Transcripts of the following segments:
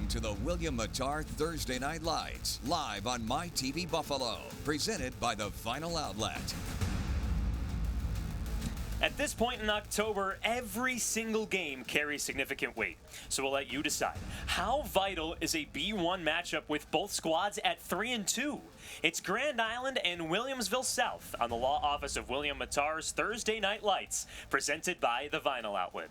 to the William Matar Thursday Night Lights, live on MyTV Buffalo, presented by the Final Outlet. At this point in October, every single game carries significant weight. So we'll let you decide. How vital is a B1 matchup with both squads at 3-2? It's Grand Island and Williamsville South on the law office of William Matar's Thursday Night Lights, presented by the Vinyl Outlet.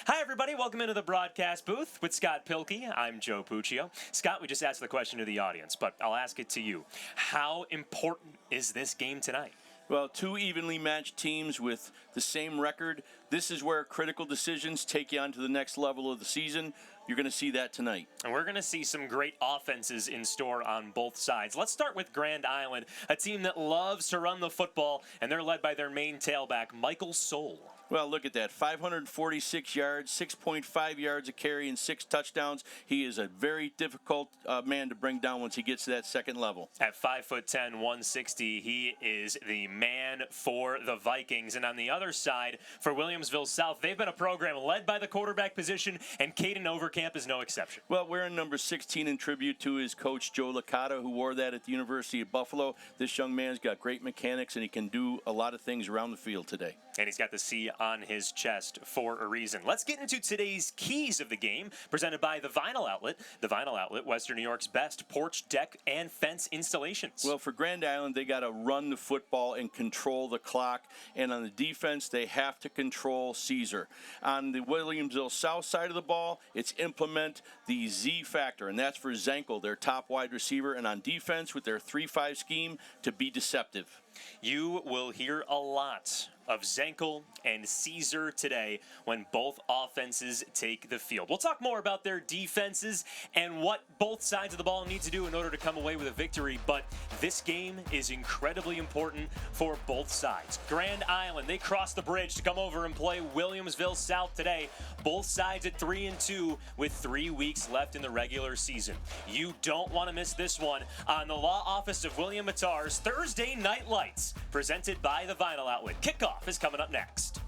Hi, everybody. Welcome into the broadcast booth with Scott Pilkey. I'm Joe Puccio. Scott, we just asked the question to the audience, but I'll ask it to you. How important is this game tonight? Well, two evenly matched teams with the same record. This is where critical decisions take you on to the next level of the season. You're going to see that tonight. And we're going to see some great offenses in store on both sides. Let's start with Grand Island, a team that loves to run the football, and they're led by their main tailback, Michael Soule. Well, look at that. 546 yards, 6.5 yards a carry, and 6 touchdowns. He is a very difficult man to bring down once he gets to that second level. At 5'10", 160, he is the man for the Vikings. And on the other side, for Williamsville South, they've been a program led by the quarterback position, and Caden Overcamp is no exception. Well, wearing number 16 in tribute to his coach, Joe Licata, who wore that at the University of Buffalo. This young man's got great mechanics, and he can do a lot of things around the field today. And he's got the C on his chest for a reason. Let's get into today's keys of the game, presented by the Vinyl Outlet. The Vinyl Outlet, Western New York's best porch, deck, and fence installations. Well, for Grand Island, they got to run the football and control the clock. And on the defense, they have to control Caesar. On the Williamsville South side of the ball, it's implement the Z factor, and that's for Zankel, their top wide receiver. And on defense, with their 3-5 scheme, to be deceptive. You will hear a lot of Zankel and Caesar today when both offenses take the field. We'll talk more about their defenses and what both sides of the ball need to do in order to come away with a victory, but this game is incredibly important for both sides. Grand Island, they cross the bridge to come over and play Williamsville South today. Both sides at 3-2 with 3 weeks left in the regular season. You don't want to miss this one on the law office of William Matar's Thursday Night Lights, presented by the Vinyl Outlet. Kickoff is coming up next.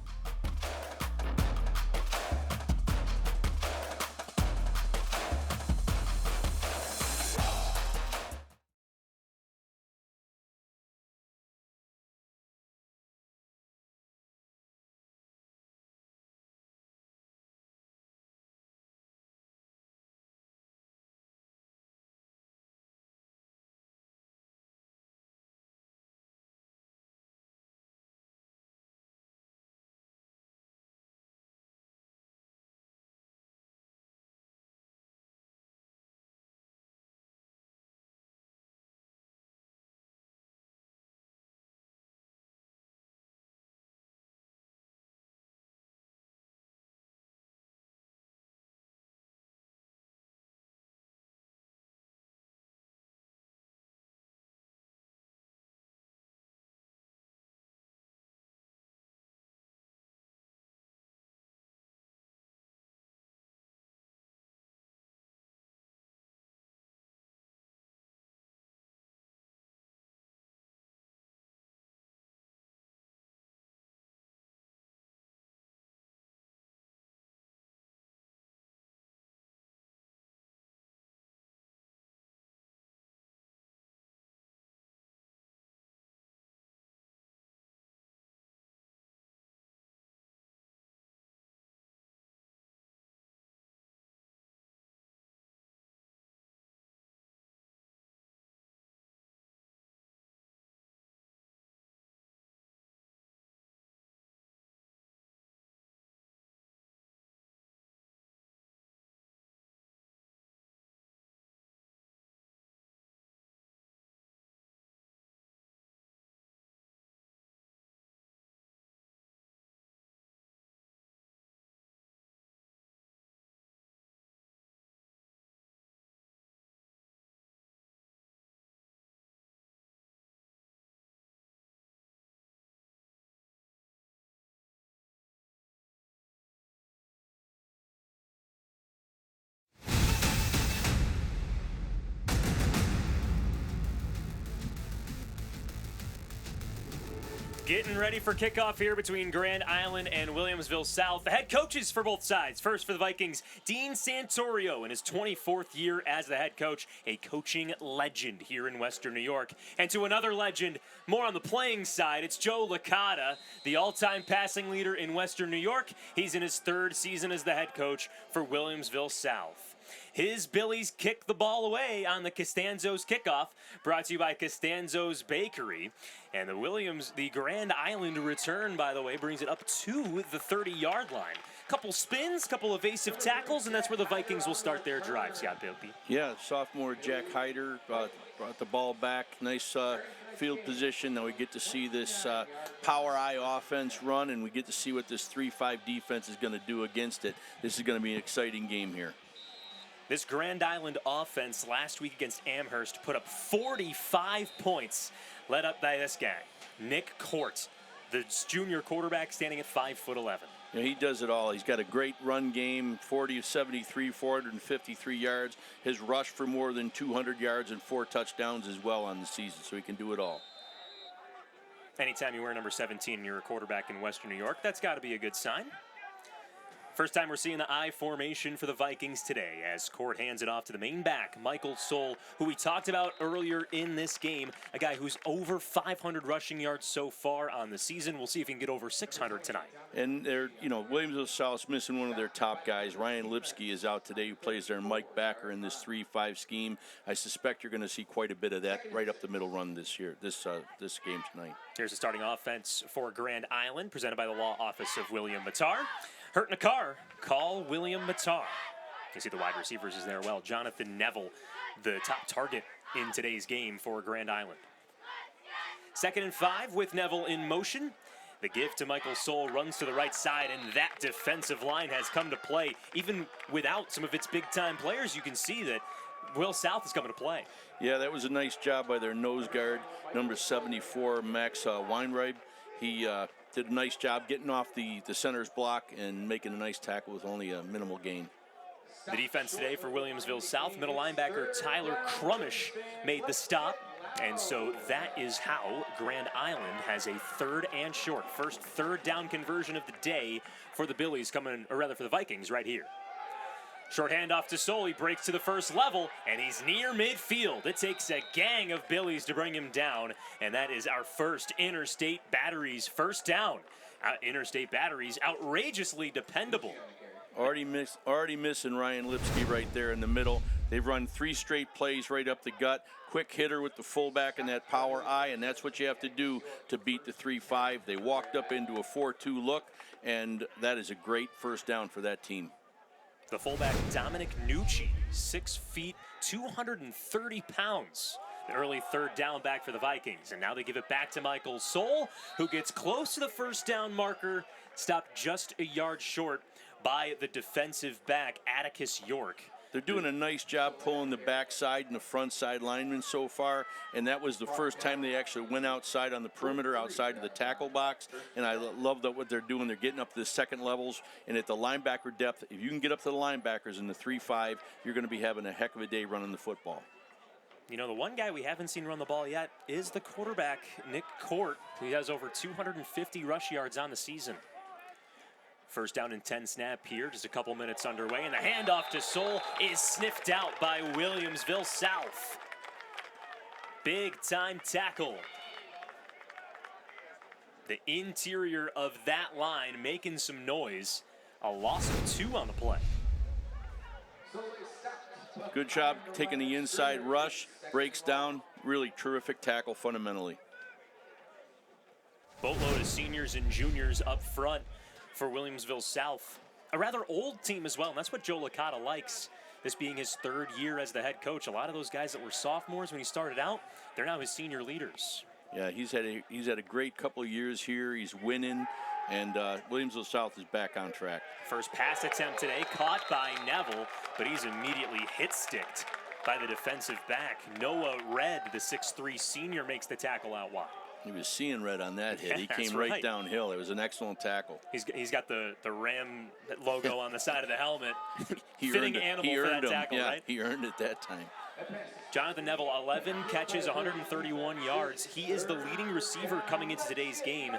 Getting ready for kickoff here between Grand Island and Williamsville South. The head coaches for both sides. First for the Vikings, Dean Santorio in his 24th year as the head coach, a coaching legend here in Western New York. And to another legend, more on the playing side, it's Joe Licata, the all-time passing leader in Western New York. He's in his third season as the head coach for Williamsville South. His Billies kick the ball away on the Costanzo's kickoff, brought to you by Costanzo's Bakery. And the Grand Island return, by the way, brings it up to the 30-yard line. Couple spins, couple evasive tackles, and that's where the Vikings will start their drive, Scott Bilby. Yeah, sophomore Jack Hyder brought the ball back. Nice field position. Now we get to see this power eye offense run, and we get to see what this 3-5 defense is going to do against it. This is going to be an exciting game here. This Grand Island offense last week against Amherst put up 45 points, led up by this guy, Nick Court, the junior quarterback standing at 5'11". Yeah, he does it all. He's got a great run game, 40 of 73, 453 yards. His rush for more than 200 yards and 4 touchdowns as well on the season, so he can do it all. Anytime you wear number 17 and you're a quarterback in Western New York, that's got to be a good sign. First time we're seeing the I formation for the Vikings today as Court hands it off to the main back, Michael Soul, who we talked about earlier in this game, a guy who's over 500 rushing yards so far on the season. We'll see if he can get over 600 tonight. And they're, Williamsville South's missing one of their top guys. Ryan Lipsky is out today, who plays there, and Mike Backer in this 3-5 scheme. I suspect you're going to see quite a bit of that right up the middle run this year, this game tonight. Here's the starting offense for Grand Island, presented by the law office of William Matar. Hurt in a car, call William Matar. You see the wide receivers is there well. Jonathan Neville, the top target in today's game for Grand Island. 2nd and 5 with Neville in motion. The give to Michael Soul runs to the right side, and that defensive line has come to play. Even without some of its big-time players, you can see that Will South is coming to play. Yeah, that was a nice job by their nose guard, number 74, Max Weinreib. He did a nice job getting off the center's block and making a nice tackle with only a minimal gain. The defense today for Williamsville South, middle linebacker Tyler Crumish made the stop. And so that is how Grand Island has a 3rd and short. First 3rd down conversion of the day for the Billies coming, or rather for the Vikings right here. Short handoff to Soul. He breaks to the first level, and he's near midfield. It takes a gang of Billies to bring him down, and that is our first Interstate Batteries first down. Interstate Batteries, outrageously dependable. Already missing Ryan Lipsky right there in the middle. They've run 3 straight plays right up the gut. Quick hitter with the fullback and that power eye, and that's what you have to do to beat the 3-5. They walked up into a 4-2 look, and that is a great first down for that team. The fullback, Dominic Nucci, 6 feet, 230 pounds. The early 3rd down back for the Vikings. And now they give it back to Michael Soul, who gets close to the first down marker, stopped just a yard short by the defensive back, Atticus York. They're doing a nice job pulling the backside and the front side linemen so far, and that was the first time they actually went outside on the perimeter, outside of the tackle box, and I love that what they're doing. They're getting up to the second levels, and at the linebacker depth, if you can get up to the linebackers in the 3-5, you're going to be having a heck of a day running the football. You know, the one guy we haven't seen run the ball yet is the quarterback, Nick Court, who has over 250 rush yards on the season. First down and 10 snap here, just a couple minutes underway, and the handoff to Soul is sniffed out by Williamsville South. Big time tackle. The interior of that line making some noise. A loss of 2 on the play. Good job taking the inside rush, breaks down, really terrific tackle fundamentally. Boatload of seniors and juniors up front for Williamsville South. A rather old team as well, and that's what Joe Licata likes. This being his 3rd year as the head coach. A lot of those guys that were sophomores when he started out, they're now his senior leaders. Yeah, he's had a great couple of years here. He's winning, and Williamsville South is back on track. First pass attempt today, caught by Neville, but he's immediately hit-sticked by the defensive back. Noah Red, the 6'3 senior, makes the tackle out wide. He was seeing red on that hit. He came right right downhill. It was an excellent tackle. He's got the Ram logo on the side of the helmet. He Fitting earned it. animal for that tackle, yeah, right? He earned it that time. Jonathan Neville, 11 catches, 131 yards. He is the leading receiver coming into today's game.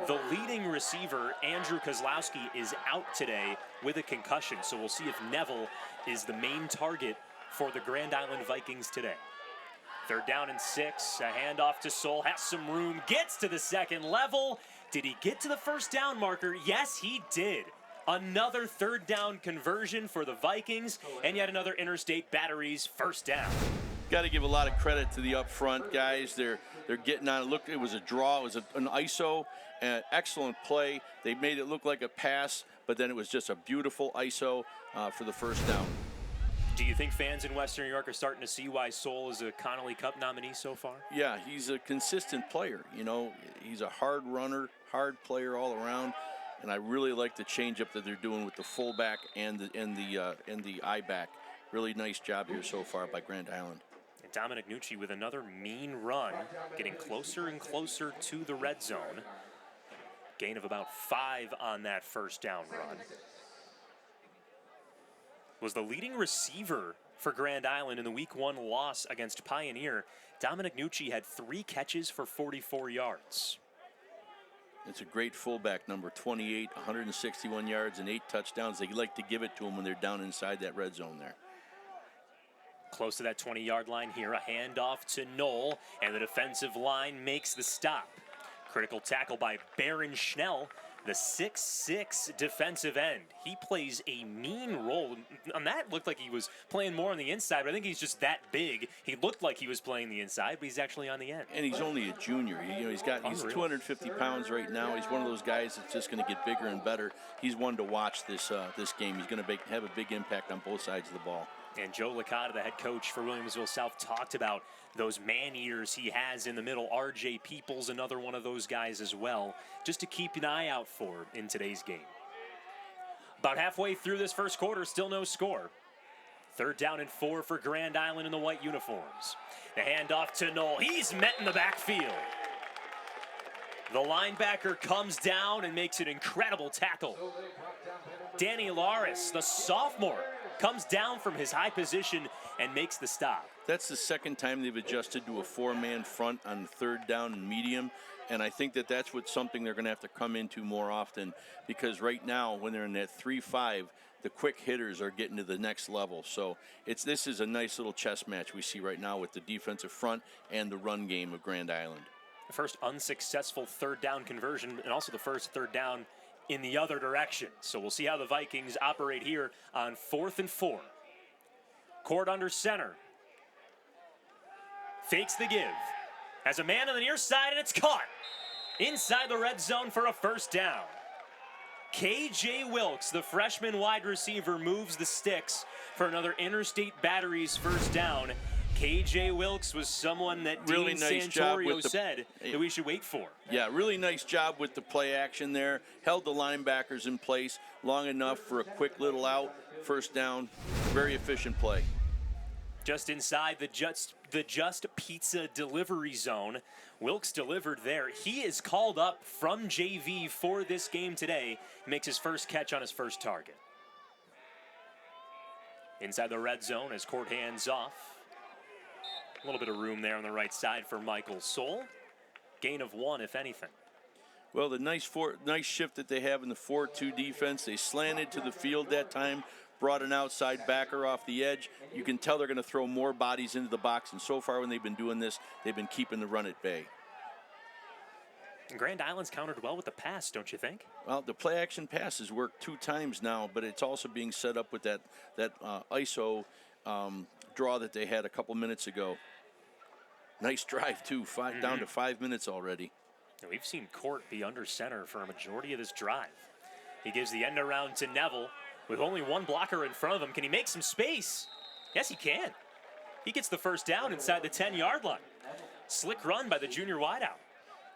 The leading receiver, Andrew Kozlowski, is out today with a concussion, so we'll see if Neville is the main target for the Grand Island Vikings today. 3rd down and 6, a handoff to Soul, has some room, gets to the second level. Did he get to the first down marker? Yes, he did. Another 3rd down conversion for the Vikings, and yet another Interstate Batteries 1st down. Got to give a lot of credit to the up front guys. They're getting on. Look, it was a draw. It was an ISO. Excellent play. They made it look like a pass, but then it was just a beautiful ISO for the 1st down. Do you think fans in Western New York are starting to see why Soul is a Connolly Cup nominee so far? Yeah, he's a consistent player. You know, he's a hard runner, hard player all around, and I really like the changeup that they're doing with the fullback and the I back. Really nice job here so far by Grand Island. And Dominic Nucci with another mean run, getting closer and closer to the red zone. Gain of about 5 on that 1st down run. Was the leading receiver for Grand Island in the Week 1 loss against Pioneer. Dominic Nucci had 3 catches for 44 yards. It's a great fullback, number 28, 161 yards and 8 touchdowns. They like to give it to him when they're down inside that red zone there. Close to that 20-yard line here, a handoff to Knoll, and the defensive line makes the stop. Critical tackle by Baron Schnell, the 6'6" defensive end. He plays a mean role. On that, looked like he was playing more on the inside, but I think he's just that big. He looked like he was playing the inside, but he's actually on the end. And he's only a junior. He's 250 pounds right now. He's one of those guys that's just going to get bigger and better. He's one to watch this game. He's going to have a big impact on both sides of the ball. And Joe Licata, the head coach for Williamsville South, talked about those man-eaters he has in the middle. R.J. Peoples, another one of those guys as well, just to keep an eye out for in today's game. About halfway through this first quarter, still no score. 3rd down and 4 for Grand Island in the white uniforms. The handoff to Knoll. He's met in the backfield. The linebacker comes down and makes an incredible tackle. Danny Laris, the sophomore, comes down from his high position and makes the stop. That's the second time they've adjusted to a 4-man front on 3rd down and medium, and I think that's something they're going to have to come into more often, because right now when they're in that 3-5, the quick hitters are getting to the next level. So this is a nice little chess match we see right now with the defensive front and the run game of Grand Island. The first unsuccessful 3rd down conversion, and also the first 3rd down in the other direction. So we'll see how the Vikings operate here on 4th and 4. Court under center. Fakes the give. Has a man on the near side, and it's caught inside the red zone for a 1st down. KJ Wilkes, the freshman wide receiver, moves the sticks for another Interstate Batteries 1st down. KJ Wilkes was someone that really Dean nice Santorio said that we should wait for. Yeah, really nice job with the play action there. Held the linebackers in place long enough for a quick little out. 1st down. Very efficient play. Just inside the Just Pizza delivery zone. Wilkes delivered there. He is called up from JV for this game today. Makes his first catch on his first target. Inside the red zone as Court hands off. A little bit of room there on the right side for Michael Soul. Gain of 1, if anything. Well, the nice shift that they have in the 4-2 defense. They slanted to the field that time, brought an outside backer off the edge. You can tell they're going to throw more bodies into the box, and so far when they've been doing this, they've been keeping the run at bay. And Grand Island's countered well with the pass, don't you think? Well, the play-action pass has worked 2 times now, but it's also being set up with that ISO draw that they had a couple minutes ago. Nice drive, too. Down to 5 minutes already. And we've seen Court be under center for a majority of this drive. He gives the end around to Neville with only one blocker in front of him. Can he make some space? Yes, he can. He gets the 1st down inside the 10-yard line. Slick run by the junior wideout.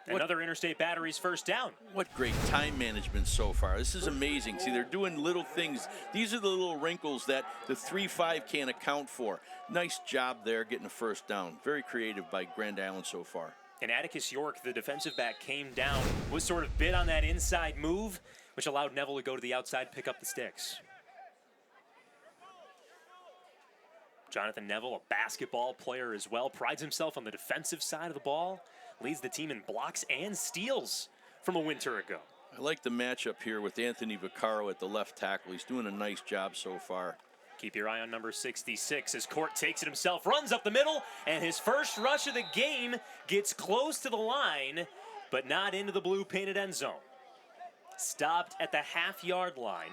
Another Interstate Batteries 1st down. What great time management so far. This is amazing. See, they're doing little things. These are the little wrinkles that the 3-5 can't account for. Nice job there getting a 1st down. Very creative by Grand Island so far. And Atticus York, the defensive back, came down, was sort of bit on that inside move, which allowed Neville to go to the outside, pick up the sticks. Jonathan Neville, a basketball player as well, prides himself on the defensive side of the ball, leads the team in blocks and steals from a winter ago. I like the matchup here with Anthony Vaccaro at the left tackle. He's doing a nice job so far. Keep your eye on number 66 as Court takes it himself, runs up the middle, and his first rush of the game gets close to the line, but not into the blue painted end zone. Stopped at the half-yard line.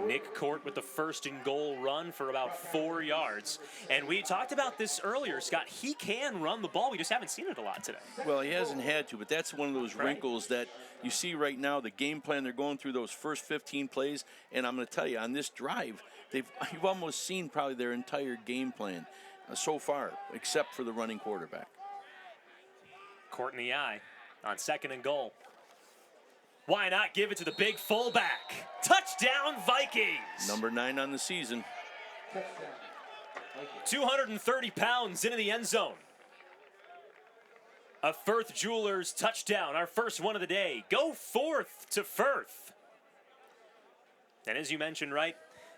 Nick Court with the first and goal run for about 4 yards. And we talked about this earlier, Scott. He can run the ball. We just haven't seen it a lot today. Well, he hasn't had to, but that's one of those wrinkles that you see right now, the game plan. They're going through those first 15 plays, and I'm going to tell you, on this drive, you've almost seen probably their entire game plan so far, except for the running quarterback. Court in the eye on second and goal. Why not give it to the big fullback? Touchdown, Vikings! Number 9 on the season. 230 pounds into the end zone. A Firth Jewelers touchdown, our first one of the day. Go forth to Firth. And as you mentioned, right,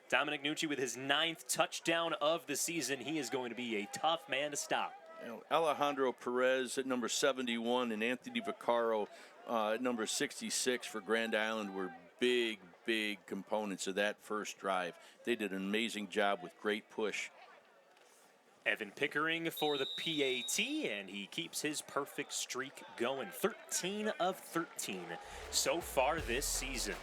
Dominic Nucci with his 9th touchdown of the season. He is going to be a tough man to stop. You know, Alejandro Perez at number 71 and Anthony Vaccaro at number 66 for Grand Island were big components of that first drive. They did an amazing job with great push. Evan Pickering for the PAT, and he keeps his perfect streak going. 13 of 13 so far this season.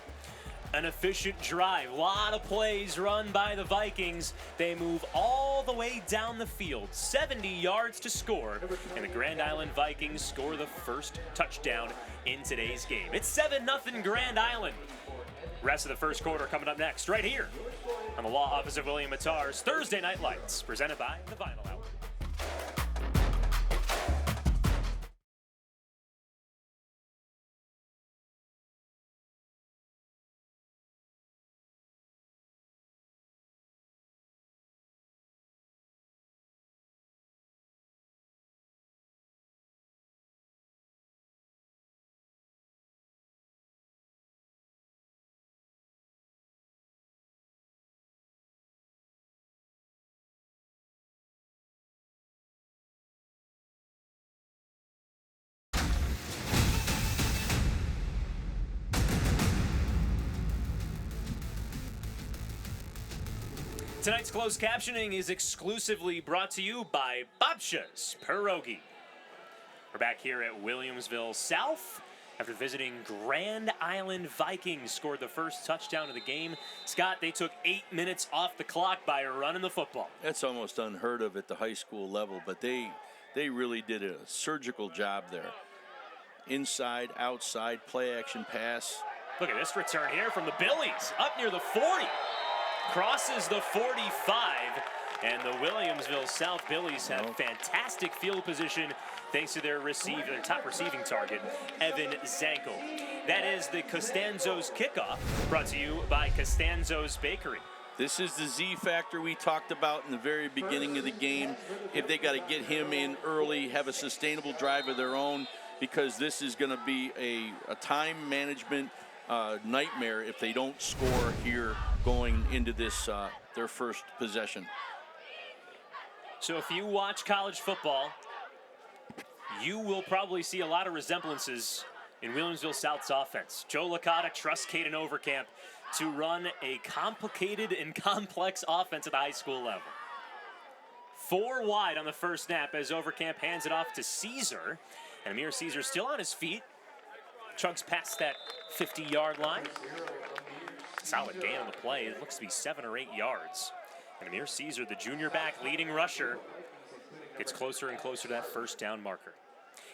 An efficient drive, a lot of plays run by the Vikings. They move all the way down the field, 70 yards to score, and the Grand Island Vikings score the first touchdown in today's game. It's 7-0 Grand Island. Rest of the first quarter coming up next, right here on the law office of William Mattar's Thursday Night Lights, presented by the Vinyl Outlet. Tonight's closed captioning is exclusively brought to you by Babsha's Pierogi. We're back here at Williamsville South after visiting Grand Island. Vikings scored the first touchdown of the game. Scott, they took 8 minutes off the clock by running the football. That's almost unheard of at the high school level, but they really did a surgical job there. Inside, outside, play action pass. Look at this return here from the Billies, up near the 40. Crosses the 45, and the Williamsville South Billies have fantastic field position thanks to their top receiving target, Evan Zankel. That is the Costanzo's kickoff, brought to you by Costanzo's Bakery. This is the Z factor we talked about in the very beginning of the game. If they got to get him in early, have a sustainable drive of their own, because this is going to be a time management nightmare if they don't score here going into this their first possession. So if you watch college football, you will probably see a lot of resemblances in Williamsville South's offense. Joe Licata trusts Caden Overcamp to run a complicated and complex offense at the high school level. 4 wide on the first snap as Overcamp hands it off to Caesar. And Amir Caesar still on his feet. Chugs past that 50-yard line. Solid gain on the play. It looks to be 7 or 8 yards. And Amir Caesar, the junior back leading rusher, gets closer and closer to that first down marker.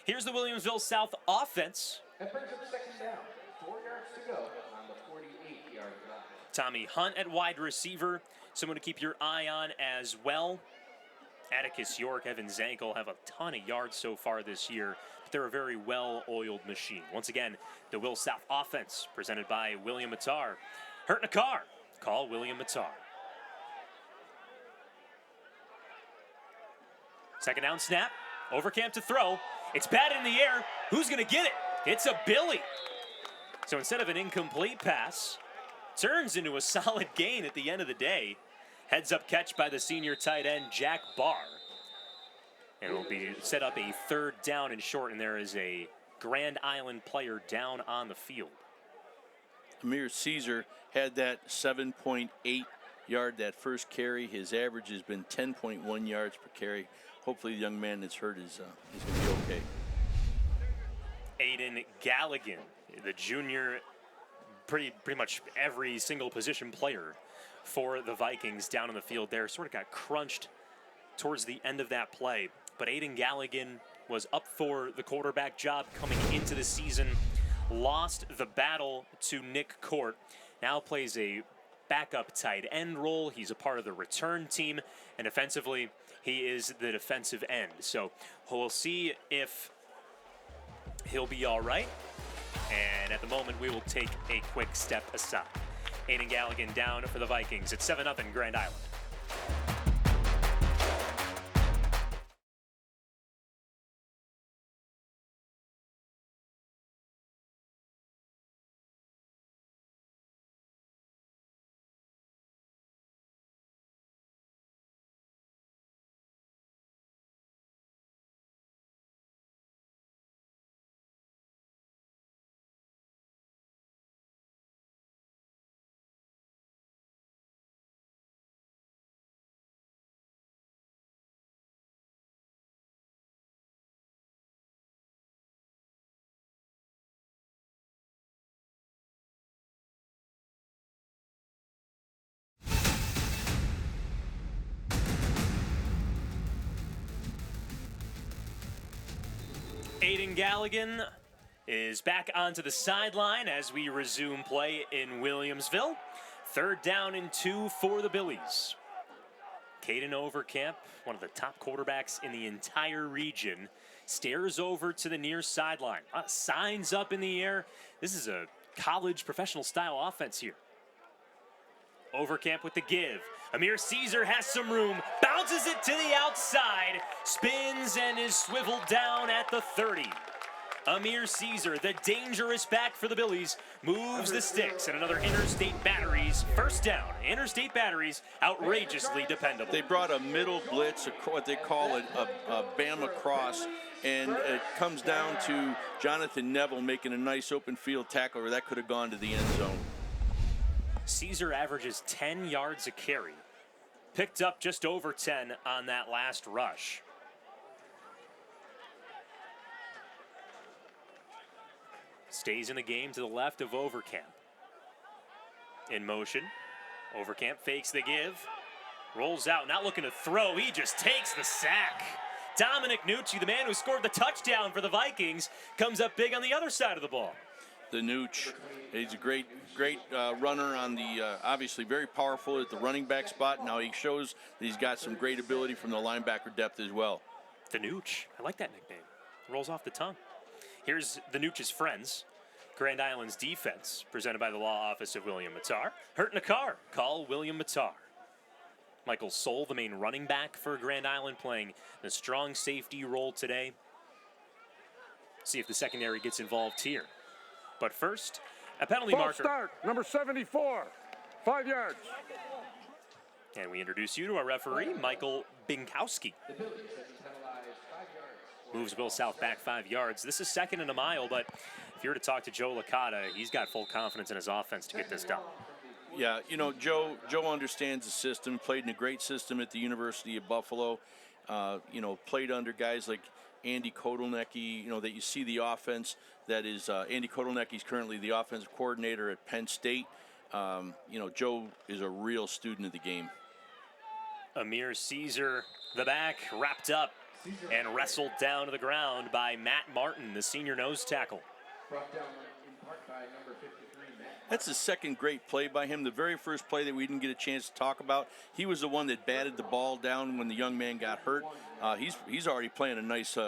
Here's the Williamsville South offense. That brings up second down. 4 yards to go on the 48-yard line. Tommy Hunt at wide receiver. Someone to keep your eye on as well. Atticus York, Evan Zankel have a ton of yards so far this year. They're a very well-oiled machine. Once again, the Will South offense presented by William Mattar. Hurt in a car. Call William Mattar. Second down snap. Overcamp to throw. It's batted in the air. Who's going to get it? It's a Billy. So instead of an incomplete pass, turns into a solid gain at the end of the day. Heads up catch by the senior tight end, Jack Barr. And it will be set up a 3rd down and short, and there is a Grand Island player down on the field. Amir Caesar had that 7.8 yard that first carry. His average has been 10.1 yards per carry. Hopefully the young man that's hurt is going to be okay. Aiden Galligan, the junior, pretty much every single position player for the Vikings down in the field there. Sort of got crunched towards the end of that play. But Aiden Galligan was up for the quarterback job coming into the season. Lost the battle to Nick Court. Now plays a backup tight end role. He's a part of the return team. And offensively, he is the defensive end. So we'll see if he'll be all right. And at the moment, we will take a quick step aside. Aiden Galligan down for the Vikings. It's 7-0 Grand Island. Aiden Galligan is back onto the sideline as we resume play in Williamsville. 3rd down and 2 for the Billies. Caden Overcamp, one of the top quarterbacks in the entire region, stares over to the near sideline. Signs up in the air. This is a college professional style offense here. Overcamp with the give. Amir Caesar has some room, bounces it to the outside, spins and is swiveled down at the 30. Amir Caesar, the dangerous back for the Billies, moves the sticks, and another Interstate Batteries first down. Interstate Batteries, outrageously dependable. They brought a middle blitz, what they call a Bama cross, and it comes down to Jonathan Neville making a nice open field tackle, or that could have gone to the end zone. Caesar averages 10 yards a carry. Picked up just over 10 on that last rush. Stays in the game to the left of Overcamp. In motion. Overcamp fakes the give. Rolls out, not looking to throw. He just takes the sack. Dominic Nucci, the man who scored the touchdown for the Vikings, comes up big on the other side of the ball. The Nooch, he's a great runner on the, obviously very powerful at the running back spot. Now he shows that he's got some great ability from the linebacker depth as well. The Nooch, I like that nickname. Rolls off the tongue. Here's the Nooch's friends. Grand Island's defense, presented by the law office of William Mattar. Hurt in a car, call William Mattar. Michael Soul, the main running back for Grand Island, playing the strong safety role today. See if the secondary gets involved here. But first, a penalty marker. Start, number 74, 5 yards. And we introduce you to our referee, Michael Binkowski. Moves Will South back 5 yards. This is 2nd and a mile, but if you were to talk to Joe Licata, he's got full confidence in his offense to get this done. Yeah, you know, Joe understands the system, played in a great system at the University of Buffalo. You know, played under guys like Andy Kotelnicki, you know, that you see the offense. That is, Andy Kotelnicki is currently the offensive coordinator at Penn State. You know, Joe is a real student of the game. Amir Caesar, the back, wrapped up and wrestled down to the ground by Matt Martin, the senior nose tackle. Brought down in part by number 53, Matt. That's the second great play by him. The very first play that we didn't get a chance to talk about, he was the one that batted the ball down when the young man got hurt. He's already playing a nice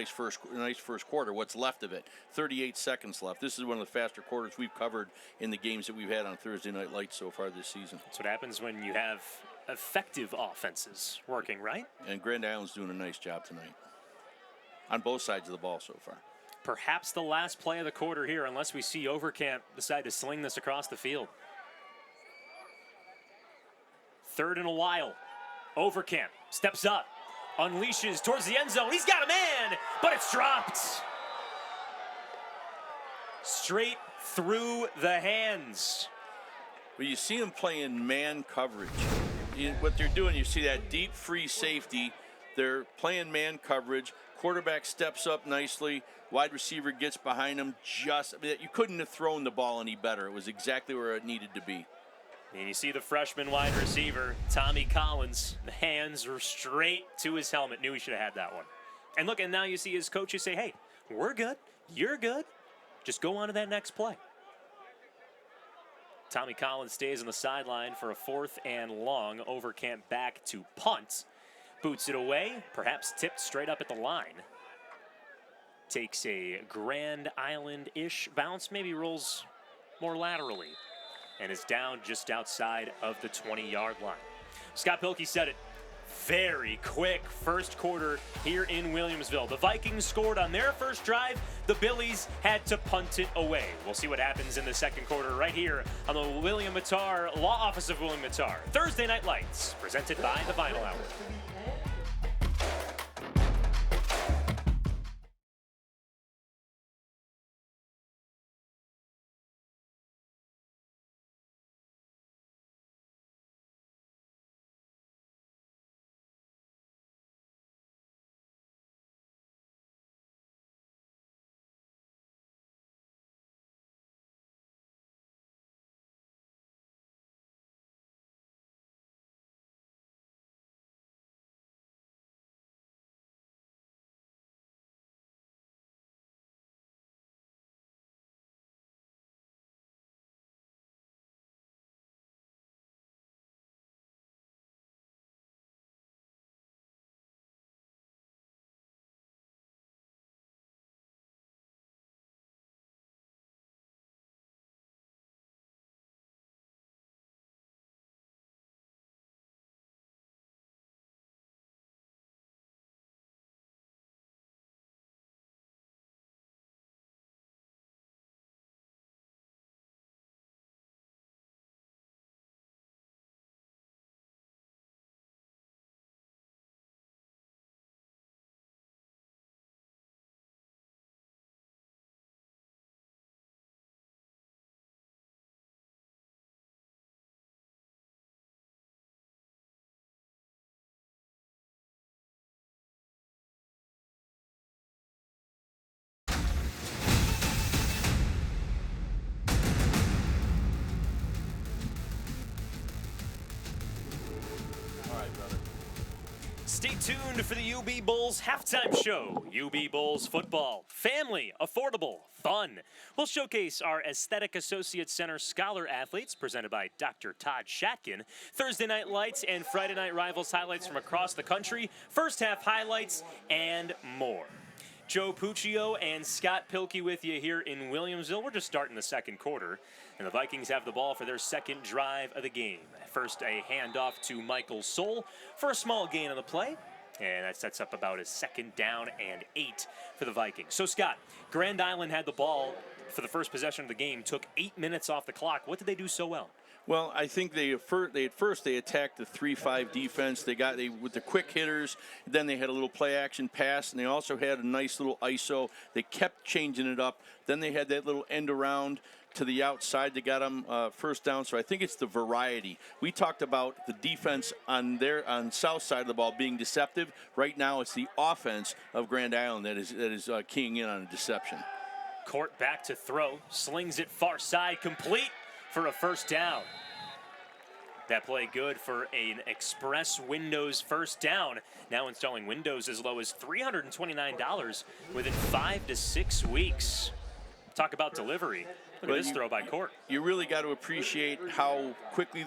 first quarter. What's left of it? 38 seconds left. This is one of the faster quarters we've covered in the games that we've had on Thursday Night Lights so far this season. That's what happens when you have effective offenses working, right? And Grand Island's doing a nice job tonight on both sides of the ball so far. Perhaps the last play of the quarter here, unless we see Overcamp decide to sling this across the field. Third in a while. Overcamp steps up, unleashes towards the end zone. He's got a man, but it's dropped. Straight through the hands. Well, you see them playing man coverage. What they're doing, you see that deep free safety. They're playing man coverage. Quarterback steps up nicely. Wide receiver gets behind him. You couldn't have thrown the ball any better. It was exactly where it needed to be. And you see the freshman wide receiver, Tommy Collins. The hands were straight to his helmet. Knew he should have had that one. And look, and now you see his coaches say, hey, we're good. You're good. Just go on to that next play. Tommy Collins stays on the sideline for a 4th and long. Overcamp back to punt. Boots it away, perhaps tipped straight up at the line. Takes a Grand Island-ish bounce, maybe rolls more laterally, and is down just outside of the 20-yard line. Scott Pilkey said it. Very quick first quarter here in Williamsville. The Vikings scored on their first drive. The Billies had to punt it away. We'll see what happens in the second quarter right here on the William Mattar Law Office of William Mattar. Thursday Night Lights, presented by the Vinyl Hour. Stay tuned for the UB Bulls halftime show. UB Bulls football, family, affordable, fun. We'll showcase our Aesthetic Associates Center Scholar athletes, presented by Dr. Todd Shatkin. Thursday Night Lights and Friday Night Rivals highlights from across the country, first half highlights, and more. Joe Puccio and Scott Pilkey with you here in Williamsville. We're just starting the second quarter, and the Vikings have the ball for their second drive of the game. First, a handoff to Michael Soul for a small gain on the play, and that sets up about a 2nd down and 8 for the Vikings. So, Scott, Grand Island had the ball for the first possession of the game, took 8 minutes off the clock. What did they do so well? Well, I think they attacked the 3-5 defense. They with the quick hitters. Then they had a little play action pass, and they also had a nice little ISO. They kept changing it up. Then they had that little end around to the outside. They got them first down. So I think it's the variety. We talked about the defense on south side of the ball being deceptive. Right now, it's the offense of Grand Island that is keying in on a deception. Court back to throw, slings it far side, complete for a first down. That play good for an Express Windows first down. Now installing Windows as low as $329 within 5 to 6 weeks. Talk about delivery. Look at this throw by Court. You really got to appreciate how quickly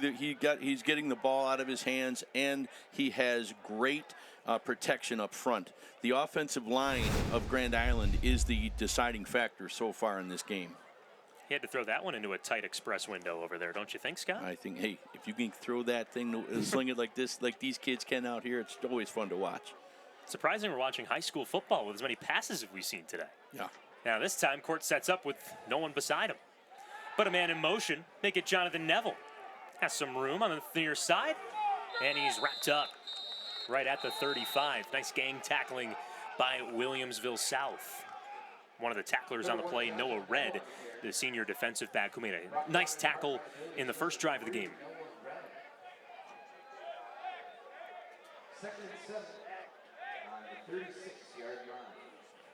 he's getting the ball out of his hands, and he has great protection up front. The offensive line of Grand Island is the deciding factor so far in this game. He had to throw that one into a tight express window over there, don't you think, Scott? I think, hey, if you can throw that thing, sling it like this, like these kids can out here, it's always fun to watch. Surprising we're watching high school football with as many passes as we've seen today. Yeah. Now this time, Court sets up with no one beside him. But a man in motion, make it Jonathan Neville. Has some room on the near side. And he's wrapped up right at the 35. Nice gang tackling by Williamsville South. One of the tacklers on the play, Noah Red, the senior defensive back, who made a nice tackle in the first drive of the game. Second and 7 on the 36-yard line.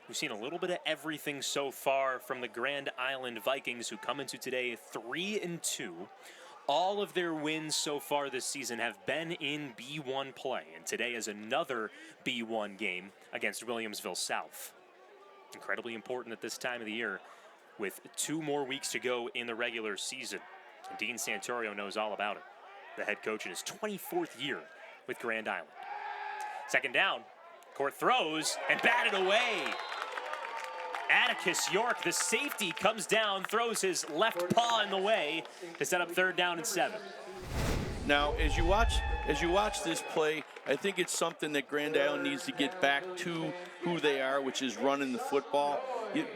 We've seen a little bit of everything so far from the Grand Island Vikings, who come into today 3-2. All of their wins so far this season have been in B1 play, and today is another B1 game against Williamsville South. Incredibly important at this time of the year, with 2 more weeks to go in the regular season. And Dean Santorio knows all about it. The head coach in his 24th year with Grand Island. Second down, Court throws and batted away. Atticus York, the safety, comes down, throws his left paw in the way to set up 3rd down and 7. Now, as you watch this play, I think it's something that Grand Island needs to get back to who they are, which is running the football.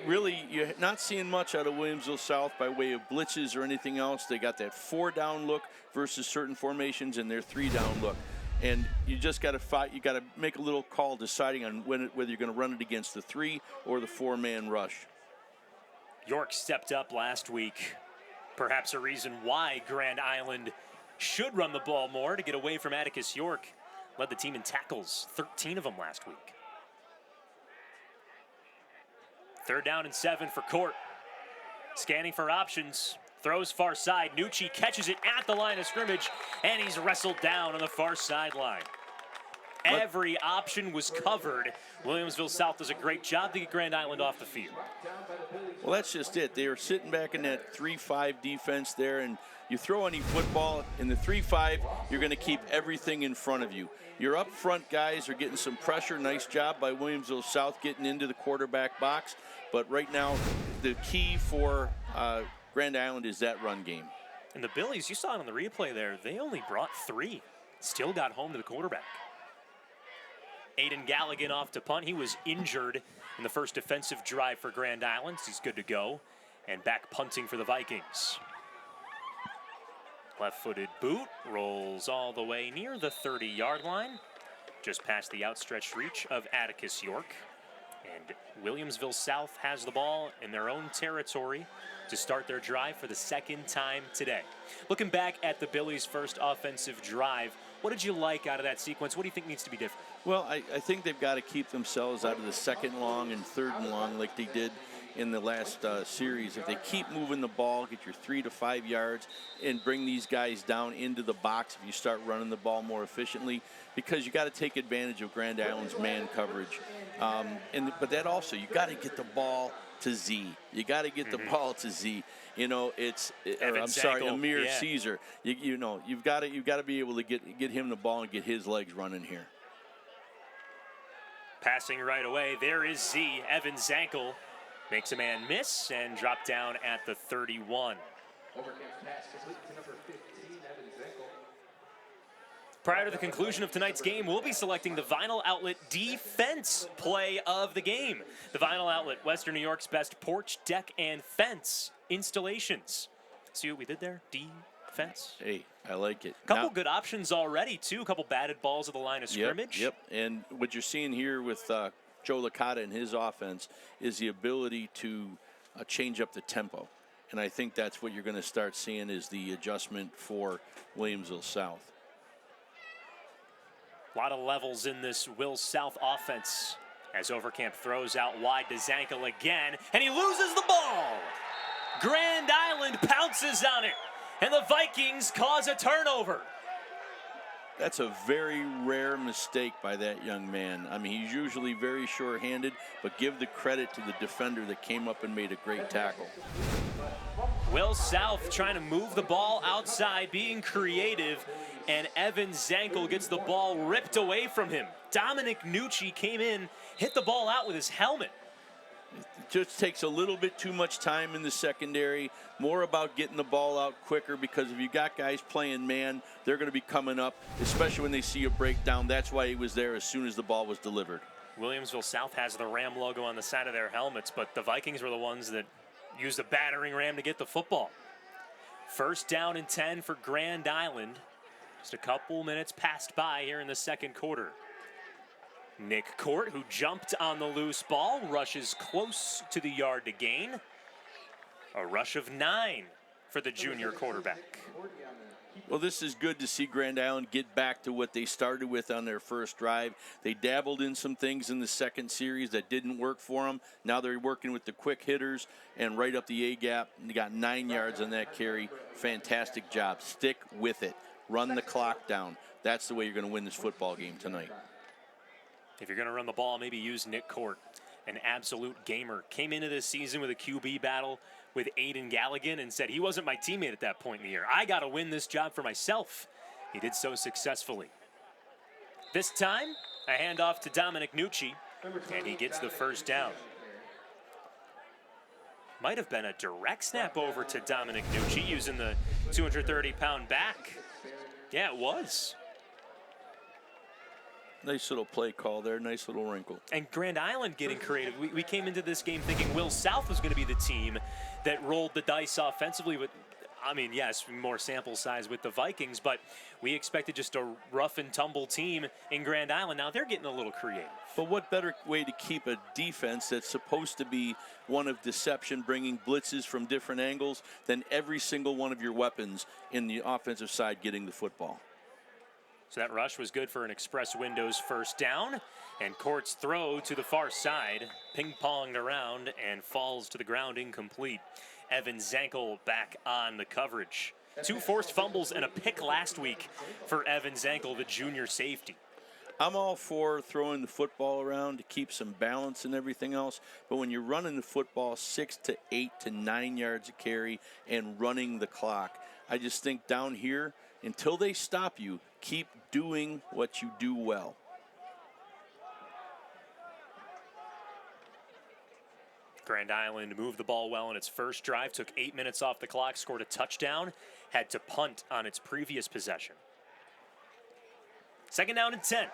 You're not seeing much out of Williamsville South by way of blitzes or anything else. They got that 4-down look versus certain formations and their 3-down look. And you just got to fight. You got to make a little call deciding on whether you're going to run it against the 3 or the 4-man rush. York stepped up last week. Perhaps a reason why Grand Island should run the ball more to get away from Atticus York. Led the team in tackles, 13 of them last week. 3rd down and 7 for Court. Scanning for options. Throws far side. Nucci catches it at the line of scrimmage, and he's wrestled down on the far sideline. Every option was covered. Williamsville South does a great job to get Grand Island off the field. Well, that's just it. They are sitting back in that 3-5 defense there, and you throw any football in the 3-5, you're going to keep everything in front of you. Your up front guys are getting some pressure. Nice job by Williamsville South getting into the quarterback box. But right now, the key for Grand Island is that run game. And the Billies, you saw it on the replay there, they only brought 3. Still got home to the quarterback. Aiden Galligan off to punt. He was injured in the first defensive drive for Grand Island. He's good to go. And back punting for the Vikings. Left-footed boot rolls all the way near the 30-yard line. Just past the outstretched reach of Atticus York. And Williamsville South has the ball in their own territory to start their drive for the 2nd time today. Looking back at the Billies' first offensive drive, what did you like out of that sequence? What do you think needs to be different? Well, I think they've got to keep themselves out of the 2nd long and 3rd and long like they did in the last series. If they keep moving the ball, get your 3 to 5 yards, and bring these guys down into the box if you start running the ball more efficiently, because you got to take advantage of Grand Island's man coverage. But that also, you got to get the ball to Z. You got to get the ball to Z. You know, Amir Caesar. You've got to be able to get him the ball and get his legs running here. Passing right away, there is Z. Evan Zankel makes a man miss and drop down at the 31. Overcamp's pass complete to number 15, Evan Zenkel. Prior to the conclusion of tonight's game, we'll be selecting the Vinyl Outlet defense play of the game. The Vinyl Outlet, Western New York's best porch, deck, and fence installations. See what we did there? Defense. Hey, I like it. Couple good options already, too. A couple batted balls at the line of scrimmage. Yep. And what you're seeing here with Joe Licata and his offense is the ability to change up the tempo. And I think that's what you're going to start seeing is the adjustment for Williamsville South. A lot of levels in this Will South offense as Overcamp throws out wide to Zankel again, and he loses the ball. Grand Island pounces on it, and the Vikings cause a turnover. That's a very rare mistake by that young man. I mean, he's usually very sure-handed, but give the credit to the defender that came up and made a great tackle. Will South trying to move the ball outside, being creative, and Evan Zankel gets the ball ripped away from him. Dominic Nucci came in, hit the ball out with his helmet. It just takes a little bit too much time in the secondary, more about getting the ball out quicker, because if you got guys playing man, they're going to be coming up, especially when they see a breakdown. That's why he was there as soon as the ball was delivered. Williamsville South has the Ram logo on the side of their helmets, but the Vikings were the ones that used a battering ram to get the football. 1st down and 10 for Grand Island. Just a couple minutes passed by here in the second quarter. Nick Court, who jumped on the loose ball, rushes close to the yard to gain. A rush of 9 for the junior quarterback. Well, this is good to see Grand Island get back to what they started with on their first drive. They dabbled in some things in the second series that didn't work for them. Now they're working with the quick hitters and right up the A-gap. They got 9 yards on that carry. Fantastic job. Stick with it. Run the clock down. That's the way you're going to win this football game tonight. If you're going to run the ball, maybe use Nick Court, an absolute gamer. Came into this season with a QB battle with Aiden Galligan and said he wasn't my teammate at that point in the year. I got to win this job for myself. He did so successfully. This time, a handoff to Dominic Nucci, and he gets the first down. Might have been a direct snap over to Dominic Nucci using the 230-pound back. Yeah, it was. Nice little play call there, nice little wrinkle. And Grand Island getting creative. We came into this game thinking Will South was going to be the team that rolled the dice offensively. But I mean, yes, more sample size with the Vikings, but we expected just a rough and tumble team in Grand Island. Now they're getting a little creative. But what better way to keep a defense that's supposed to be one of deception, bringing blitzes from different angles, than every single one of your weapons in the offensive side getting the football? So that rush was good for an Express Windows first down. And Court's throw to the far side, ping-ponged around and falls to the ground incomplete. Evan Zankel back on the coverage. 2 forced fumbles and a pick last week for Evan Zankel, the junior safety. I'm all for throwing the football around to keep some balance and everything else, but when you're running the football 6 to 8 to 9 yards a carry and running the clock, I just think down here, until they stop you, keep doing what you do well. Grand Island moved the ball well in its first drive, took 8 minutes off the clock, scored a touchdown, had to punt on its previous possession. Second down and 10.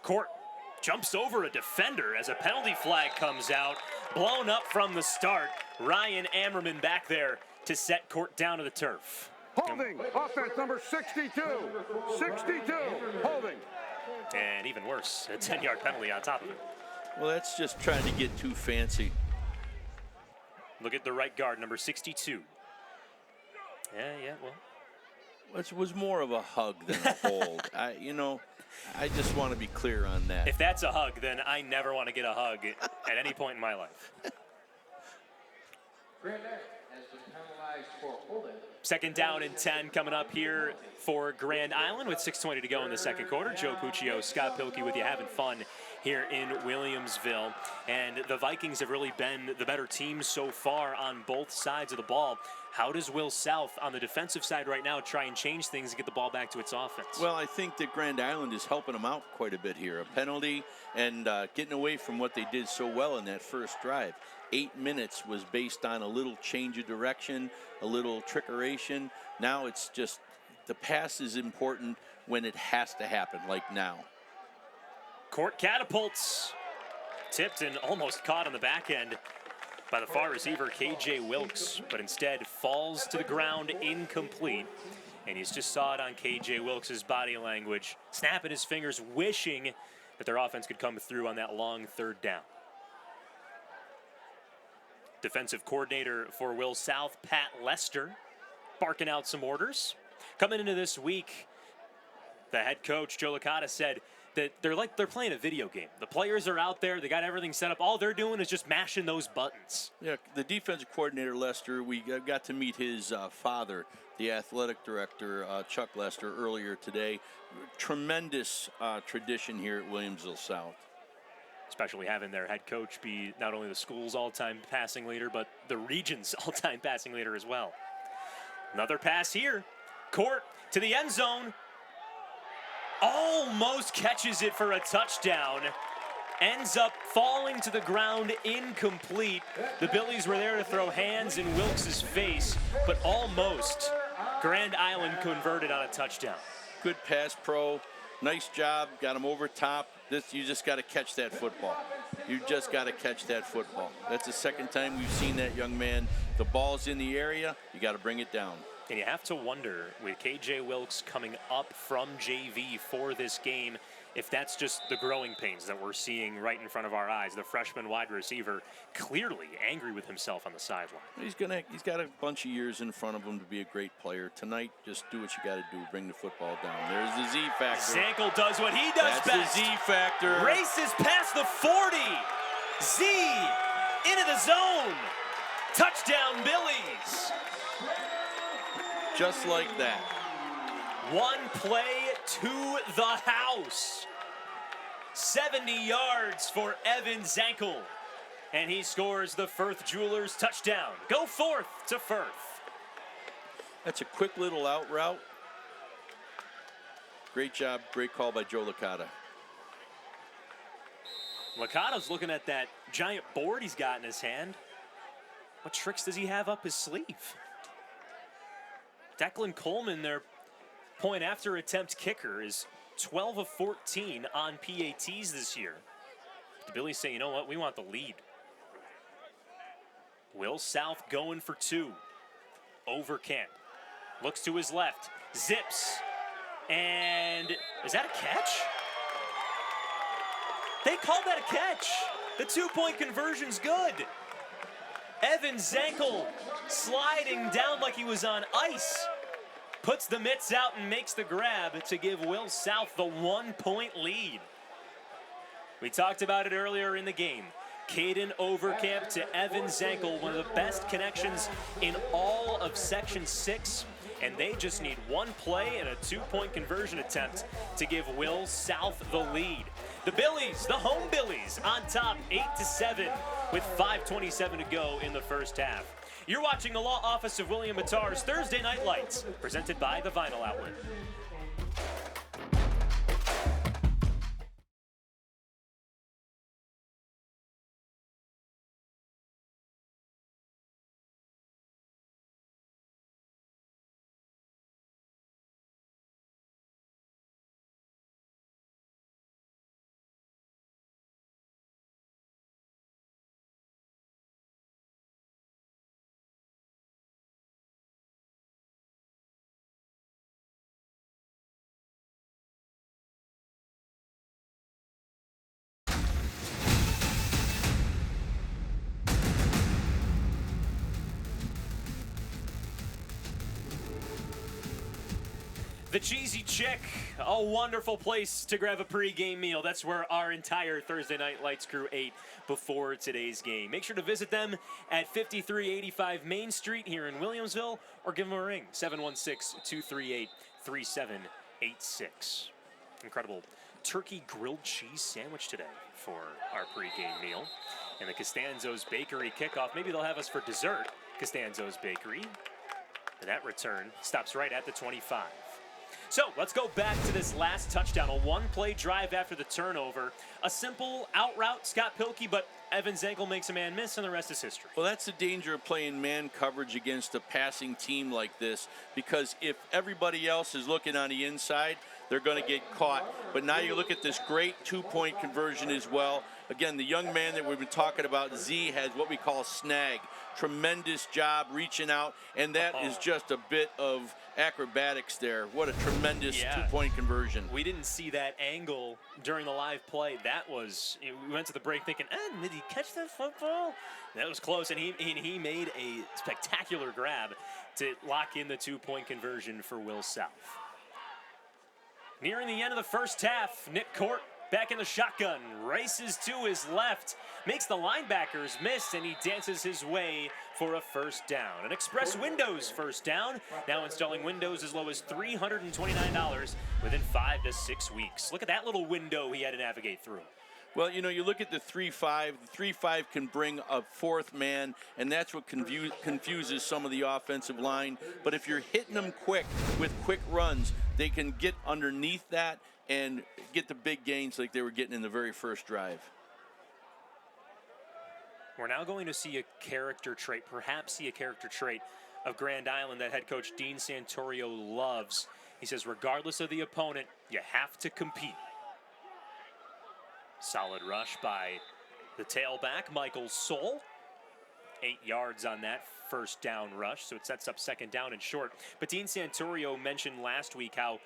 Court jumps over a defender as a penalty flag comes out, blown up from the start. Ryan Ammerman back there to set Court down to the turf. Holding, offense number 62. 62, holding. And even worse, a 10-yard penalty on top of it. Well, that's just trying to get too fancy. Look at the right guard, number 62. Yeah, well. It was more of a hug than a hold. I just want to be clear on that. If that's a hug, then I never want to get a hug at any point in my life. Grand Island has been penalized for holding. Second down and 10 coming up here for Grand Island with 6:20 to go in the second quarter. Joe Puccio, Scott Pilkey with you, having fun here in Williamsville. And the Vikings have really been the better team so far on both sides of the ball. How does Will South on the defensive side right now try and change things and get the ball back to its offense? Well, I think that Grand Island is helping them out quite a bit here. A penalty and getting away from what they did so well in that first drive. 8 minutes was based on a little change of direction, a little trickeration. Now it's just the pass is important when it has to happen, like now. Court catapults. Tipped and almost caught on the back end by the far receiver, KJ Wilkes, but instead falls to the ground incomplete. And you just saw it on KJ Wilkes' body language, snapping his fingers, wishing that their offense could come through on that long third down. Defensive coordinator for Will South, Pat Lester, barking out some orders. Coming into this week, the head coach, Joe Licata, said that they're playing a video game. The players are out there, they got everything set up. All they're doing is just mashing those buttons. Yeah, the defensive coordinator, Lester, we got to meet his father, the athletic director, Chuck Lester, earlier today. Tremendous tradition here at Williamsville South. Especially having their head coach be not only the school's all-time passing leader, but the region's all-time passing leader as well. Another pass here. Court to the end zone. Almost catches it for a touchdown. Ends up falling to the ground incomplete. The Billies were there to throw hands in Wilkes' face, but almost. Grand Island converted on a touchdown. Good pass pro. Nice job. Got him over top. You just got to catch that football. You just got to catch that football. That's the second time we've seen that young man. The ball's in the area. You got to bring it down. And you have to wonder, with KJ Wilkes coming up from JV for this game, if that's just the growing pains that we're seeing right in front of our eyes. The freshman wide receiver clearly angry with himself on the sideline. He's got a bunch of years in front of him to be a great player. Tonight, just do what you got to do. Bring the football down. There's the Z factor. Zankel does what he does That's best. the Z factor. Races past the 40. Z into the zone. Touchdown, Billies. Just like that. One play to the house. 70 yards for Evan Zankel. And he scores the Firth Jewelers touchdown. Go forth to Firth. That's a quick little out route. Great job, great call by Joe Licata. Licata's looking at that giant board he's got in his hand. What tricks does he have up his sleeve? Declan Coleman, their point after attempt kicker, is 12 of 14 on PATs this year. The Billies say, you know what, we want the lead. Will South going for two. Overcamp. Looks to his left. Zips. And is that a catch? They called that a catch. The 2-point conversion's good. Evan Zankel sliding down like he was on ice. Puts the mitts out and makes the grab to give Will South the 1-point lead. We talked about it earlier in the game. Caden Overcamp to Evan Zankel, one of the best connections in all of Section 6. And they just need one play and a 2-point conversion attempt to give Will South the lead. The Billies, the home Billies, on top 8-7 with 5:27 to go in the first half. You're watching the Law Office of William Mattar's Thursday Night Lights, presented by the Vinyl Outlet. The Cheesy Chick, a wonderful place to grab a pregame meal. That's where our entire Thursday Night Lights crew ate before today's game. Make sure to visit them at 5385 Main Street here in Williamsville, or give them a ring, 716-238-3786. Incredible turkey grilled cheese sandwich today for our pregame meal. And the Costanzo's Bakery kickoff. Maybe they'll have us for dessert, Costanzo's Bakery. And that return stops right at the 25. So let's go back to this last touchdown, a one-play drive after the turnover. A simple out route, Scott Pilkey, but Evan Zankel makes a man miss, and the rest is history. Well, that's the danger of playing man coverage against a passing team like this, because if everybody else is looking on the inside, they're going to get caught. But now you look at this great 2-point conversion as well. Again, the young man that we've been talking about, Z, has what we call a snag. Tremendous job reaching out, and that is just a bit of acrobatics there. What a tremendous 2-point conversion. We didn't see that angle during the live play. That was, we went to the break thinking, did he catch that football? That was close, and he made a spectacular grab to lock in the 2-point conversion for Will South. Nearing the end of the first half, Nick Court back in the shotgun, races to his left, makes the linebackers miss, and he dances his way for a first down. An Express Windows first down, now installing windows as low as $329 within 5 to 6 weeks. Look at that little window he had to navigate through. Well, you know, you look at the 3-5. The 3-5 can bring a fourth man, and that's what confuses some of the offensive line. But if you're hitting them quick with quick runs, they can get underneath that and get the big gains like they were getting in the very first drive. We're now going to see a character trait, perhaps see a character trait of Grand Island that head coach Dean Santorio loves. He says, regardless of the opponent, you have to compete. Solid rush by the tailback, Michael Soul. 8 yards on that first down rush, so it sets up second down and short. But Dean Santorio mentioned last week how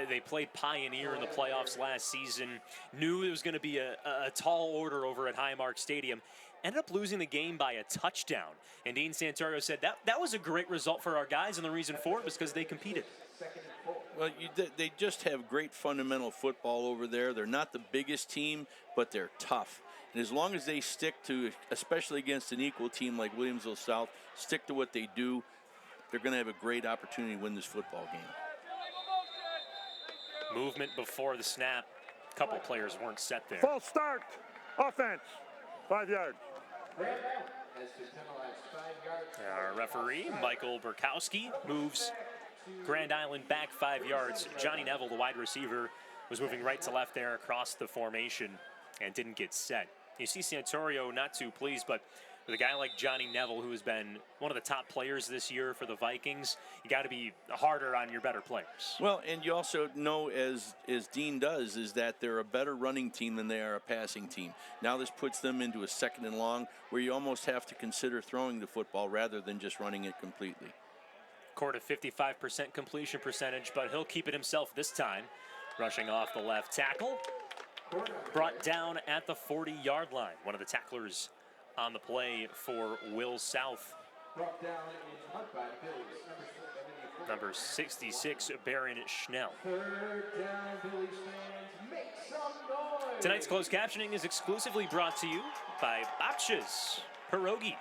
they played Pioneer in the playoffs last season, knew it was going to be a tall order over at Highmark Stadium, ended up losing the game by a touchdown. And Dean Santorio said that was a great result for our guys, and the reason for it was because they competed. Well, they just have great fundamental football over there. They're not the biggest team, but they're tough. And as long as they stick to, especially against an equal team like Williamsville South, stick to what they do, they're going to have a great opportunity to win this football game. Movement before the snap. A couple players weren't set there. False start. Offense. 5 yards. Our referee, Michael Burkowski, moves Grand Island back 5 yards. Johnny Neville, the wide receiver, was moving right to left there across the formation and didn't get set. You see Santorio not too pleased, but with a guy like Johnny Neville, who has been one of the top players this year for the Vikings, you got to be harder on your better players. Well, and you also know, as Dean does, is that they're a better running team than they are a passing team. Now this puts them into a second and long where you almost have to consider throwing the football rather than just running it completely. Court of 55% completion percentage, but he'll keep it himself this time. Rushing off the left tackle. Brought down at the 40-yard line. One of the tacklers on the play for Will South. Number 66, Baron Schnell. Tonight's closed captioning is exclusively brought to you by Babch's Pierogi.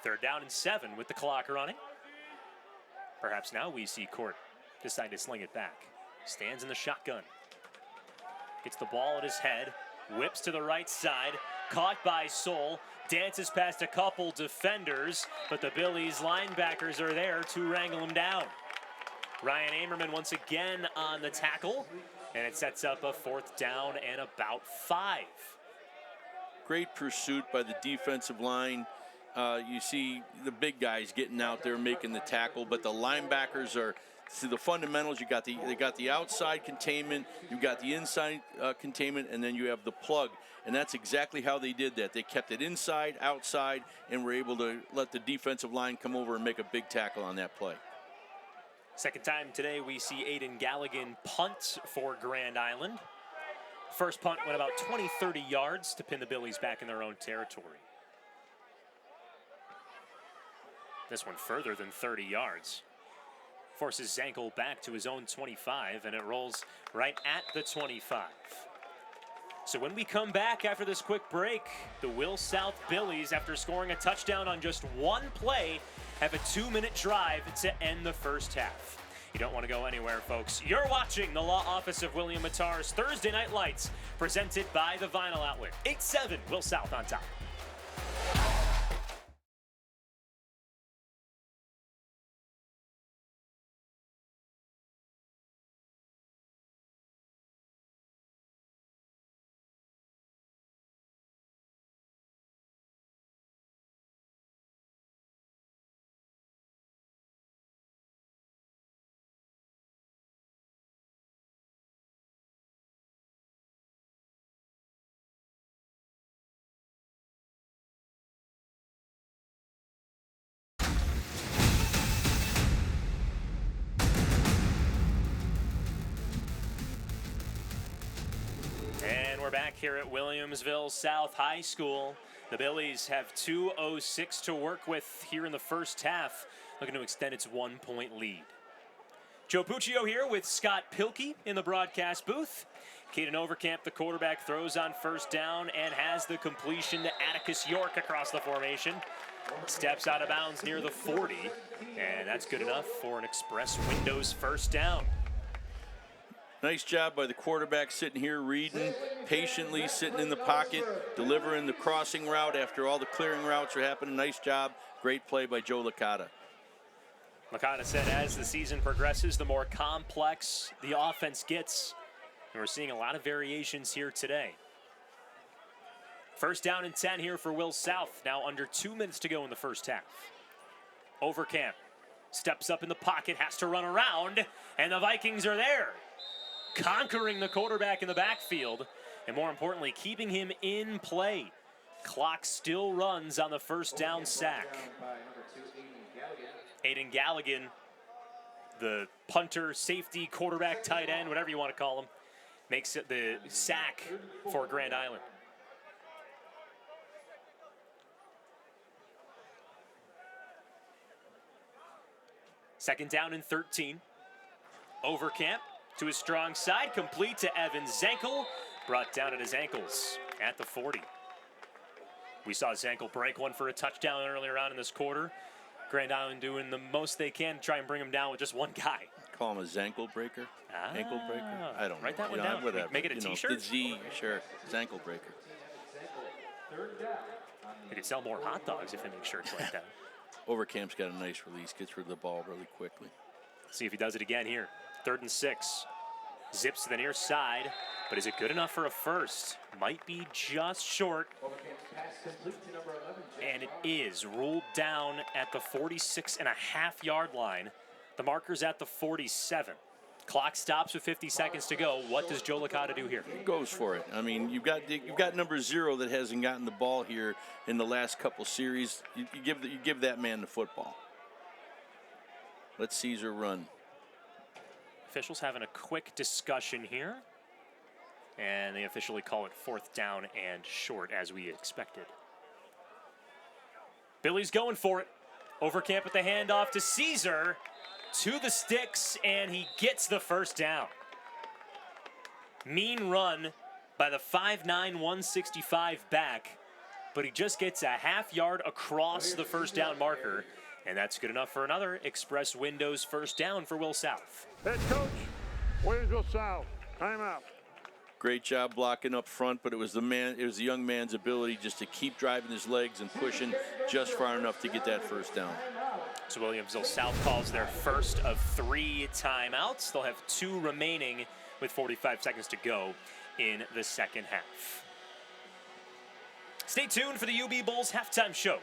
Third down and 7 with the clock running. Perhaps now we see Court decide to sling it back. Stands in the shotgun. Gets the ball at his head. Whips to the right side. Caught by Soul. Dances past a couple defenders, but the Billies linebackers are there to wrangle him down. Ryan Amerman once again on the tackle, and it sets up a fourth down and about 5. Great pursuit by the defensive line. You see the big guys getting out there making the tackle, but the linebackers are, see the fundamentals. They got the outside containment, you got the inside containment, and then you have the plug. And that's exactly how they did that. They kept it inside, outside, and were able to let the defensive line come over and make a big tackle on that play. Second time today we see Aiden Galligan punt for Grand Island. First punt went about 20-30 yards to pin the Billies back in their own territory. This one further than 30 yards. Forces Zankel back to his own 25, and it rolls right at the 25. So when we come back after this quick break, the Will South Billies, after scoring a touchdown on just one play, have a 2-minute drive to end the first half. You don't want to go anywhere, folks. You're watching the Law Office of William Mattar's Thursday Night Lights, presented by the Vinyl Outlet. 8-7, Will South on top. And we're back here at Williamsville South High School. The Billies have 2:06 to work with here in the first half, looking to extend its 1-point lead. Joe Puccio here with Scott Pilkey in the broadcast booth. Caden Overkamp, the quarterback, throws on first down and has the completion to Atticus York across the formation. Steps out of bounds near the 40, and that's good enough for an Express Windows first down. Nice job by the quarterback sitting here reading, patiently sitting in the pocket, delivering the crossing route after all the clearing routes are happening. Nice job. Great play by Joe Licata. Licata said as the season progresses, the more complex the offense gets. And we're seeing a lot of variations here today. First down and 10 here for Will South. Now under 2 minutes to go in the first half. Overkamp steps up in the pocket, has to run around, and the Vikings are there, conquering the quarterback in the backfield. and more importantly, keeping him in play. Clock still runs on the first down sack. Aiden Galligan, the punter, safety, quarterback, tight end, whatever you want to call him, makes it the sack for Grand Island. Second down and 13. Overcamp to his strong side, complete to Evan Zankel, brought down at his ankles at the 40. We saw Zankel break one for a touchdown earlier on in this quarter. Grand Island doing the most they can to try and bring him down with just one guy. Call him a Zankel breaker? Ankle breaker? I don't know. Write that one down. Whatever. Make it a t-shirt? The Z, sure. Zankel breaker. They could sell more hot dogs if they make shirts like that. Overcamp's got a nice release, gets rid of the ball really quickly. See if he does it again here. 3rd and 6. Zips to the near side, but is it good enough for a first? Might be just short. And it is ruled down at the 46.5-yard line. The marker's at the 47. Clock stops with 50 seconds to go. What does Joe Licata do here? Goes for it. I mean, you've got number 0 that hasn't gotten the ball here in the last couple series. You give that man the football. Let Caesar run. Officials having a quick discussion here, and they officially call it 4th down and short, as we expected. Billy's going for it. Overcamp with the handoff to Caesar, to the sticks, and he gets the first down. Mean run by the 5'9", 165 back, but he just gets a half yard across the first down marker, and that's good enough for another Express Windows first down for Will South. Head coach, Williamsville South. Timeout. Great job blocking up front, but it was the young man's ability just to keep driving his legs and pushing just far enough to get that first down. So Williamsville South calls their first of 3 timeouts. They'll have 2 remaining with 45 seconds to go in the second half. Stay tuned for the UB Bulls halftime show.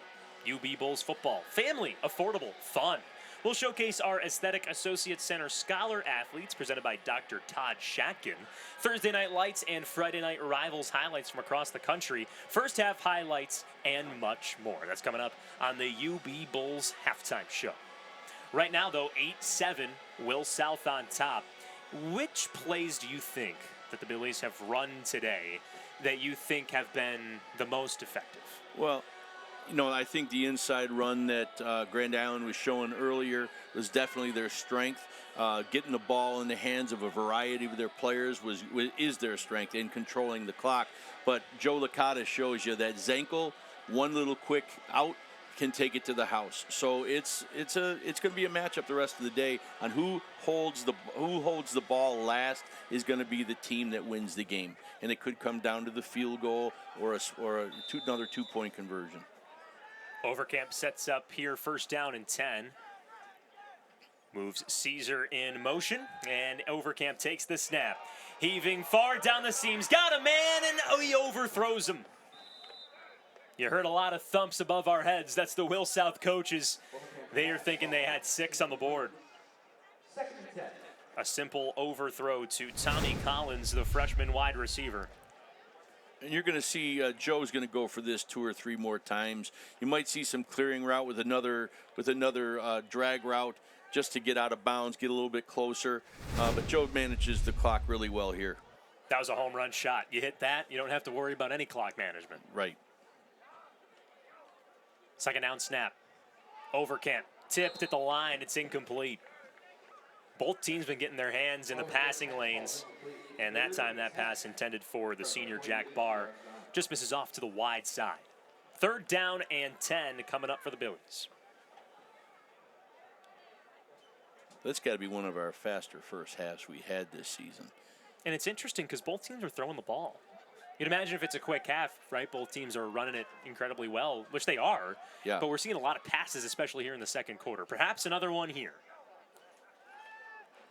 UB Bulls football, family, affordable, fun. We'll showcase our Aesthetic Associate Center Scholar athletes presented by Dr. Todd Shatkin. Thursday night lights and Friday night rivals highlights from across the country. First half highlights and much more. That's coming up on the UB Bulls halftime show. Right now, though, 8-7, Will South on top. Which plays do you think that the Billies have run today that you think have been the most effective? Well, you know, I think the inside run that Grand Island was showing earlier was definitely their strength. Getting the ball in the hands of a variety of their players is their strength in controlling the clock. But Joe Licata shows you that Zankel, one little quick out, can take it to the house. So it's going to be a matchup the rest of the day on who holds the ball last is going to be the team that wins the game, and it could come down to the field goal or another 2-point conversion. Overcamp sets up here, first down and 10. Moves Caesar in motion, and Overcamp takes the snap. Heaving far down the seams, got a man, and he overthrows him. You heard a lot of thumps above our heads. That's the Will South coaches. They are thinking they had 6 on the board. A simple overthrow to Tommy Collins, the freshman wide receiver. And you're going to see Joe's going to go for this 2 or 3 more times. You might see some clearing route with another drag route just to get out of bounds, get a little bit closer. But Joe manages the clock really well here. That was a home run shot. You hit that, you don't have to worry about any clock management. Right. Second down snap. Overcamp tipped at the line. It's incomplete. Both teams been getting their hands in the passing lanes. And that time, that pass intended for the senior Jack Barr just misses off to the wide side. 3rd down and 10 coming up for the Billies. That's got to be one of our faster first halves we had this season. And it's interesting because both teams are throwing the ball. You'd imagine if it's a quick half, right? Both teams are running it incredibly well, which they are. Yeah. But we're seeing a lot of passes, especially here in the second quarter. Perhaps another one here.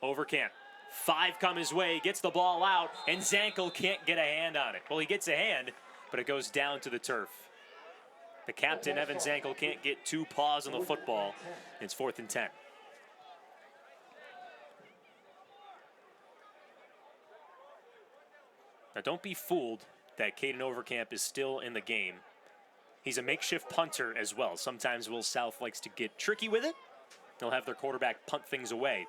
Overcamp. 5 come his way, gets the ball out, and Zankel can't get a hand on it. Well, he gets a hand, but it goes down to the turf. The captain, Evan Zankel, can't get 2 paws on the football. It's 4th and 10. Now, don't be fooled that Caden Overcamp is still in the game. He's a makeshift punter as well. Sometimes Will South likes to get tricky with it. They'll have their quarterback punt things away.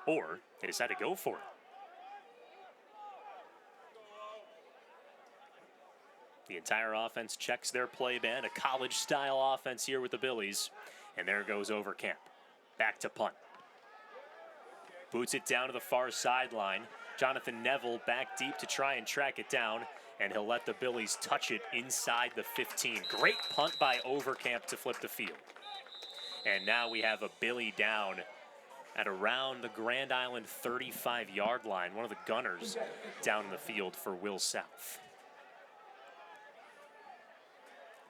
Or they decide to go for it. The entire offense checks their play band. A college-style offense here with the Billies. And there goes Overcamp. Back to punt. Boots it down to the far sideline. Jonathan Neville back deep to try and track it down. And he'll let the Billies touch it inside the 15. Great punt by Overcamp to flip the field. And now we have a Billy down at around the Grand Island 35-yard line. One of the gunners down in the field for Will South.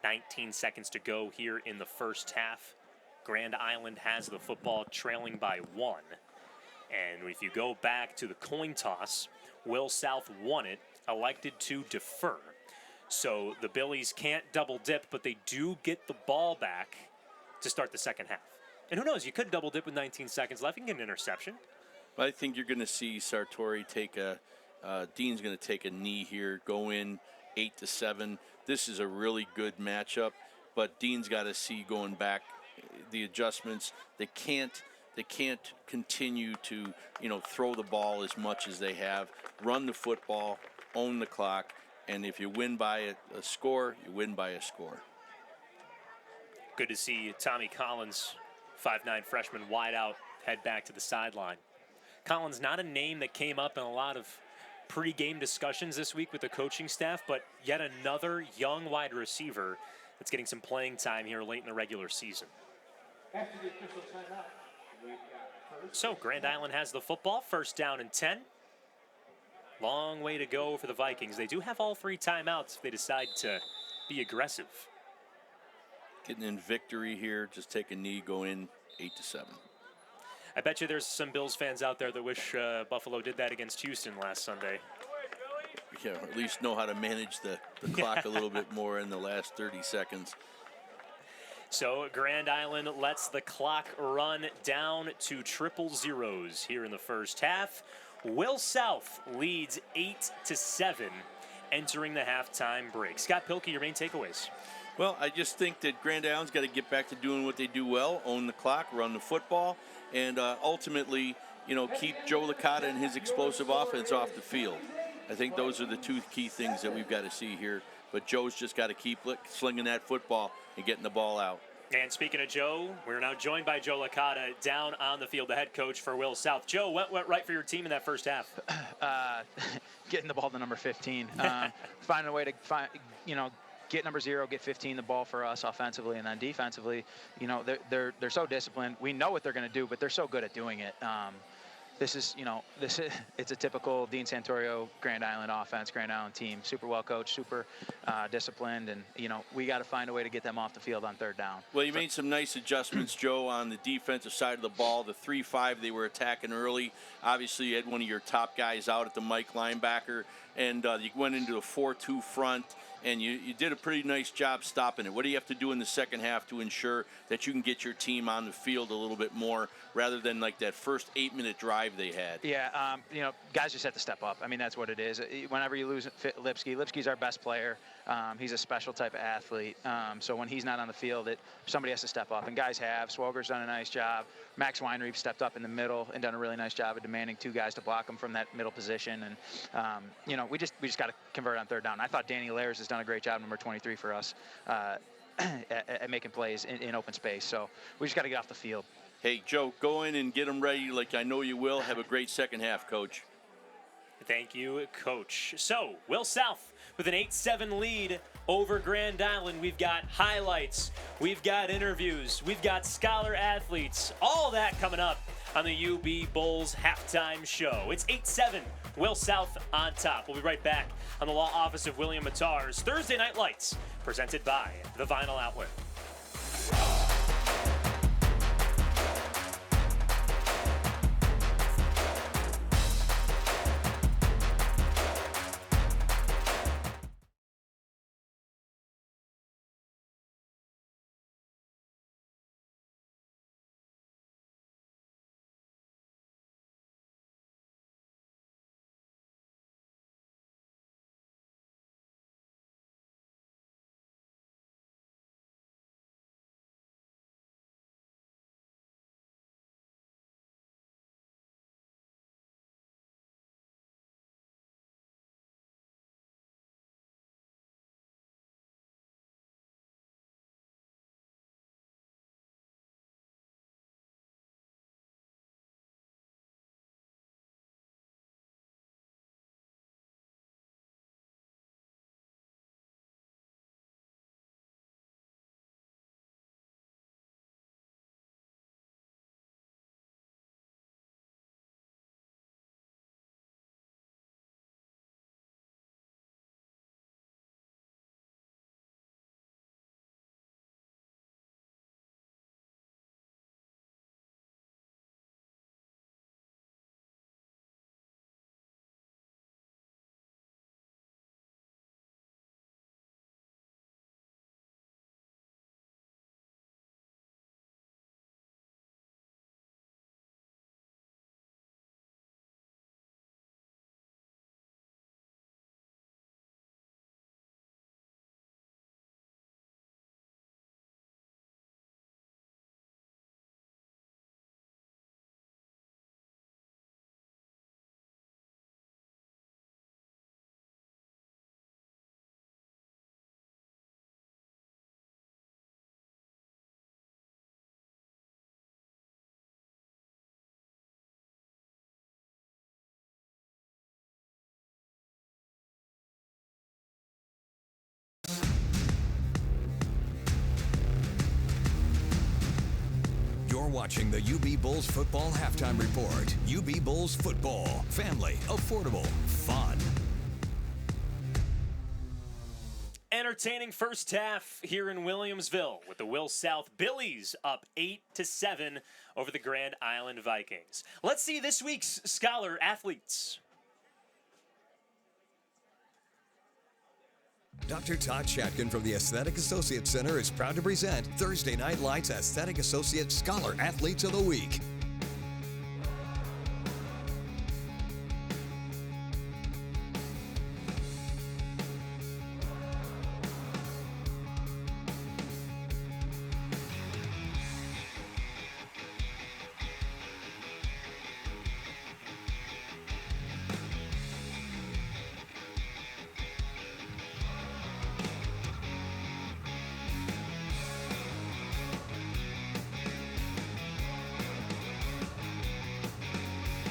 19 seconds to go here in the first half. Grand Island has the football, trailing by 1. And if you go back to the coin toss, Will South won it, elected to defer. So the Billies can't double dip, but they do get the ball back to start the second half. And who knows, you could double dip with 19 seconds left and get an interception. I think you're going to see Sartori take Dean's going to take a knee here, go in 8-7. This is a really good matchup, but Dean's got to see going back the adjustments. They can't continue to, throw the ball as much as they have. Run the football, own the clock, and if you win by a score, you win by a score. Good to see Tommy Collins, 5'9" freshman wideout, head back to the sideline. Collins, not a name that came up in a lot of pre-game discussions this week with the coaching staff, but yet another young wide receiver that's getting some playing time here late in the regular season. After the official timeout, we've got first. So Grand Island has the football, 1st down and 10. Long way to go for the Vikings. They do have all 3 timeouts if they decide to be aggressive. Getting in victory here, just take a knee, go in 8-7. I bet you there's some Bills fans out there that wish Buffalo did that against Houston last Sunday. Yeah, or at least know how to manage the clock a little bit more in the last 30 seconds. So Grand Island lets the clock run down to triple zeros here in the first half. Will South leads 8-7 entering the halftime break. Scott Pilkey, your main takeaways. Well, I just think that Grand Island's got to get back to doing what they do well, own the clock, run the football, and ultimately, keep Joe Licata and his explosive offense off the field. I think those are the 2 key things that we've got to see here. But Joe's just got to keep slinging that football and getting the ball out. And speaking of Joe, we're now joined by Joe Licata down on the field, the head coach for Will South. Joe, what went right for your team in that first half? Getting the ball to number 15. Finding a way to get number 0, get 15 the ball for us offensively, and then defensively, they're so disciplined. We know what they're going to do, but they're so good at doing it. It's a typical Dean Santorio Grand Island offense, Grand Island team. Super well coached, super disciplined, and we got to find a way to get them off the field on 3rd down. Well, you made some nice adjustments, Joe, on the defensive side of the ball. The 3-5 they were attacking early. Obviously, you had one of your top guys out at the Mike linebacker, and you went into a 4-2 front. And you did a pretty nice job stopping it. What do you have to do in the second half to ensure that you can get your team on the field a little bit more rather than like that first 8-minute drive they had? Yeah, guys just have to step up. I mean, that's what it is. Whenever you lose Lipsky's our best player. He's a special type of athlete. So when he's not on the field, somebody has to step up. And guys have. Swoger's done a nice job. Max Weinreeb stepped up in the middle and done a really nice job of demanding 2 guys to block him from that middle position. And, we just got to convert on 3rd down. I thought Danny Lairs has done a great job, number 23 for us, at making plays in open space. So we just got to get off the field. Hey, Joe, go in and get them ready like I know you will. Have a great second half, Coach. Thank you, Coach. So, Will South with an 8-7 lead over Grand Island. We've got highlights, we've got interviews, we've got scholar athletes, all that coming up on the UB Bulls halftime show. It's 8-7, Will South on top. We'll be right back on the law office of William Mattar's Thursday Night Lights, presented by The Vinyl Outlet. watching the UB Bulls Football Halftime Report. UB Bulls Football. Family. Affordable. Fun. Entertaining first half here in Williamsville with the Will South Billies up 8-7 over the Grand Island Vikings. Let's see this week's Scholar athletes. Dr. Todd Shatkin from the Aesthetic Associates Center is proud to present Thursday Night Lights Aesthetic Associates Scholar Athletes of the Week.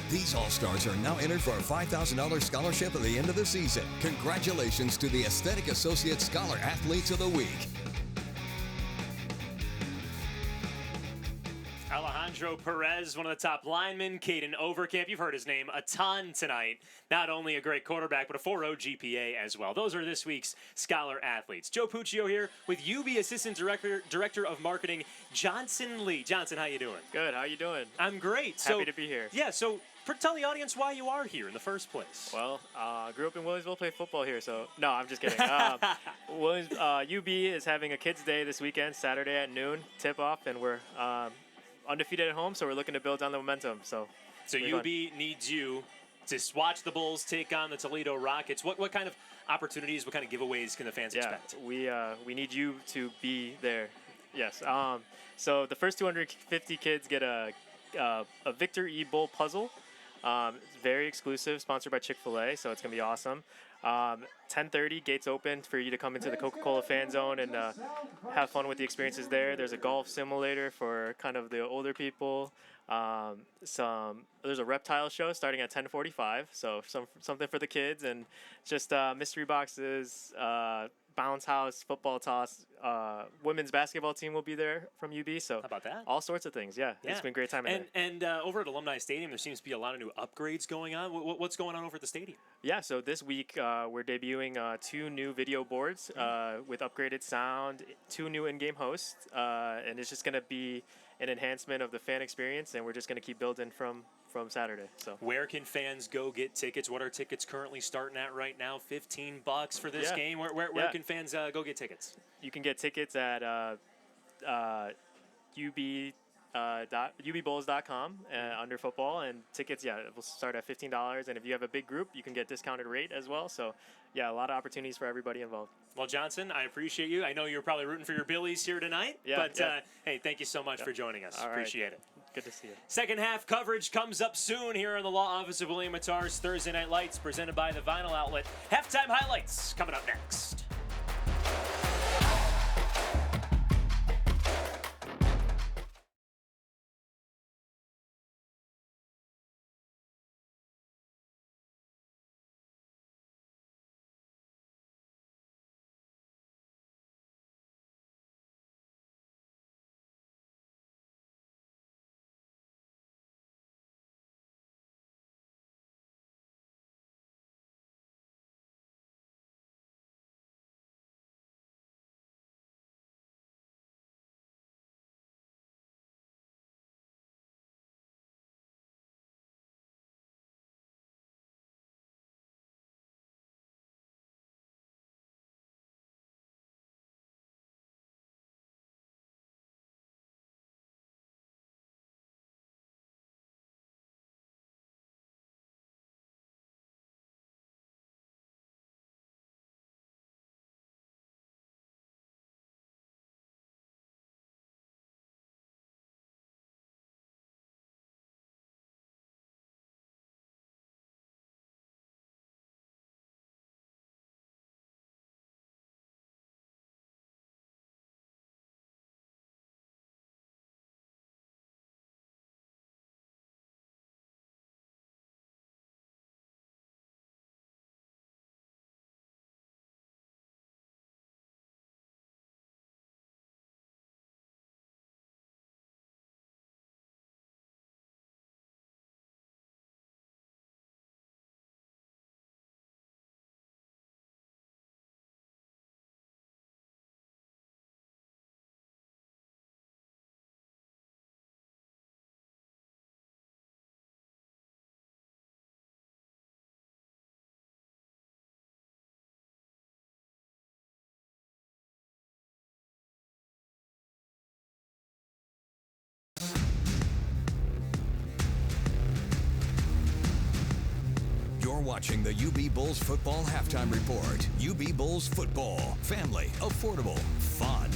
These All-Stars are now entered for a $5,000 scholarship at the end of the season. Congratulations to the Aesthetic Associates Scholar Athletes of the Week. Alejandro Perez, one of the top linemen. Caden Overcamp, you've heard his name a ton tonight. Not only a great quarterback, but a 4.0 GPA as well. Those are this week's Scholar Athletes. Joe Puccio here with UB Assistant Director of Marketing, Johnson Lee. Johnson, how you doing? Good. How you doing? I'm great. Happy to be here. Yeah, so tell the audience why you are here in the first place. Well, grew up in Williamsville, played football here, so no, I'm just kidding. UB is having a kids' day this weekend, Saturday at noon, tip-off, and we're undefeated at home, so we're looking to build on the momentum. So UB needs you to watch the Bulls take on the Toledo Rockets. What kind of opportunities, what kind of giveaways can the fans expect? We need you to be there. Yes. So the first 250 kids get a Victor E. Bowl puzzle. It's very exclusive, sponsored by Chick-fil-A, so it's going to be awesome. 10:30, gates open for you to come into the Coca-Cola fan zone and have fun with the experiences there. There's a golf simulator for kind of the older people. There's a reptile show starting at 10:45, so something for the kids, and just mystery boxes, bounce house, football toss. Women's basketball team will be there from UB. So how about that? All sorts of things. Yeah. It's been a great time. And over at Alumni Stadium, there seems to be a lot of new upgrades going on. What's going on over at the stadium? Yeah. So this week we're debuting 2 new video boards with upgraded sound, 2 new in-game hosts, and it's just going to be an enhancement of the fan experience. And we're just going to keep building from Saturday. So where can fans go get tickets? What are tickets currently starting at right now? $15 for this game. Where can fans go get tickets? You can get tickets at ubbulls.com under football, and tickets will start at $15, and if you have a big group you can get discounted rate as well. So a lot of opportunities for everybody involved. Well, Johnson, I appreciate you. I know you're probably rooting for your Billies here tonight, hey, thank you so much for joining us. Appreciate it. Good to see you. Second half coverage comes up soon here in the Law Office of William Mattar's Thursday Night Lights, presented by the Vinyl Outlet. Halftime highlights coming up next. watching the UB Bulls Football Halftime Report. UB Bulls Football. Family. Affordable. Fun.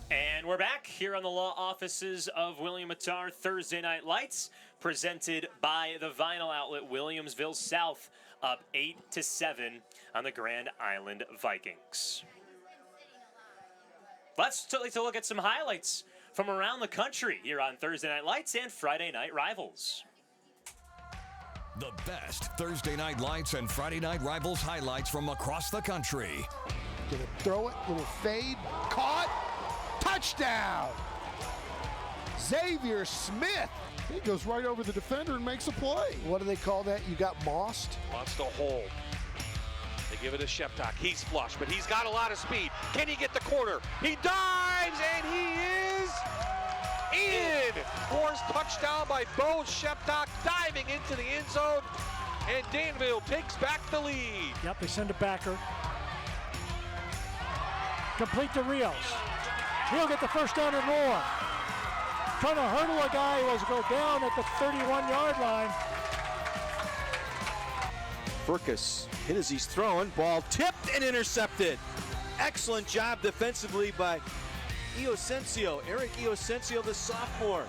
And we're back here on the law offices of William Attar. Thursday Night Lights, presented by the vinyl outlet Williamsville South, up 8-7 on the Grand Island Vikings. Let's take a look at some highlights from around the country here on Thursday Night Lights and Friday Night Rivals. The best Thursday Night Lights and Friday Night Rivals highlights from across the country. Gonna throw it, little fade, caught, touchdown! Xavier Smith. He goes right over the defender and makes a play. What do they call that? You got mossed? Wants to hold. They give it to Sheptock. He's flush, but he's got a lot of speed. Can he get the corner? He dives, and he is in. Forced touchdown by Bo Sheptock, diving into the end zone, and Danville takes back the lead. Yep, they send a backer. Complete to Rios. He'll get the first down and more. Trying to hurdle a guy who was go down at the 31-yard line. Furcus hit as he's throwing. Ball tipped and intercepted. Excellent job defensively by Eric Iosencio, the sophomore.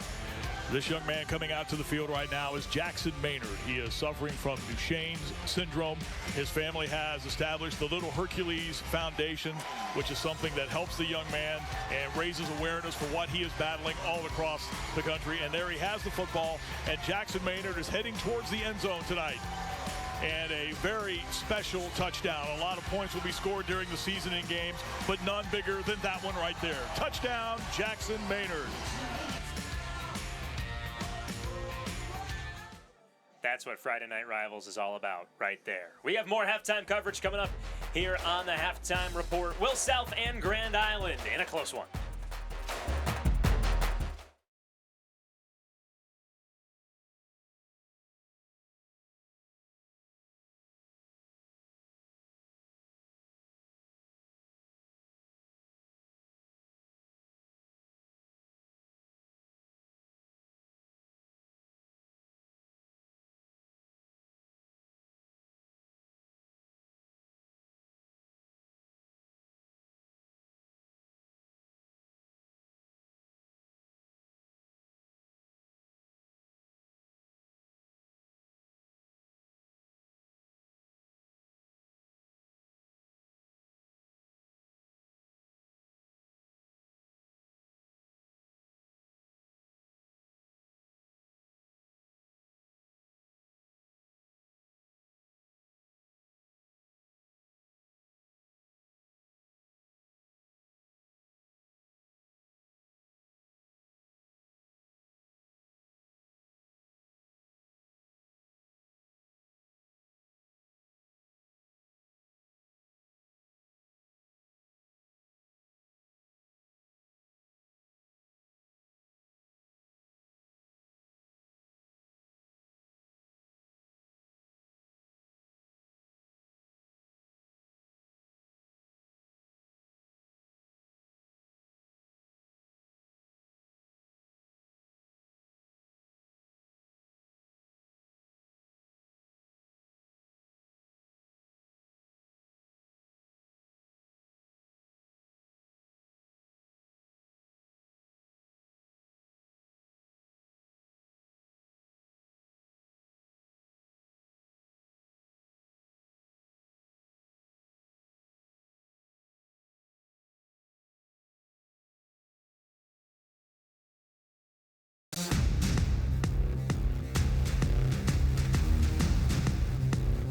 This young man coming out to the field right now is Jackson Maynard. He is suffering from Duchenne's syndrome. His family has established the Little Hercules Foundation, which is something that helps the young man and raises awareness for what he is battling all across the country. And there he has the football, and Jackson Maynard is heading towards the end zone tonight. And a very special touchdown. A lot of points will be scored during the season in games, but none bigger than that one right there. Touchdown, Jackson Maynard. That's what Friday Night Rivals is all about right there. We have more halftime coverage coming up here on the Halftime Report. Will South and Grand Island in a close one.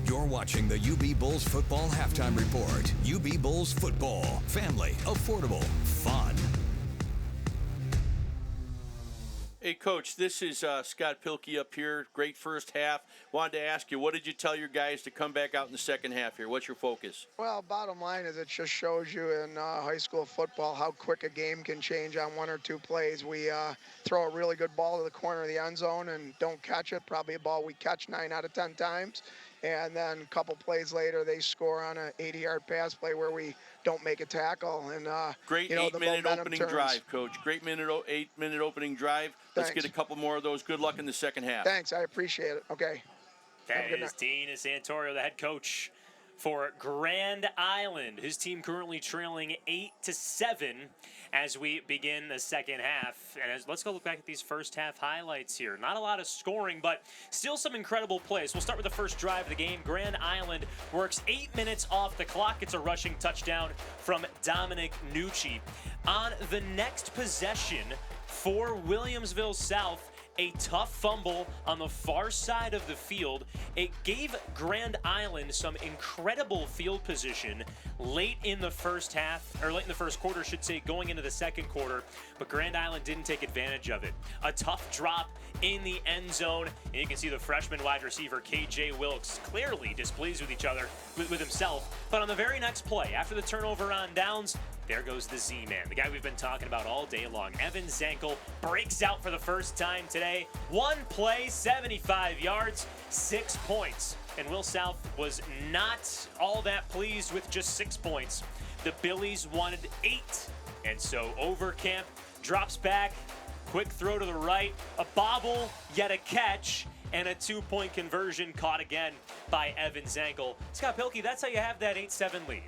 You're watching the UB Bulls Football Halftime Report. UB Bulls Football. Family. Affordable. Fun. Hey, Coach, this is Scott Pilkey up here. Great first half. Wanted to ask you, what did you tell your guys to come back out in the second half here? What's your focus? Well, bottom line is it just shows you in high school football how quick a game can change on one or two plays. We throw a really good ball to the corner of the end zone and don't catch it. Probably a ball we catch 9 out of 10 times. And then a couple plays later, they score on an 80-yard pass play where we don't make a tackle. And great, you know, 8-minute opening turns. drive, Coach. Great 8-minute opening drive. Let's Thanks. get a couple more of those. Good luck in the second half. Thanks. I appreciate it. Okay. That is Dean Santorio, the head coach for Grand Island. His team currently trailing 8-7 as we begin the second half. And let's go look back at these first half highlights here. Not a lot of scoring, but still some incredible plays. We'll start with the first drive of the game. Grand Island works 8 minutes off the clock. It's a rushing touchdown from Dominic Nucci. On the next possession for Williamsville South, a tough fumble on the far side of the field. It gave Grand Island some incredible field position late in the first half, or late in the first quarter, should say, going into the second quarter, but Grand Island didn't take advantage of it. A tough drop in the end zone, and you can see the freshman wide receiver, KJ Wilkes, clearly displeased with himself, but on the very next play, after the turnover on downs, there goes the Z-Man, the guy we've been talking about all day long. Evan Zankel breaks out for the first time today. One play, 75 yards, 6 points. And Will South was not all that pleased with just 6 points. The Billies wanted 8. And so Overcamp drops back, quick throw to the right, a bobble, yet a catch, and a 2-point conversion caught again by Evan Zankel. Scott Pilkey, that's how you have that 8-7 lead.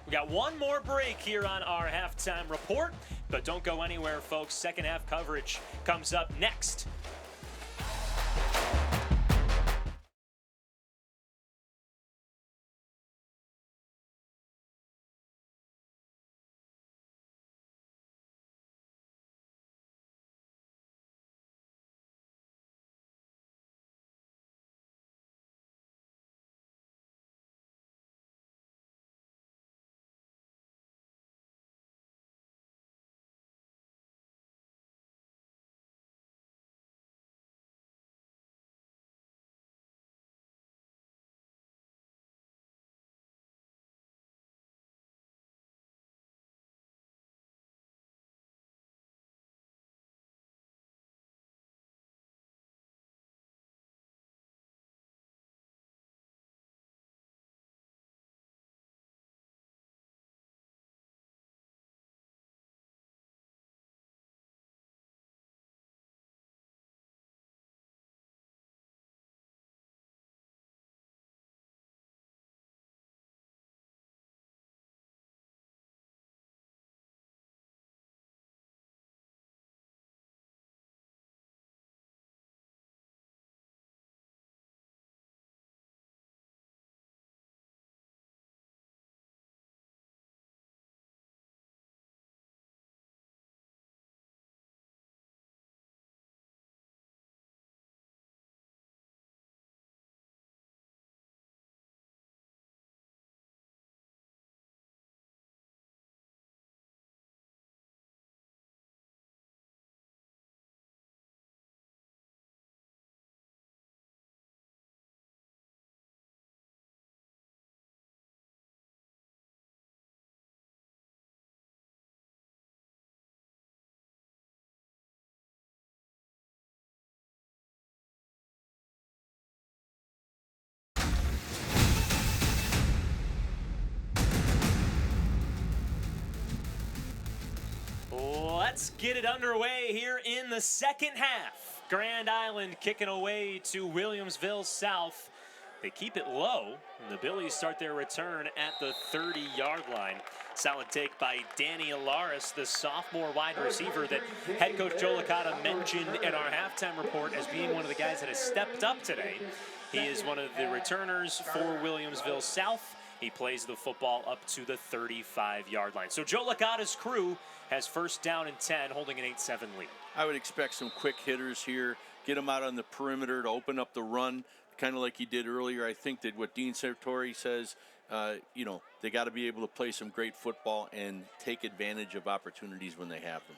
We got one more break here on our halftime report, but don't go anywhere, folks. Second half coverage comes up next. Let's get it underway here in the second half. Grand Island kicking away to Williamsville South. They keep it low, and the Billies start their return at the 30-yard line. Solid take by Danny Alaris, the sophomore wide receiver that head coach Joe Licata mentioned in our halftime report as being one of the guys that has stepped up today. He is one of the returners for Williamsville South. He plays the football up to the 35-yard line. So Joe Licata's crew has first down and 10, holding an 8-7 lead. I would expect some quick hitters here, get them out on the perimeter to open up the run, kind of like he did earlier. I think that what Dean Sartori says, they got to be able to play some great football and take advantage of opportunities when they have them.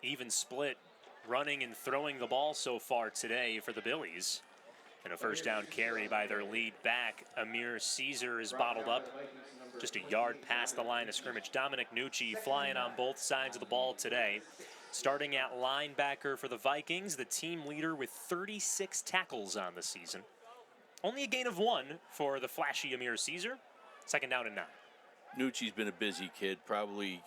Even split running and throwing the ball so far today for the Billies. And a first down carry by their lead back. Amir Caesar is bottled up just a yard past the line of scrimmage. Dominic Nucci flying on both sides of the ball today. Starting at linebacker for the Vikings, the team leader with 36 tackles on the season. Only a gain of 1 for the flashy Amir Caesar. Second down and 9. Nucci's been a busy kid, probably,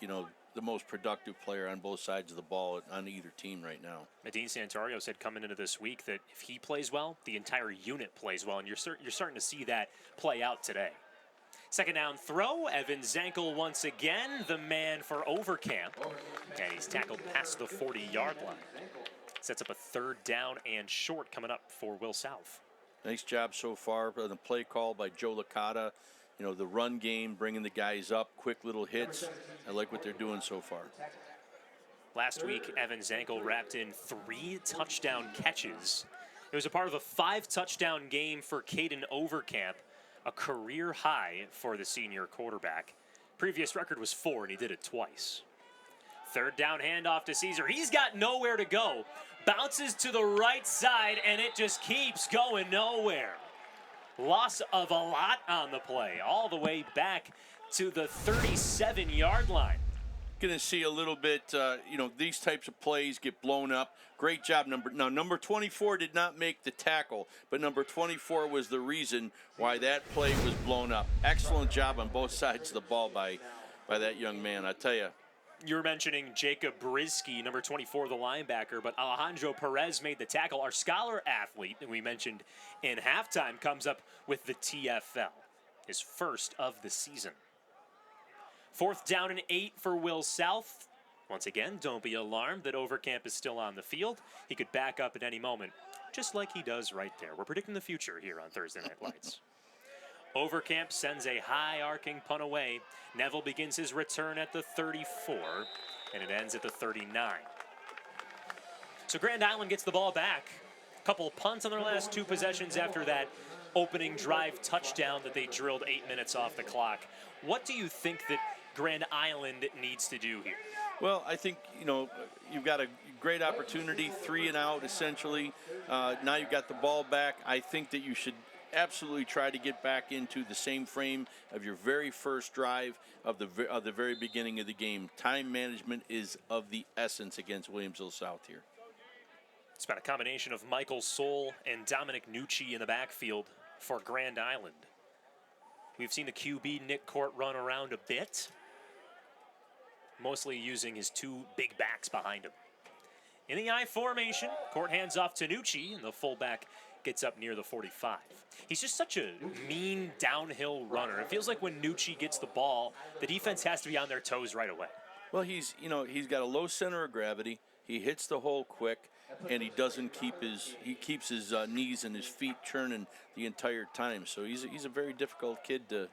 the most productive player on both sides of the ball on either team right now. Nadine Santorio said coming into this week that if he plays well, the entire unit plays well, and you're starting to see that play out today. Second down throw, Evan Zankel once again, the man for Overcamp, and he's tackled past the 40-yard line. Sets up a third down and short coming up for Will South. Nice job so far on the play call by Joe Licata. You know, the run game, bringing the guys up, quick little hits. I like what they're doing so far. Last week, Evan Zankel wrapped in 3 touchdown catches. It was a part of a 5-touchdown game for Caden Overcamp, a career high for the senior quarterback. Previous record was 4, and he did it twice. Third down handoff to Caesar. He's got nowhere to go. Bounces to the right side, and it just keeps going nowhere. Loss of a lot on the play, all the way back to the 37-yard line. Going to see a little bit, you know, these types of plays get blown up. Great job. Number 24 did not make the tackle, but number 24 was the reason why that play was blown up. Excellent job on both sides of the ball by that young man, I tell you. You were mentioning Jacob Brisky, number 24, the linebacker, but Alejandro Perez made the tackle. Our scholar athlete that we mentioned in halftime comes up with the TFL, his first of the season. Fourth down and 8 for Will South. Once again, don't be alarmed that Overcamp is still on the field. He could back up at any moment, just like he does right there. We're predicting the future here on Thursday Night Lights. Overcamp sends a high arcing punt away. Neville begins his return at the 34, and it ends at the 39. So Grand Island gets the ball back. A couple punts on their last 2 possessions after that opening drive touchdown that they drilled 8 minutes off the clock. What do you think that Grand Island needs to do here? Well, I think, you know, you've got a great opportunity, 3 and out essentially. Now you've got the ball back. I think that you should absolutely try to get back into the same frame of your very first drive of the very beginning of the game. Time management is of the essence against Williamsville South here. It's about a combination of Michael Soul and Dominic Nucci in the backfield for Grand Island. We've seen the QB Nick Court run around a bit, mostly using his 2 big backs behind him. In the I formation, Court hands off to Nucci, and the fullback gets up near the 45. He's just such a mean downhill runner. It feels like when Nucci gets the ball, the defense has to be on their toes right away. Well, he's got a low center of gravity. He hits the hole quick, and he keeps his knees and his feet churning the entire time. So he's a very difficult kid to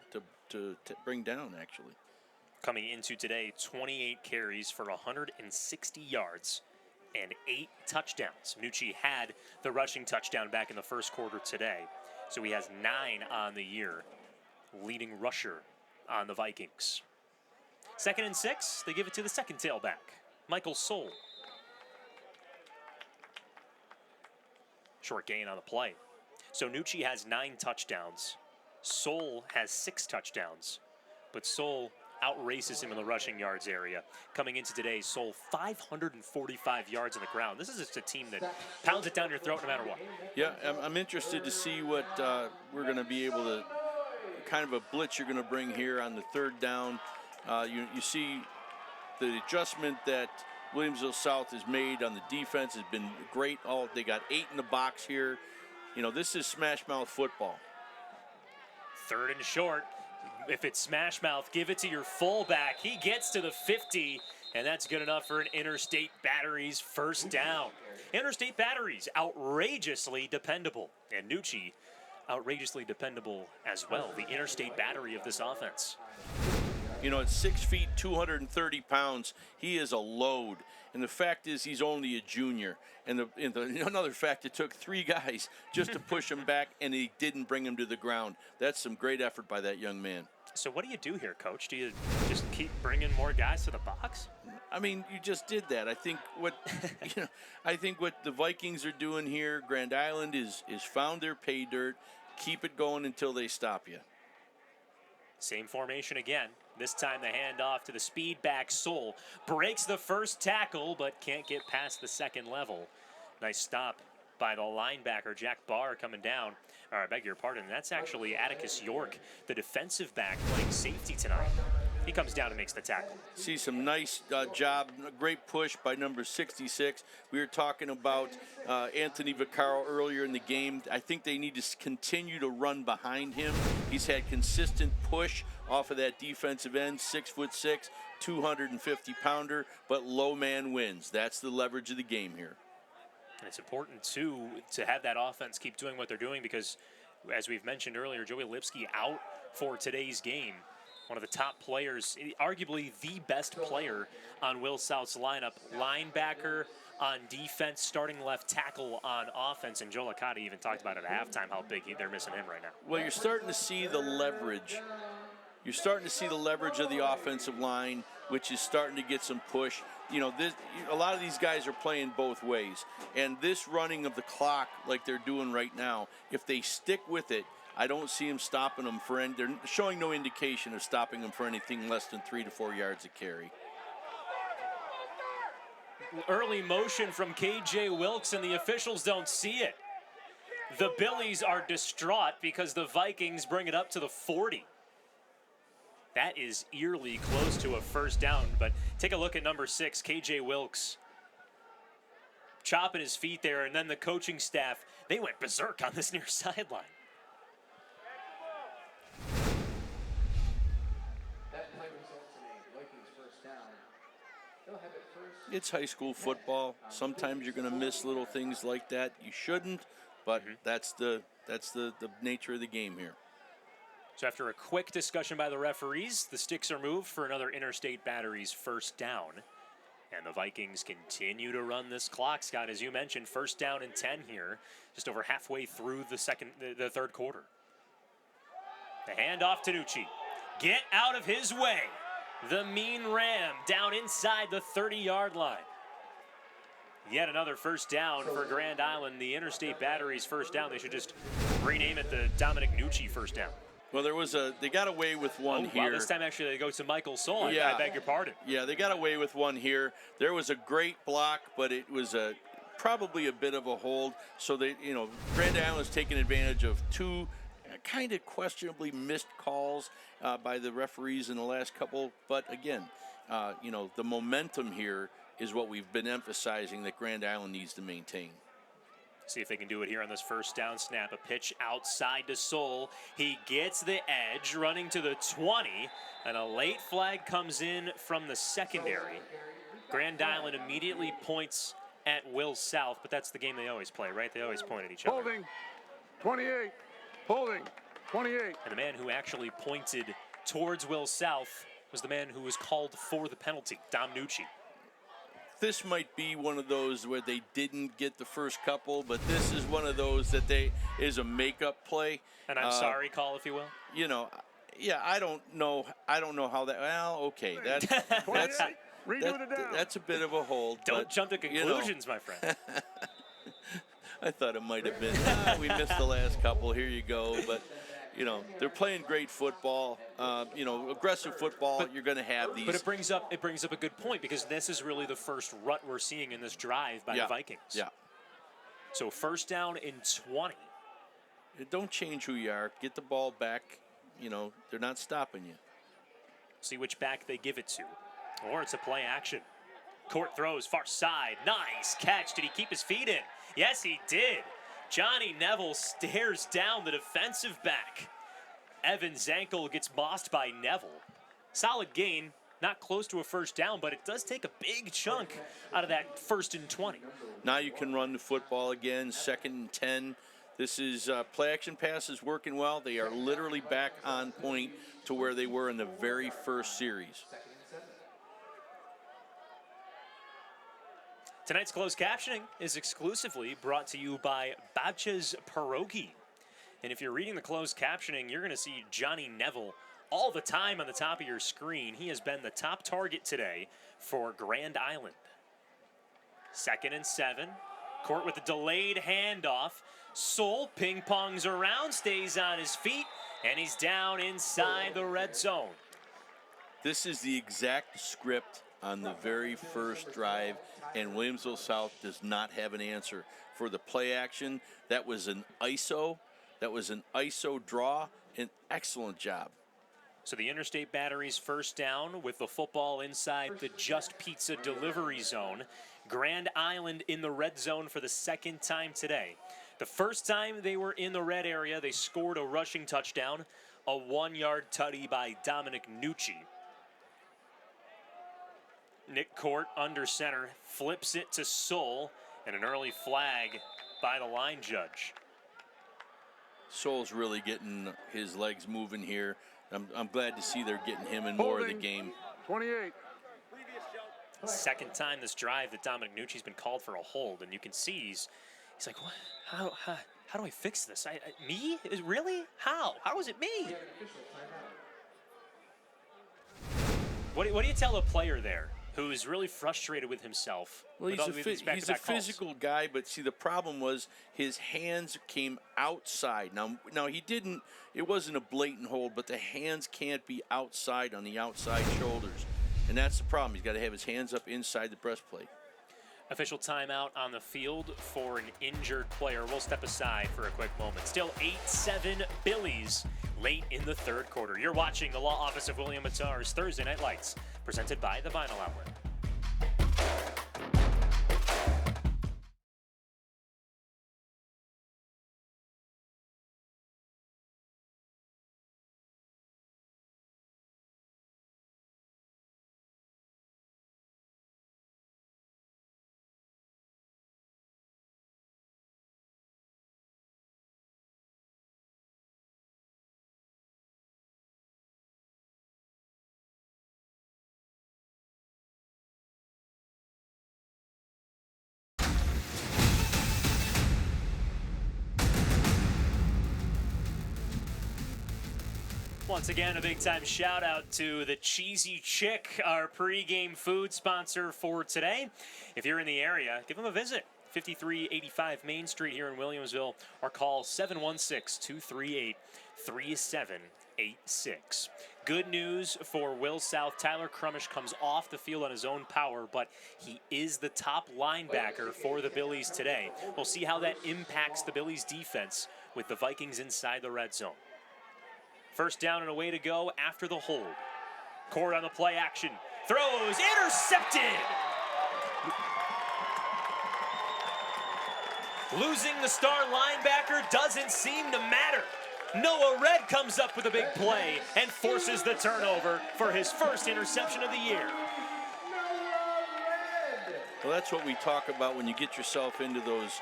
bring down, actually. Coming into today, 28 carries for 160 yards and 8 touchdowns. Nucci had the rushing touchdown back in the first quarter today, so he has 9 on the year, leading rusher on the Vikings. 2nd and 6, they give it to the second tailback, Michael Soul. Short gain on the play. So Nucci has 9 touchdowns. Soul has 6 touchdowns, but Soul outraces him in the rushing yards area. Coming into today, Soul 545 yards on the ground. This is just a team that pounds it down your throat no matter what. Yeah, I'm interested to see what we're going to be able to, kind of a blitz you're going to bring here on the 3rd down. You see the adjustment that Williamsville South has made on the defense has been great. They got 8 in the box here. You know, this is smash mouth football. 3rd and short. If it's smash mouth, give it to your fullback. He gets to the 50, and that's good enough for an Interstate Batteries first down. Interstate Batteries, outrageously dependable. And Nucci, outrageously dependable as well. The Interstate Battery of this offense. You know, at 6 feet, 230 pounds, he is a load. And the fact is, he's only a junior. And another fact, it took 3 guys just to push him back, and he didn't bring him to the ground. That's some great effort by that young man. So what do you do here, Coach? Do you just keep bringing more guys to the box? I mean, you just did that. I think what what the Vikings are doing here, Grand Island is found their pay dirt. Keep it going until they stop you. Same formation again. This time the handoff to the speed back Soul. Breaks the first tackle, but can't get past the second level. Nice stop by the linebacker, Jack Barr, coming down. Or I beg your pardon, that's actually Atticus York, the defensive back, playing safety tonight. he comes down and makes the tackle. See some nice job, great push by number 66. We were talking about Anthony Vaccaro earlier in the game. I think they need to continue to run behind him. He's had consistent push off of that defensive end, 6'6", 250-pounder, but low man wins. That's the leverage of the game here. And it's important, too, to have that offense keep doing what they're doing because, as we've mentioned earlier, Joey Lipsky out for today's game. One of the top players, arguably the best player on Will South's lineup. Linebacker on defense, starting left tackle on offense. And Joe Licata even talked about at halftime how big they're missing him right now. Well, you're starting to see the leverage. You're starting to see the leverage of the offensive line, which is starting to get some push. You know, a lot of these guys are playing both ways. And this running of the clock like they're doing right now, if they stick with it, I don't see them stopping them for any. They're showing no indication of stopping them for anything less than 3 to 4 yards a carry. Early motion from KJ Wilkes, and the officials don't see it. The Billies are distraught because the Vikings bring it up to the 40. That is eerily close to a first down, but take a look at number 6, KJ Wilkes. Chopping his feet there, and then the coaching staff, they went berserk on this near sideline. It's high school football. Sometimes you're going to miss little things like that. You shouldn't, but that's the nature of the game here. So after a quick discussion by the referees, the sticks are moved for another Interstate Batteries first down. And the Vikings continue to run this clock, Scott. As you mentioned, first down and 10 here, just over halfway through the third quarter. The handoff to Nucci. Get out of his way. The mean Ram down inside the 30-yard line. Yet another first down for Grand Island. The Interstate Batteries first down. They should just rename it the Dominic Nucci first down. Well, they got away with one here. Wow, this time actually they go to Michael Soul. Yeah. I beg your pardon. Yeah, they got away with one here. There was a great block, but it was probably a bit of a hold. So Grand Island's taking advantage of two kind of questionably missed calls by the referees in the last couple. But again, the momentum here is what we've been emphasizing that Grand Island needs to maintain. See if they can do it here on this first down snap. A pitch outside to Soul. He gets the edge, running to the 20, and a late flag comes in from the secondary. Grand Island immediately points at Will South, but that's the game they always play, right? They always point at each other. Holding, 28, holding, 28. And the man who actually pointed towards Will South was the man who was called for the penalty, Dom Nucci. This might be one of those where they didn't get the first couple, but this is one of those that is a makeup play. And I'm sorry call, if you will. I don't know how that. Well, okay, that's a bit of a hold. Don't jump to conclusions, my friend. I thought it might have been. We missed the last couple. Here you go, but. They're playing great football. Aggressive football. You're going to have these. But it brings up a good point because this is really the first rut we're seeing in this drive by the Vikings. Yeah. So first down and 20. Don't change who you are. Get the ball back. They're not stopping you. See which back they give it to, or it's a play action. Court throws far side. Nice catch. Did he keep his feet in? Yes, he did. Johnny Neville stares down the defensive back. Evan Zankel gets bossed by Neville. Solid gain, not close to a first down, but it does take a big chunk out of that first and 20. Now you can run the football again, 2nd and 10. This is play action pass is working well. They are literally back on point to where they were in the very first series. Tonight's closed captioning is exclusively brought to you by Babcha's Pierogi. And if you're reading the closed captioning, you're going to see Johnny Neville all the time on the top of your screen. He has been the top target today for Grand Island. 2nd and 7. Court with a delayed handoff. Soul ping-pongs around, stays on his feet, and he's down inside the red zone. This is the exact script on the very first drive, and Williamsville South does not have an answer for the play action. That was an ISO. That was an ISO draw. An excellent job. So the Interstate Batteries first down with the football inside the Just Pizza delivery zone. Grand Island in the red zone for the second time today. The first time they were in the red area, they scored a rushing touchdown, a 1-yard tutty by Dominic Nucci. Nick Court under center, flips it to Soul, and an early flag by the line judge. Soul's really getting his legs moving here. I'm glad to see they're getting him in more of the game. 28. Second time this drive that Dominic Nucci's been called for a hold, and you can see he's like, what? How do I fix this? Me? Really? How? How is it me? What do you tell a player there who's really frustrated with himself? Well, he's a physical guy, but see, the problem was his hands came outside. Now he didn't. It wasn't a blatant hold, but the hands can't be outside on the outside shoulders, and that's the problem. He's got to have his hands up inside the breastplate. Official timeout on the field for an injured player. We'll step aside for a quick moment. Still 8-7 Billies late in the third quarter. You're watching the Law Office of William Matar's Thursday Night Lights, presented by the Vinyl Outlet. Once again, a big-time shout-out to the Cheesy Chick, our pregame food sponsor for today. If you're in the area, give them a visit. 5385 Main Street here in Williamsville, or call 716-238-3786. Good news for Will South. Tyler Crumish comes off the field on his own power, but he is the top linebacker for the Billies today. We'll see how that impacts the Billies' defense with the Vikings inside the red zone. First down and a way to go after the hold. Court on the play action. Throws, intercepted! Losing the star linebacker doesn't seem to matter. Noah Red comes up with a big play and forces the turnover for his first interception of the year. Well, that's what we talk about when you get yourself into those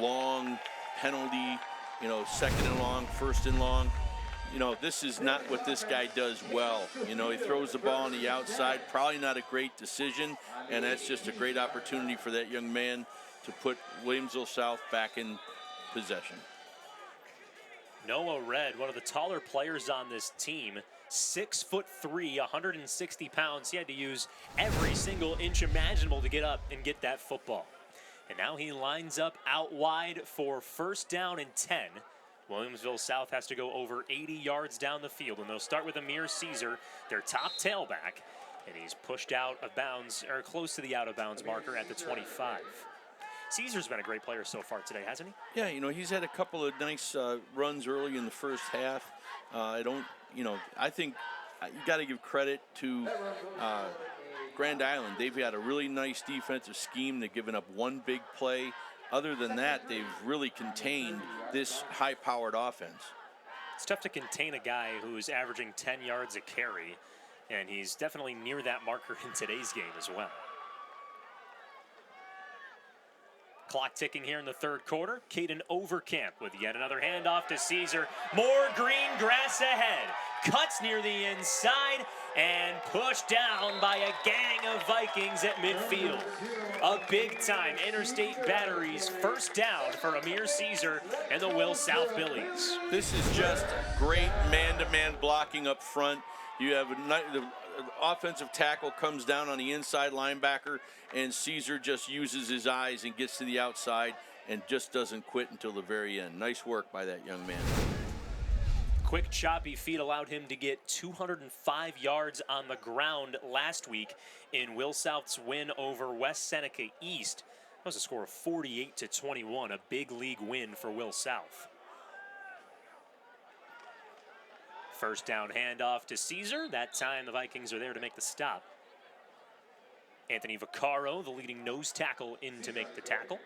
long penalty, second and long, first and long. This is not what this guy does well. He throws the ball on the outside, probably not a great decision, and that's just a great opportunity for that young man to put Williamsville South back in possession. Noah Red, one of the taller players on this team, 6'3", 160 pounds. He had to use every single inch imaginable to get up and get that football. And now he lines up out wide for first down and 10. Williamsville South has to go over 80 yards down the field, and they'll start with Amir Caesar, their top tailback, and he's pushed out of bounds, or close to the out-of-bounds marker at the 25. Caesar's been a great player so far today, hasn't he? Yeah, he's had a couple of nice runs early in the first half. I think you got to give credit to Grand Island. They've got a really nice defensive scheme. They've given up one big play. Other than that, they've really contained this high-powered offense. It's tough to contain a guy who's averaging 10 yards a carry, and he's definitely near that marker in today's game as well. Clock ticking here in the third quarter. Caden Overcamp with yet another handoff to Caesar. More green grass ahead. Cuts near the inside and pushed down by a gang of Vikings at midfield. A big-time Interstate Batteries first down for Amir Caesar and the Will South Billies. This is just great man-to-man blocking up front. You have the offensive tackle comes down on the inside linebacker, and Caesar just uses his eyes and gets to the outside and just doesn't quit until the very end. Nice work by that young man. Quick, choppy feet allowed him to get 205 yards on the ground last week in Will South's win over West Seneca East. That was a score of 48-21, a big league win for Will South. First down handoff to Caesar. That time the Vikings are there to make the stop. Anthony Vaccaro, the leading nose tackle, in to make the tackle.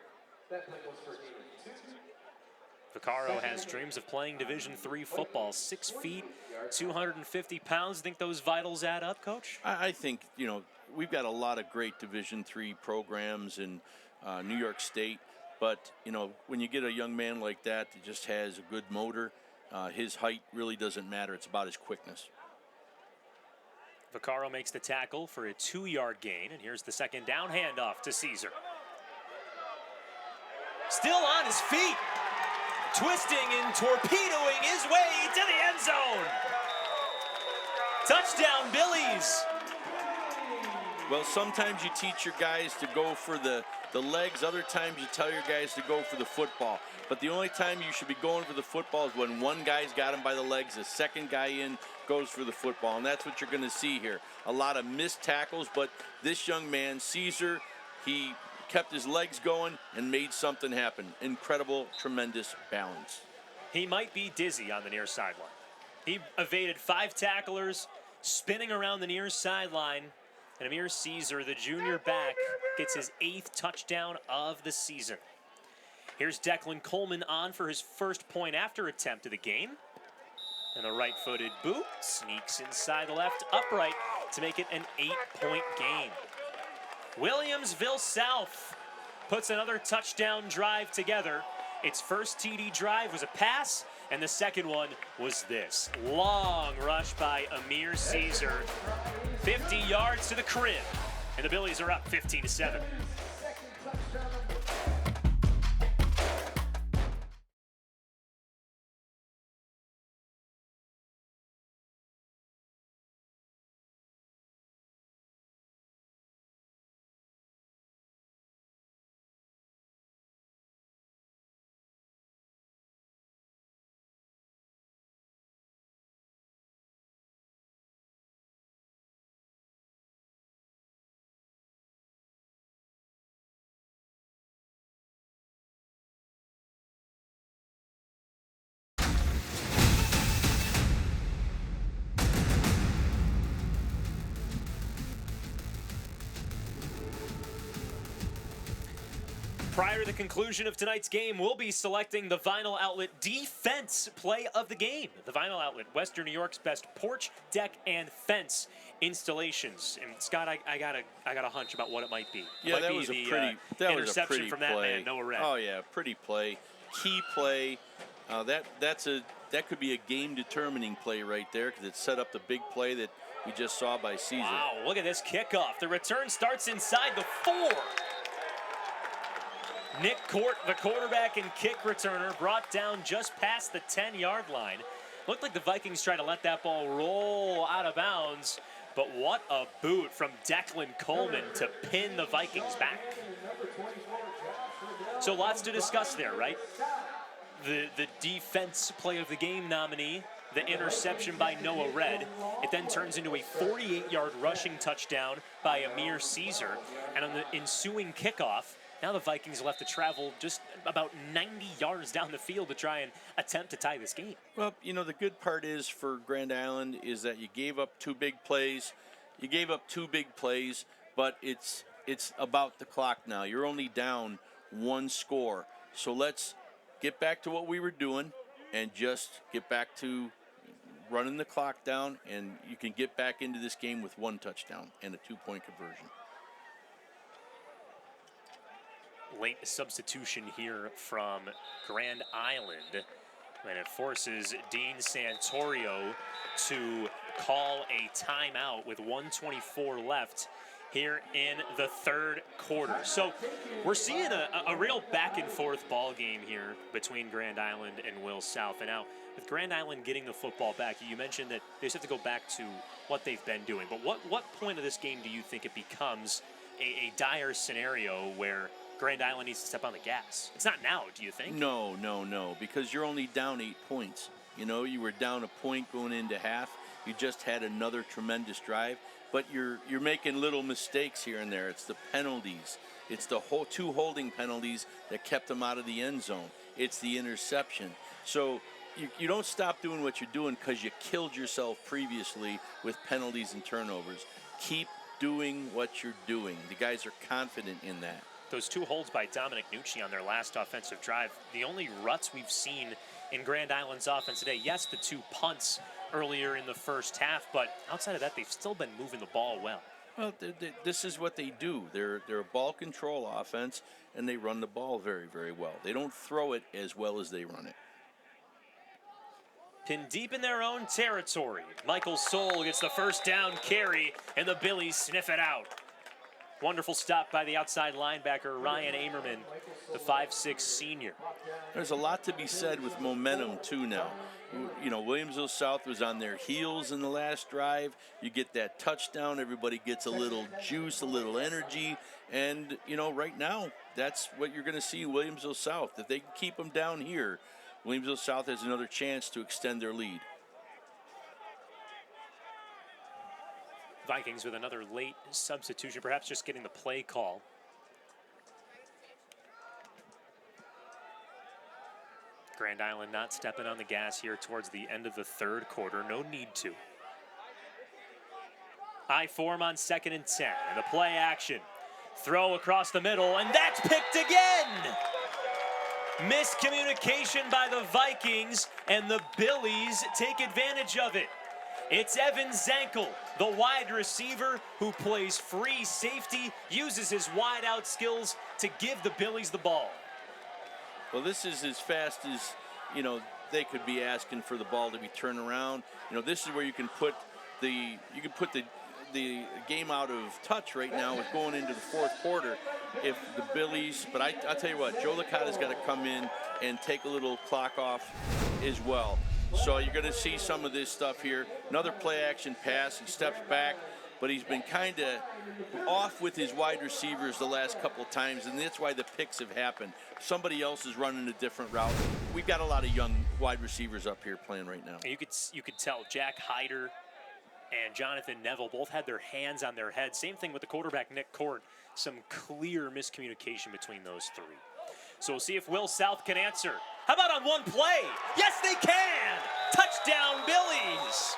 Vaccaro has dreams of playing Division III football. 6 feet, 250 pounds. Think those vitals add up, Coach? I think, you know, we've got a lot of great Division III programs in New York State. But, you know, when you get a young man like that just has a good motor, his height really doesn't matter. It's about his quickness. Vaccaro makes the tackle for a 2-yard gain, and here's the second down handoff to Caesar. Still on his feet, twisting and torpedoing his way to the end zone. Touchdown, Billies. Well, sometimes you teach your guys to go for the legs. Other times you tell your guys to go for the football. But the only time you should be going for the football is when one guy's got him by the legs, the second guy in goes for the football. And that's what you're going to see here. A lot of missed tackles, but this young man, Caesar, he kept his legs going and made something happen. Incredible, tremendous balance. He might be dizzy on the near sideline. He evaded 5 tacklers, spinning around the near sideline. And Amir Caesar, the junior back, gets his 8th touchdown of the season. Here's Declan Coleman on for his first point after attempt of the game. And the right-footed boot sneaks inside the left upright to make it an 8-point game. Williamsville South puts another touchdown drive together. Its first TD drive was a pass, and the second one was this. Long rush by Amir Caesar. 50 yards to the crib, and the Billies are up 15-7. Prior to the conclusion of tonight's game, we'll be selecting the Vinyl Outlet Defense Play of the Game. The Vinyl Outlet, Western New York's best porch, deck, and fence installations. And Scott, I got a hunch about what it might be. Yeah, that was a pretty interception from that man, Noah Red. Oh yeah, pretty play, key play. That could be a game-determining play right there because it set up the big play that we just saw by Caesar. Wow, look at this kickoff. The return starts inside the 4. Nick Court, the quarterback and kick returner, brought down just past the 10-yard line. Looked like the Vikings tried to let that ball roll out of bounds, but what a boot from Declan Coleman to pin the Vikings back. So lots to discuss there, right? The defense play of the game nominee, the interception by Noah Red. It then turns into a 48-yard rushing touchdown by Amir Caesar. And on the ensuing kickoff, now the Vikings will have to travel just about 90 yards down the field to try and attempt to tie this game. Well, you know, the good part is for Grand Island is that you gave up 2 big plays. You gave up 2 big plays, but it's about the clock now. You're only down 1 score. So let's get back to what we were doing and just get back to running the clock down, and you can get back into this game with 1 touchdown and a 2-point conversion. Late substitution here from Grand Island, and it forces Dean Santorio to call a timeout with 1:24 left here in the 3rd quarter. So we're seeing a real back and forth ball game here between Grand Island and Will South. And now with Grand Island getting the football back, you mentioned that they just have to go back to what they've been doing. But what point of this game do you think it becomes a dire scenario where Grand Island needs to step on the gas? It's not now, do you think? No, because you're only down 8 points. You know, you were down a point going into half. You just had another tremendous drive, but you're making little mistakes here and there. It's the penalties. It's the 2 holding penalties that kept them out of the end zone. It's the interception. So you don't stop doing what you're doing because you killed yourself previously with penalties and turnovers. Keep doing what you're doing. The guys are confident in that. Those 2 holds by Dominic Nucci on their last offensive drive, the only ruts we've seen in Grand Island's offense today. Yes, the 2 punts earlier in the first half, but outside of that, they've still been moving the ball well. Well, this is what they do. They're a ball control offense, and they run the ball very, very well. They don't throw it as well as they run it. Pinned deep in their own territory, Michael Soul gets the first down carry, and the Billies sniff it out. Wonderful stop by the outside linebacker, Ryan Amerman, the 5'6" senior. There's a lot to be said with momentum, too, now. You know, Williamsville South was on their heels in the last drive. You get that touchdown, everybody gets a little juice, a little energy. And, you know, right now, that's what you're going to see in Williamsville South. If they can keep them down here, Williamsville South has another chance to extend their lead. Vikings with another late substitution, perhaps just getting the play call. Grand Island not stepping on the gas here towards the end of the third quarter. No need to. I form on 2nd and 10. And the play action. Throw across the middle, and that's picked again! Miscommunication by the Vikings, and the Billies take advantage of it. It's Evan Zankel, the wide receiver who plays free safety, uses his wide-out skills to give the Billies the ball. Well, this is as fast as, you know, they could be asking for the ball to be turned around. You know, this is where you can put the game out of touch right now with going into the fourth quarter. If the Billies, but I'll tell you what, Joe Licata's got to come in and take a little clock off as well. So you're going to see some of this stuff here. Another play action pass. He steps back, but he's been kind of off with his wide receivers the last couple of times, and that's why the picks have happened. Somebody else is running a different route. We've got a lot of young wide receivers up here playing right now. And you could tell Jack Hyder and Jonathan Neville both had their hands on their heads. Same thing with the quarterback, Nick Court. Some clear miscommunication between those 3. So we'll see if Will South can answer. How about on one play? Yes, they can! Touchdown, Billies!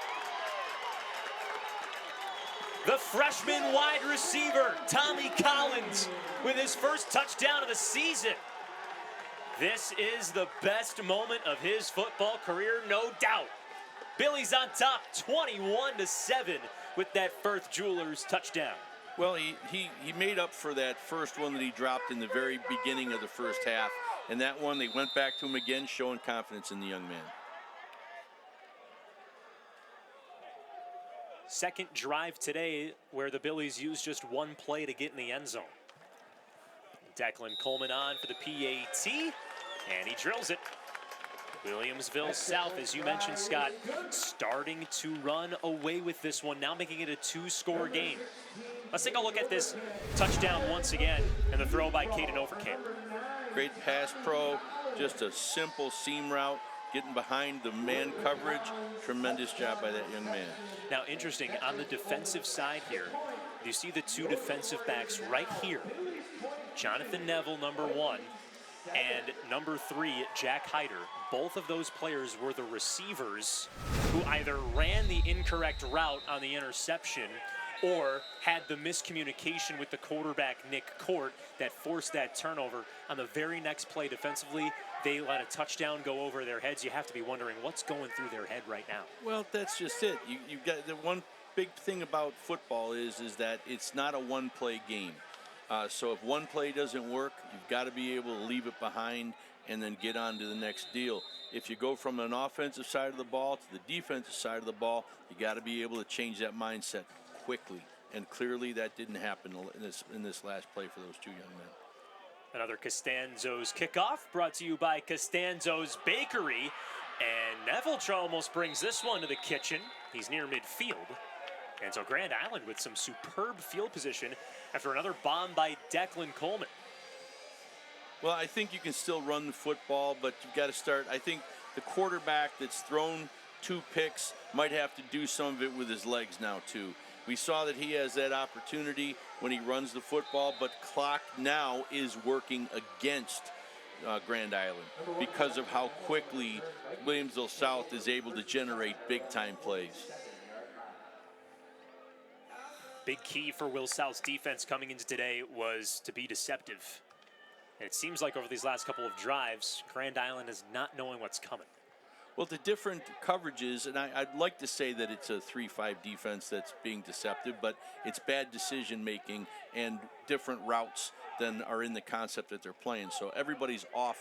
The freshman wide receiver, Tommy Collins, with his first touchdown of the season. This is the best moment of his football career, no doubt. Billies on top, 21-7 with that Firth Jewelers touchdown. Well, he made up for that first one that he dropped in the very beginning of the first half. And that one, they went back to him again, showing confidence in the young man. Second drive today where the Billies used just one play to get in the end zone. Declan Coleman on for the PAT, and he drills it. Williamsville South, as you mentioned, Scott, starting to run away with this one, now making it a 2-score game. Let's take a look at this touchdown once again, and the throw by Caden Overkamp. Great pass pro, just a simple seam route, getting behind the man coverage. Tremendous job by that young man. Now, interesting, on the defensive side here, you see the 2 defensive backs right here. Jonathan Neville, number 1, and number 3, Jack Hyder. Both of those players were the receivers who either ran the incorrect route on the interception or had the miscommunication with the quarterback, Nick Court, that forced that turnover. On the very next play defensively, they let a touchdown go over their heads. You have to be wondering what's going through their head right now. Well, that's just it. You've got the one big thing about football is that it's not a one-play game. So if one play doesn't work, you've got to be able to leave it behind and then get on to the next deal. If you go from an offensive side of the ball to the defensive side of the ball, you got to be able to change that mindset quickly. And clearly that didn't happen in this last play for those 2 young men. Another Costanzo's kickoff brought to you by Costanzo's Bakery. And Neville almost brings this one to the kitchen. He's near midfield. And so Grand Island with some superb field position after another bomb by Declan Coleman. Well, I think you can still run the football, but you've got to start. I think the quarterback that's thrown 2 picks might have to do some of it with his legs now, too. We saw that he has that opportunity when he runs the football, but clock now is working against Grand Island because of how quickly Williamsville South is able to generate big-time plays. Big key for Will South's defense coming into today was to be deceptive. And it seems like over these last couple of drives, Grand Island is not knowing what's coming. Well, the different coverages, and I'd like to say that it's a 3-5 defense that's being deceptive, but it's bad decision-making and different routes than are in the concept that they're playing. So everybody's off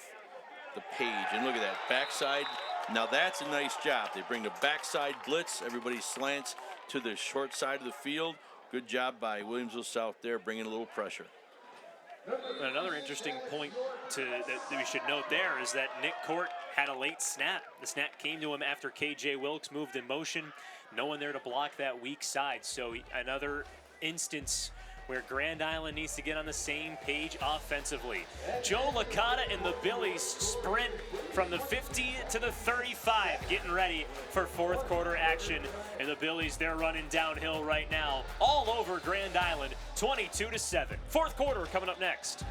the page. And look at that, backside. Now that's a nice job. They bring the backside blitz. Everybody slants to the short side of the field. Good job by Williamsville South there, bringing a little pressure. Another interesting point that we should note there is that Nick Court had a late snap. The snap came to him after KJ Wilkes moved in motion. No one there to block that weak side. So another instance where Grand Island needs to get on the same page offensively. Joe Licata and the Billies sprint from the 50 to the 35, getting ready for fourth quarter action. And the Billies, they're running downhill right now, all over Grand Island, 22-7. Fourth quarter coming up next.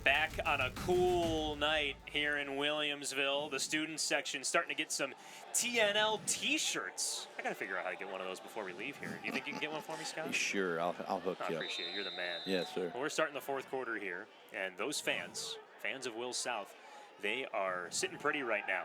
Back on a cool night here in Williamsville. The student section starting to get some TNL t-shirts. I gotta figure out how to get one of those before we leave here. Do you think you can get one for me, Scott? Sure, I'll hook you up. I appreciate it. You're the man. Yes, sir. Well, we're starting the fourth quarter here, and those fans of Will South, they are sitting pretty right now.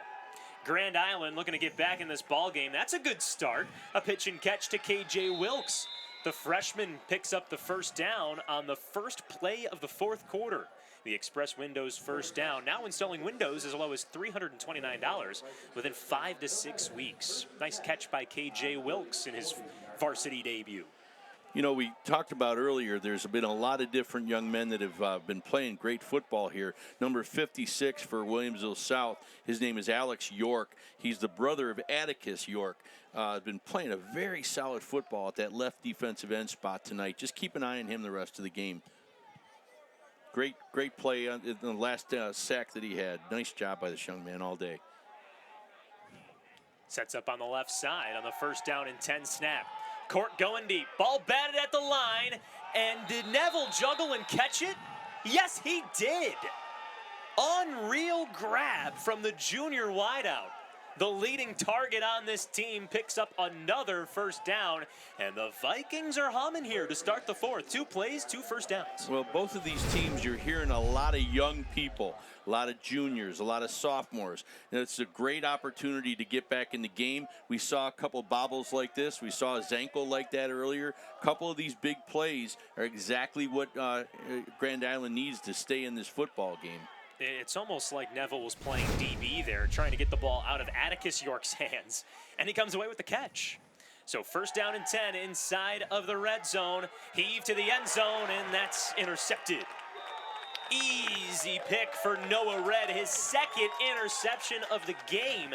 Grand Island looking to get back in this ball game. That's a good start. A pitch and catch to KJ Wilkes. The freshman picks up the first down on the first play of the fourth quarter. The Express Windows first down. Now installing windows as low as $329 within 5 to 6 weeks. Nice catch by KJ Wilkes in his varsity debut. You know, we talked about earlier, there's been a lot of different young men that have been playing great football here. Number 56 for Williamsville South, his name is Alex York. He's the brother of Atticus York. Been playing a very solid football at that left defensive end spot tonight. Just keep an eye on him the rest of the game. Great play in the last sack that he had. Nice job by this young man all day. Sets up on the left side on the first down and 10 snap. Court going deep. Ball batted at the line. And did Neville juggle and catch it? Yes, he did. Unreal grab from the junior wideout. The leading target on this team picks up another first down, and the Vikings are humming here to start the fourth. 2 plays, 2 first downs. Well, both of these teams, you're hearing a lot of young people, a lot of juniors, a lot of sophomores. And it's a great opportunity to get back in the game. We saw a couple bobbles like this. We saw a Zankel like that earlier. A couple of these big plays are exactly what Grand Island needs to stay in this football game. It's almost like Neville was playing DB there, trying to get the ball out of Atticus York's hands, and he comes away with the catch. So first down and 10 inside of the red zone. Heave to the end zone, and that's intercepted. Easy pick for Noah Red, his second interception of the game.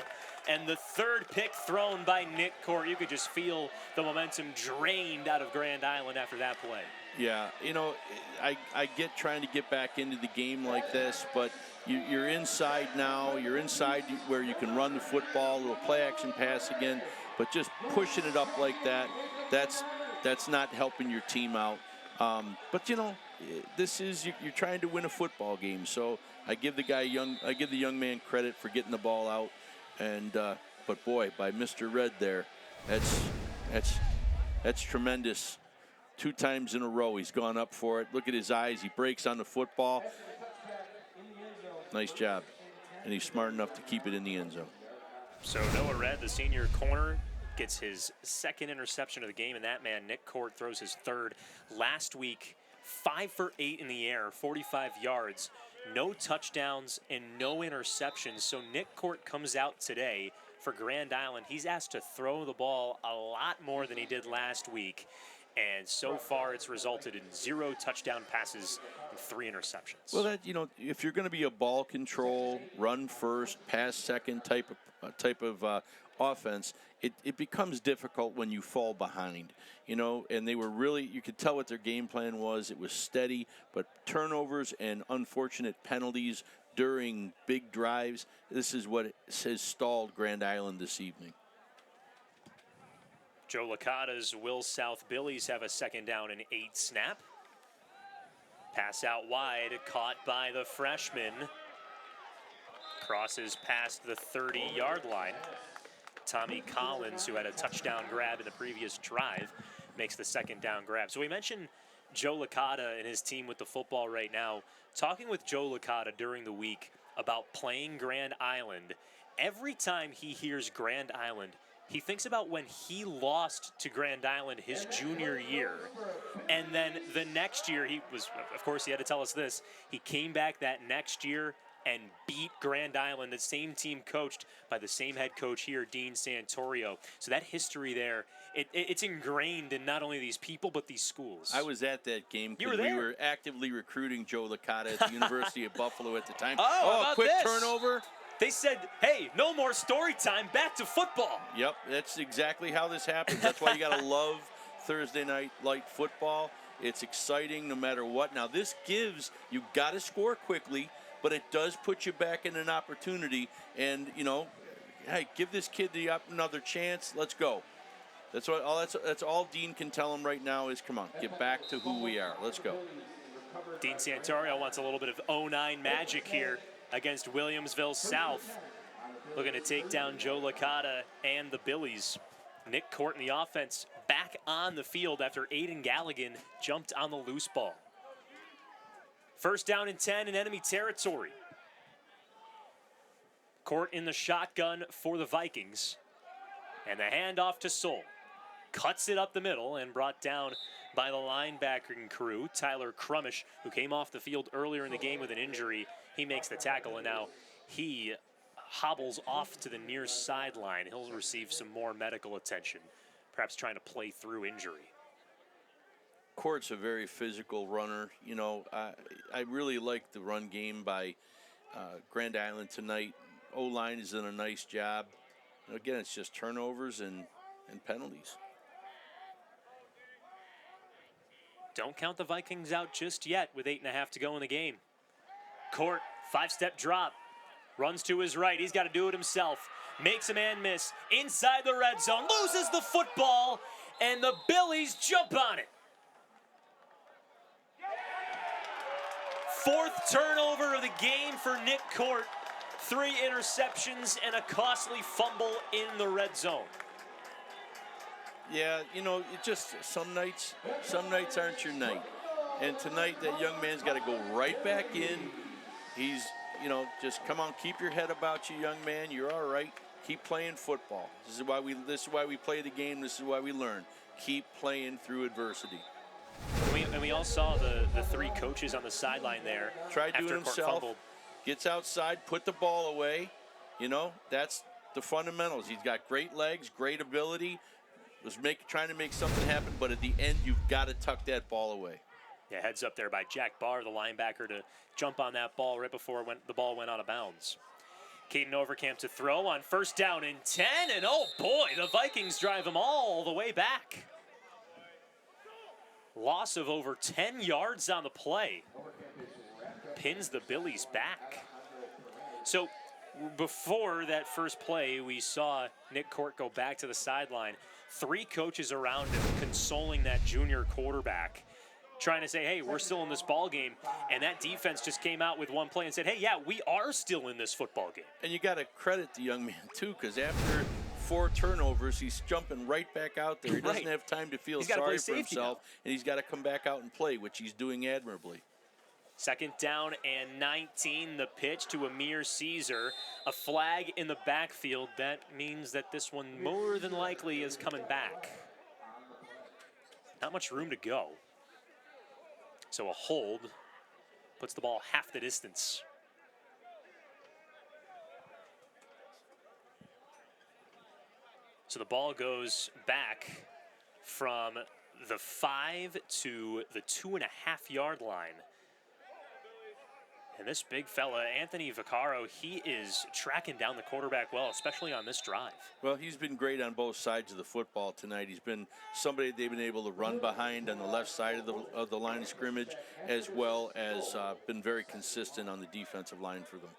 And the third pick thrown by Nick Court. You could just feel the momentum drained out of Grand Island after that play. Yeah, you know, I get trying to get back into the game like this, but you're inside now. You're inside where you can run the football, a little play action pass again, but just pushing it up like that, that's not helping your team out. But you know, this is you're trying to win a football game, so I give the young man credit for getting the ball out. And but boy, by Mr. Red there, that's tremendous. 2 times in a row he's gone up for it. Look at his eyes. He breaks on the football. Nice job. And he's smart enough to keep it in the end zone. So Noah Red, the senior corner, gets his second interception of the game, and that man, Nick Court, throws his third. Last week, 5 for 8 in the air, 45 yards, no touchdowns and no interceptions. So Nick Court comes out today for Grand Island. He's asked to throw the ball a lot more than he did last week. And so far, it's resulted in 0 touchdown passes and 3 interceptions. Well, that, you know, if you're going to be a ball control, run first, pass second type of offense, it becomes difficult when you fall behind. You know, and they were really, you could tell what their game plan was. It was steady, but turnovers and unfortunate penalties during big drives, this is what has stalled Grand Island this evening. Joe Licata's Will South Billies have a 2nd down and 8 snap. Pass out wide, caught by the freshman. Crosses past the 30-yard line. Tommy Collins, who had a touchdown grab in the previous drive, makes the 2nd down grab. So we mentioned Joe Licata and his team with the football right now. Talking with Joe Licata during the week about playing Grand Island, every time he hears Grand Island, he thinks about when he lost to Grand Island his junior year. And then the next year, of course, he had to tell us this, he came back that next year and beat Grand Island, the same team coached by the same head coach here, Dean Santorio. So that history there, it's ingrained in not only these people, but these schools. I was at that game because we were actively recruiting Joe Licata at the University of Buffalo at the time. Oh, quick this? turnover. They said, hey, no more story time, back to football. Yep, that's exactly how this happens. That's why you got to love Thursday night light football. It's exciting no matter what. Now, this gives, you got to score quickly, but it does put you back in an opportunity. And, you know, hey, give this kid another chance. Let's go. That's all Dean can tell him right now is, come on, get back to who we are. Let's go. Dean Santorio wants a little bit of 09 magic here against Williamsville South. Looking to take down Joe Licata and the Billies. Nick Court in the offense back on the field after Aiden Galligan jumped on the loose ball. 1st down and 10 in enemy territory. Court in the shotgun for the Vikings. And the handoff to Soul. Cuts it up the middle and brought down by the linebacking crew. Tyler Crumish, who came off the field earlier in the game with an injury, he makes the tackle, and now he hobbles off to the near sideline. He'll receive some more medical attention, perhaps trying to play through injury. Court's a very physical runner. You know, I really like the run game by Grand Island tonight. O-line is doing a nice job. Again, it's just turnovers and penalties. Don't count the Vikings out just yet with 8.5 to go in the game. Court, 5-step drop, runs to his right. He's got to do it himself. Makes a man miss inside the red zone, loses the football, and the Billies jump on it. 4th turnover of the game for Nick Court. 3 interceptions and a costly fumble in the red zone. Yeah, you know, it just some nights aren't your night. And tonight that young man's got to go right back in. He's, you know, just come on, keep your head about you, young man. You're all right. Keep playing football. This is why we play the game. This is why we learn. Keep playing through adversity. And we all saw the 3 coaches on the sideline there. Tried doing himself. Gets outside, put the ball away. You know, that's the fundamentals. He's got great legs, great ability. Was trying to make something happen, but at the end, you've got to tuck that ball away. Yeah, heads up there by Jack Barr, the linebacker, to jump on that ball right before the ball went out of bounds. Caden Overkamp to throw on first down and 10, and oh boy, the Vikings drive them all the way back. Loss of over 10 yards on the play. Pins the Billies back. So before that first play, we saw Nick Court go back to the sideline. 3 coaches around him consoling that junior quarterback, trying to say, hey, we're still in this ball game. And that defense just came out with one play and said, hey, yeah, we are still in this football game. And you got to credit the young man, too, because after 4 turnovers, he's jumping right back out there. He doesn't have time to feel sorry for himself, and he's got to come back out and play, which he's doing admirably. Second down and 19, the pitch to Amir Caesar. A flag in the backfield. That means that this one more than likely is coming back. Not much room to go. So a hold puts the ball half the distance. So the ball goes back from the 5 to the 2.5 yard line. And this big fella, Anthony Vaccaro, he is tracking down the quarterback well, especially on this drive. Well, he's been great on both sides of the football tonight. He's been somebody they've been able to run behind on the left side of the line of scrimmage, as well as been very consistent on the defensive line for them.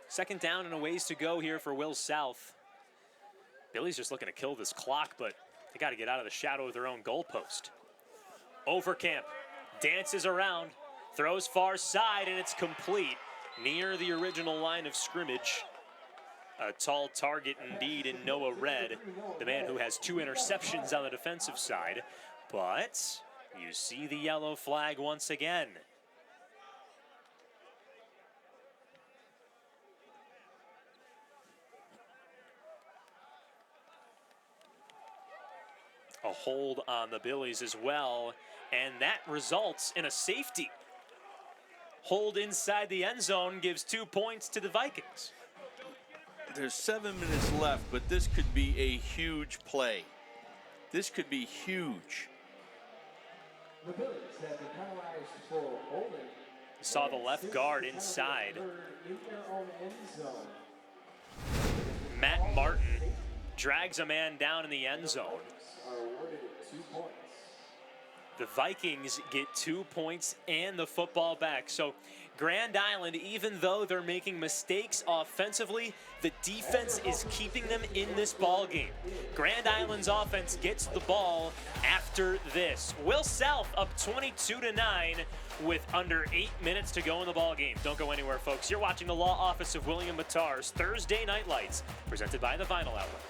Second down and a ways to go here for Will South. Billy's just looking to kill this clock, but they got to get out of the shadow of their own goalpost. Overkamp dances around, throws far side, and it's complete near the original line of scrimmage. A tall target indeed in Noah Red, the man who has 2 interceptions on the defensive side. But you see the yellow flag once again. A hold on the Billies as well, and that results in a safety. Hold inside the end zone gives 2 points to the Vikings. There's 7 minutes left, but this could be a huge play. This could be huge. The Billies have been penalized for holding. Saw the left guard inside. In their own end zone. Matt Martin drags a man down in the end zone. Are awarded 2 points. The Vikings get 2 points and the football back. So Grand Island, even though they're making mistakes offensively, the defense is keeping them in this ball game. Grand Island's offense gets the ball after this. Will South up 22-9 with under 8 minutes to go in the ball game. Don't go anywhere, folks. You're watching the Law Office of William Mattar's Thursday Night Lights, presented by the Vinyl Outlet.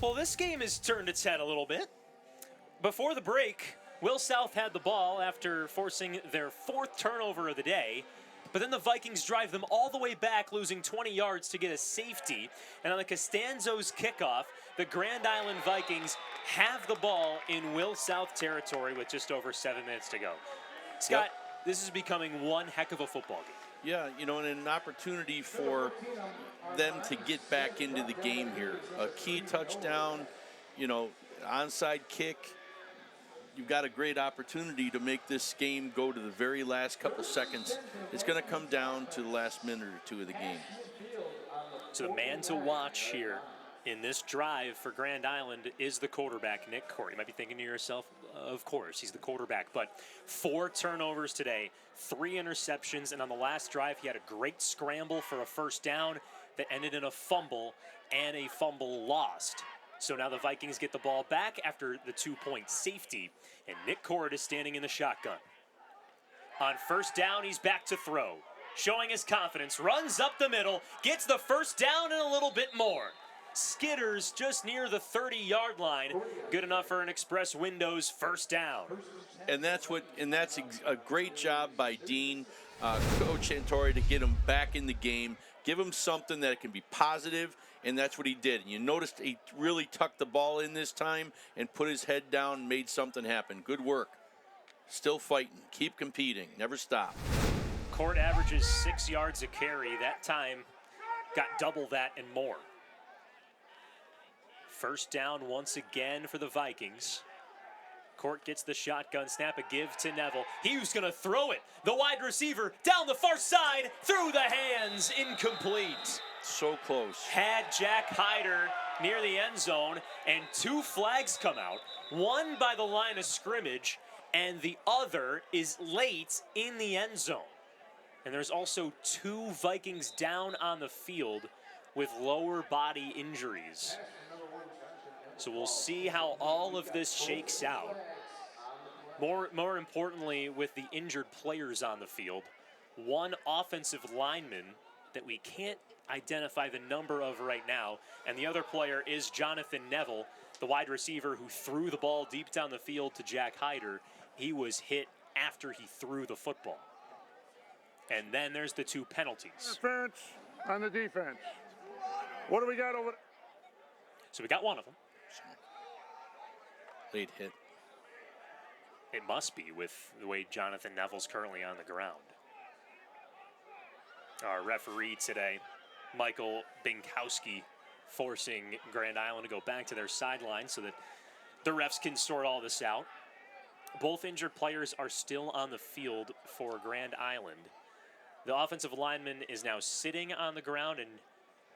Well, this game has turned its head a little bit. Before the break, Will South had the ball after forcing their 4th turnover of the day, but then the Vikings drive them all the way back, losing 20 yards to get a safety. And on the Costanzo's kickoff, the Grand Island Vikings have the ball in Will South territory with just over 7 minutes to go. Scott, This is becoming one heck of a football game. Yeah, you know, and an opportunity for them to get back into the game here. A key touchdown, you know, onside kick. You've got a great opportunity to make this game go to the very last couple seconds. It's going to come down to the last minute or 2 of the game. So the man to watch here in this drive for Grand Island is the quarterback, Nick Court. You might be thinking to yourself, of course, he's the quarterback. But 4 turnovers today, 3 interceptions, and on the last drive, he had a great scramble for a first down that ended in a fumble and a fumble lost. So now the Vikings get the ball back after the 2-point safety, and Nick Court is standing in the shotgun. On first down, he's back to throw. showing his confidence, runs up the middle, gets the first down and a little bit more. Skitters just near the 30-yard line. Good enough for an Express Windows first down. And that's a great job by Dean, Coach Santori, to get him back in the game, give him something that can be positive, and that's what he did. And you noticed he really tucked the ball in this time and put his head down and made something happen. Good work. Still fighting. Keep competing. Never stop. Court averages 6 yards a carry. That time got double that and more. First down once again for the Vikings. Court gets the shotgun snap, a give to Neville. He was going to throw it. The wide receiver down the far side, through the hands, incomplete. So close. Had Jack Hyder near the end zone, and 2 flags come out. One by the line of scrimmage, and the other is late in the end zone. And there's also 2 Vikings down on the field with lower body injuries. So we'll see how all of this shakes out. More importantly, with the injured players on the field, one offensive lineman that we can't identify the number of right now, and the other player is Jonathan Neville, the wide receiver who threw the ball deep down the field to Jack Hyder. He was hit after he threw the football. And then there's the 2 penalties. Interference on the defense. What do we got over there? So we got one of them. Late hit. It must be with the way Jonathan Neville's currently on the ground. Our referee today, Michael Binkowski, forcing Grand Island to go back to their sideline so that the refs can sort all this out. Both injured players are still on the field for Grand Island. The offensive lineman is now sitting on the ground, and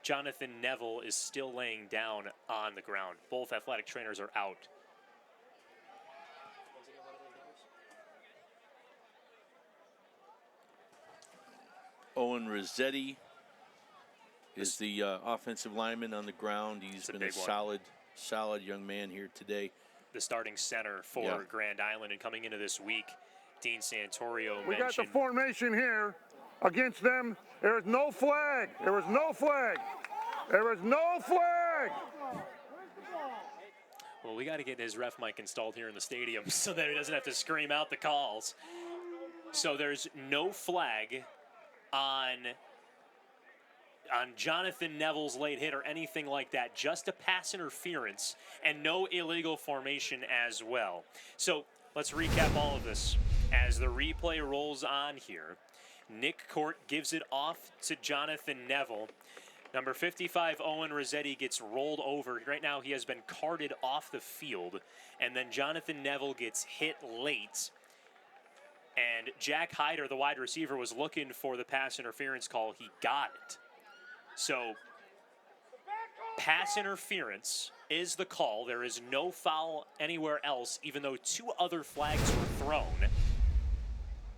Jonathan Neville is still laying down on the ground. Both athletic trainers are out. Owen Rossetti is the offensive lineman on the ground. He's been a solid young man here today. The starting center for Grand Island, and coming into this week, Dean Santorio We mentioned... got the formation here against them. There is no flag. There is no flag. There is no flag. Well, we got to get his ref mic installed here in the stadium so that he doesn't have to scream out the calls. So there's no flag on Jonathan Neville's late hit or anything like that, just a pass interference and no illegal formation as well. So let's recap all of this as the replay rolls on here. Nick Court gives it off to Jonathan Neville. Number 55, Owen Rossetti, gets rolled over. Right now he has been carted off the field, and then Jonathan Neville gets hit late. And Jack Hyder, the wide receiver, was looking for the pass interference call. He got it. So, pass interference is the call. There is no foul anywhere else, even though 2 other flags were thrown.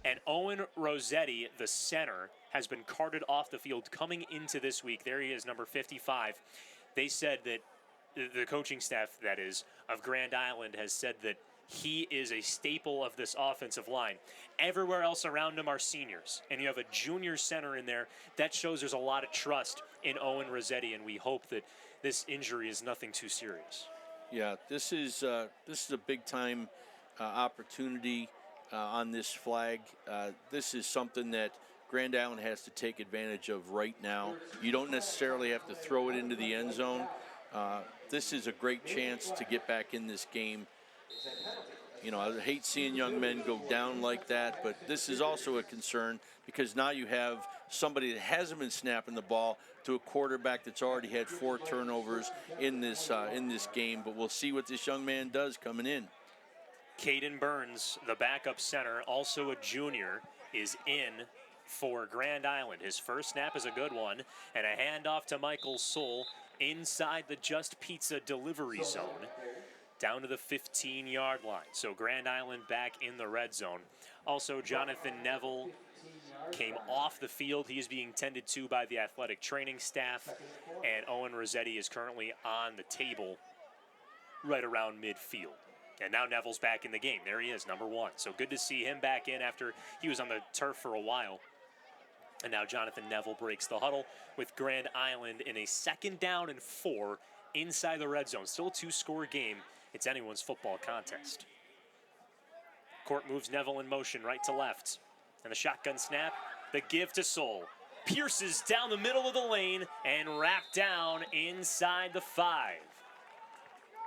And Owen Rossetti, the center, has been carted off the field coming into this week. There he is, number 55. They said that, the coaching staff, that is, of Grand Island has said that he is a staple of this offensive line. Everywhere else around him are seniors, and you have a junior center in there. That shows there's a lot of trust in Owen Rossetti, and we hope that this injury is nothing too serious. Yeah, this is a big-time opportunity on this flag. This is something that Grand Island has to take advantage of right now. You don't necessarily have to throw it into the end zone. This is a great chance to get back in this game. You know, I hate seeing young men go down like that, but this is also a concern because now you have somebody that hasn't been snapping the ball to a quarterback that's already had 4 turnovers in this game. But we'll see what this young man does coming in. Caden Burns, the backup center, also a junior, is in for Grand Island. His first snap is a good one, and a handoff to Michael Soul inside the Just Pizza delivery zone, down to the 15-yard line. So Grand Island back in the red zone. Also, Jonathan Neville came off the field. He is being tended to by the athletic training staff, and Owen Rossetti is currently on the table right around midfield. And now Neville's back in the game. There he is, number 1. So good to see him back in after he was on the turf for a while. And now Jonathan Neville breaks the huddle with Grand Island in a 2nd down and 4 inside the red zone. Still a 2-score game. It's anyone's football contest. Court moves Neville in motion right to left. And the shotgun snap, the give to Soul. Pierces down the middle of the lane and wrapped down inside the 5.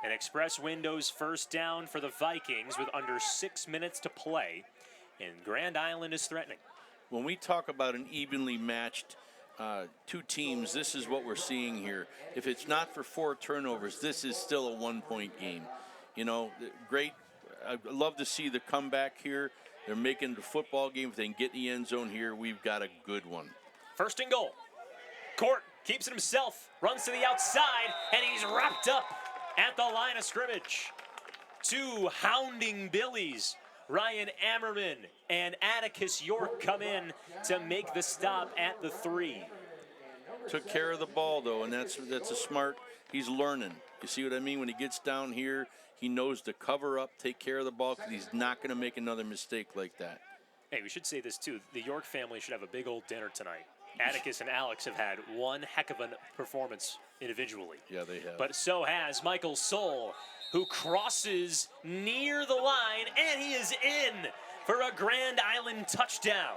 An express windows first down for the Vikings with under 6 minutes to play. And Grand Island is threatening. When we talk about an evenly matched two teams, this is what we're seeing here. If it's not for 4 turnovers, this is still a 1-point game. You know, great. I'd love to see the comeback here. They're making the football game. If they can get in the end zone here, we've got a good one. 1st and goal. Court keeps it himself, runs to the outside, and he's wrapped up at the line of scrimmage. 2 hounding Billies. Ryan Ammerman and Atticus York come in to make the stop at the 3. Took care of the ball, though, and that's a smart. He's learning. You see what I mean? When he gets down here, he knows to cover up, take care of the ball, because he's not going to make another mistake like that. Hey, we should say this, too. The York family should have a big old dinner tonight. Atticus and Alex have had one heck of a performance individually. Yeah, they have. But so has Michael Soul, who crosses near the line, and he is in for a Grand Island touchdown.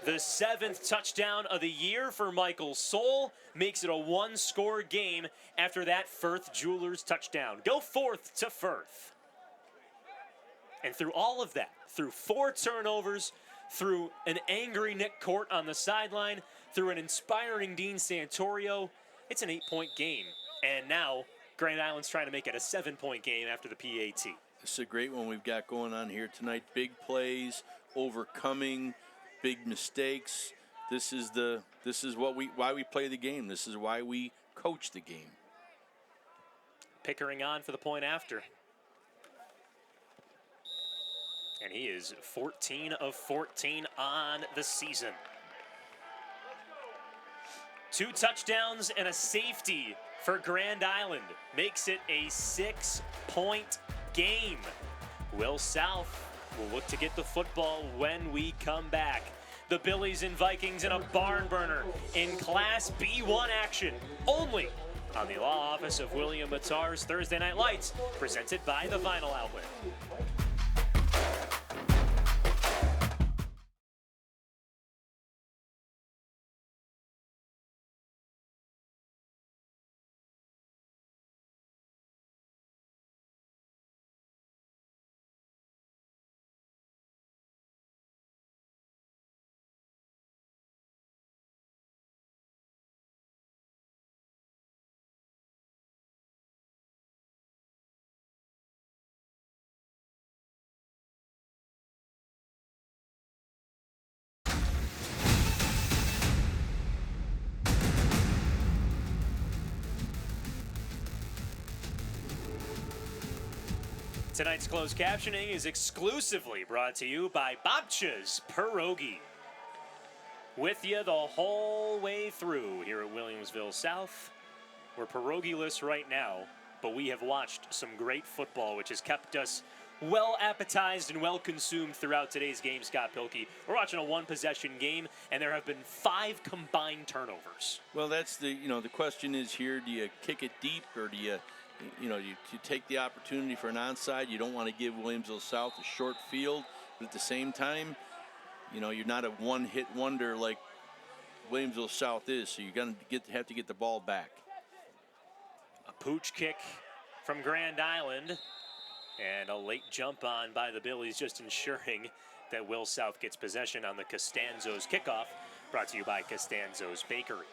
The 7th touchdown of the year for Michael Soul makes it a 1-score game after that Firth Jewelers touchdown. Go Forth to Firth. And through all of that, through 4 turnovers, through an angry Nick Court on the sideline, through an inspiring Dean Santorio, it's an 8-point game. And now Grand Island's trying to make it a 7-point game after the PAT. This is a great one we've got going on here tonight. Big plays, overcoming big mistakes. This is why we play the game. This is why we coach the game. Pickering on for the point after. And he is 14 of 14 on the season. 2 touchdowns and a safety for Grand Island makes it a 6-point game. Will South will look to get the football when we come back. The Billies and Vikings in a barn burner in Class B1 action, only on the law office of William Matar's Thursday Night Lights, presented by the Vinyl Outlet. Tonight's closed captioning is exclusively brought to you by Babcha's Pierogi. With you the whole way through here at Williamsville South. We're pierogi-less right now, but we have watched some great football, which has kept us well appetized and well consumed throughout today's game, Scott Pilkey. We're watching a 1-possession game, and there have been 5 combined turnovers. Well, that's the question is here, do you kick it deep, or do you take the opportunity for an onside? You don't want to give Williamsville South a short field, but at the same time, you're not a one-hit wonder like Williamsville South is, so you're going to have to get the ball back. A pooch kick from Grand Island, and a late jump on by the Billies, just ensuring that Will South gets possession on the Costanzo's kickoff, brought to you by Costanzo's Bakery.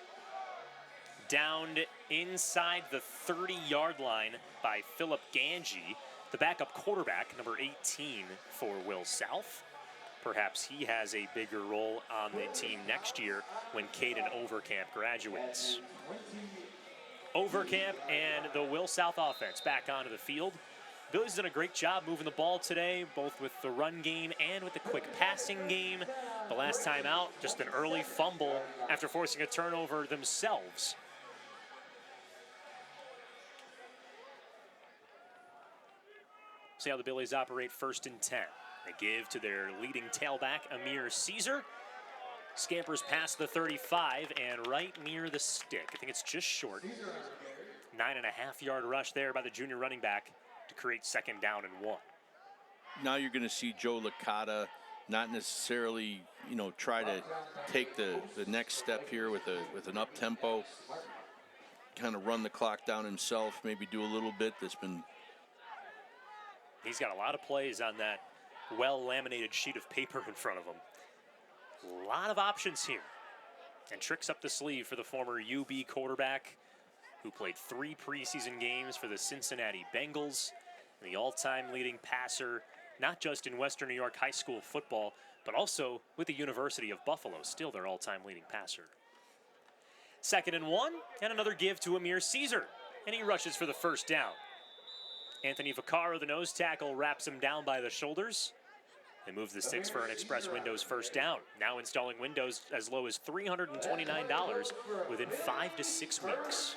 Downed inside the 30-yard line by Philip Ganji, the backup quarterback, number 18 for Will South. Perhaps he has a bigger role on the team next year when Caden Overcamp graduates. Overcamp and the Will South offense back onto the field. Billy's done a great job moving the ball today, both with the run game and with the quick passing game. The last time out, just an early fumble after forcing a turnover themselves. See how the Billies operate 1st and 10. They give to their leading tailback, Amir Caesar. Scampers past the 35 and right near the stick. I think it's just short. 9.5-yard rush there by the junior running back to create 2nd down and 1. Now you're going to see Joe Licata not necessarily, try to take the next step here with an up tempo, kind of run the clock down himself, maybe do a little bit. He's got a lot of plays on that well-laminated sheet of paper in front of him. A lot of options here. And tricks up the sleeve for the former UB quarterback who played 3 preseason games for the Cincinnati Bengals, and the all-time leading passer, not just in Western New York high school football, but also with the University of Buffalo, still their all-time leading passer. 2nd and 1, and another give to Amir Caesar, and he rushes for the 1st down. Anthony Vaccaro, the nose tackle, wraps him down by the shoulders. They move the sticks for an Express Windows 1st down. Now installing windows as low as $329 within 5 to 6 weeks.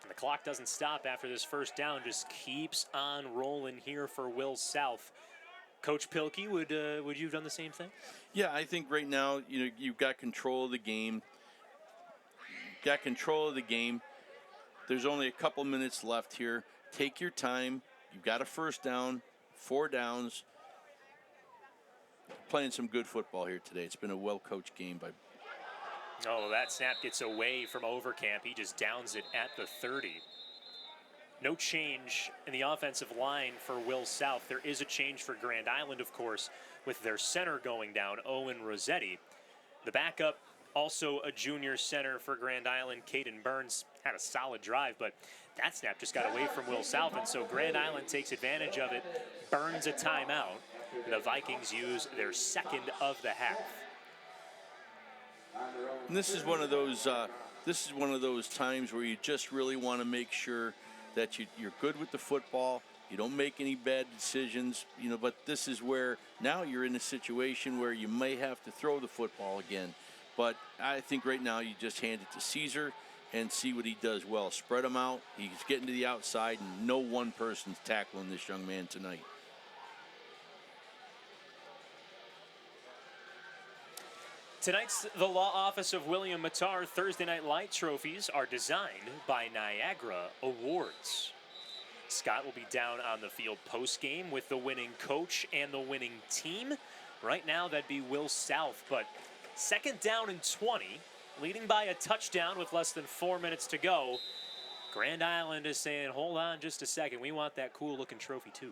And the clock doesn't stop after this 1st down, just keeps on rolling here for Will South. Coach Pilkey, would you have done the same thing? Yeah, I think right now, you've got control of the game. There's only a couple minutes left here. Take your time. You've got a 1st down, 4 downs. Playing some good football here today. It's been a well-coached game by. Oh, that snap gets away from Overcamp. He just downs it at the 30. No change in the offensive line for Will South. There is a change for Grand Island, of course, with their center going down, Owen Rossetti. The backup, also a junior center for Grand Island, Caden Burns, had a solid drive, but that snap just got away from Will South, and so Grand Island takes advantage of it, burns a timeout, and the Vikings use their 2nd of the half. And this is one of those times where you just really want to make sure that you're good with the football. You don't make any bad decisions, but this is where now you're in a situation where you may have to throw the football again. But I think right now you just hand it to Caesar and see what he does well. Spread him out. He's getting to the outside, and no one person's tackling this young man tonight. Tonight's The Law Office of William Mattar Thursday Night Light trophies are designed by Niagara Awards. Scott will be down on the field post-game with the winning coach and the winning team. Right now, that'd be Will South, but 2nd down and 20, leading by a touchdown with less than 4 minutes to go. Grand Island is saying, hold on just a second. We want that cool-looking trophy, too.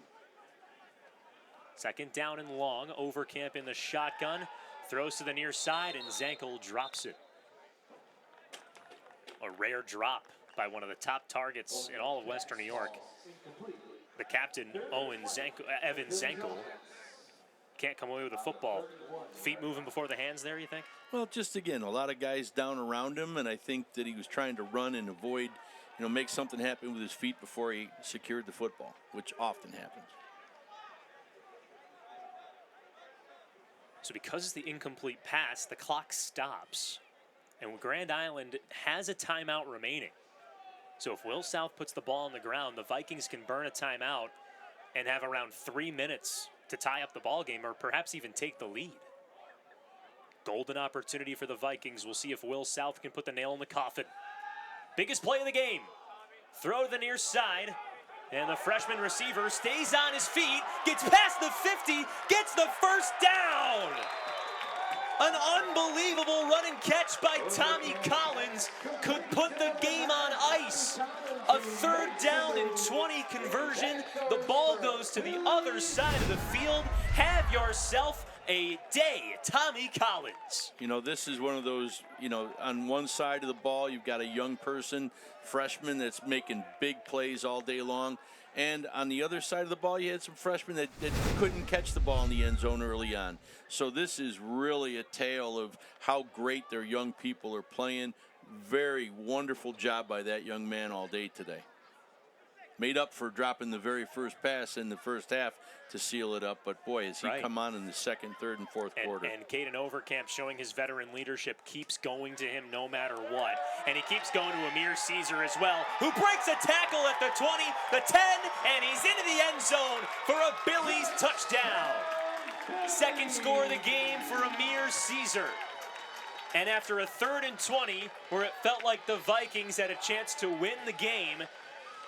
2nd down and long. Overcamp in the shotgun. Throws to the near side, and Zankel drops it. A rare drop by one of the top targets in all of Western New York. The captain, Evan Zankel, can't come away with a football. Feet moving before the hands there, you think? Well, just again, a lot of guys down around him, and I think that he was trying to run and avoid, make something happen with his feet before he secured the football, which often happens. So because it's the incomplete pass, the clock stops, and Grand Island has a timeout remaining. So if Will South puts the ball on the ground, the Vikings can burn a timeout and have around 3 minutes to tie up the ball game, or perhaps even take the lead. Golden opportunity for the Vikings. We'll see if Will South can put the nail in the coffin. Biggest play of the game. Throw to the near side. And the freshman receiver stays on his feet, gets past the 50, gets the 1st down. An unbelievable run and catch by Tommy Collins could put the game on ice. A 3rd down and 20 conversion. The ball goes to the other side of the field. Have yourself a day, Tommy Collins. This is one of those, on one side of the ball, you've got a young person, freshman, that's making big plays all day long. And on the other side of the ball, you had some freshmen that couldn't catch the ball in the end zone early on. So this is really a tale of how great their young people are playing. Very wonderful job by that young man all day today. Made up for dropping the very first pass in the first half to seal it up. But, boy, has he come on in the 2nd, 3rd, and 4th quarter. And Caden Overcamp, showing his veteran leadership, keeps going to him no matter what. And he keeps going to Amir Caesar as well, who breaks a tackle at the 20, the 10, and he's into the end zone for a Billy's touchdown. Second score of the game for Amir Caesar. And after a 3rd and 20, where it felt like the Vikings had a chance to win the game,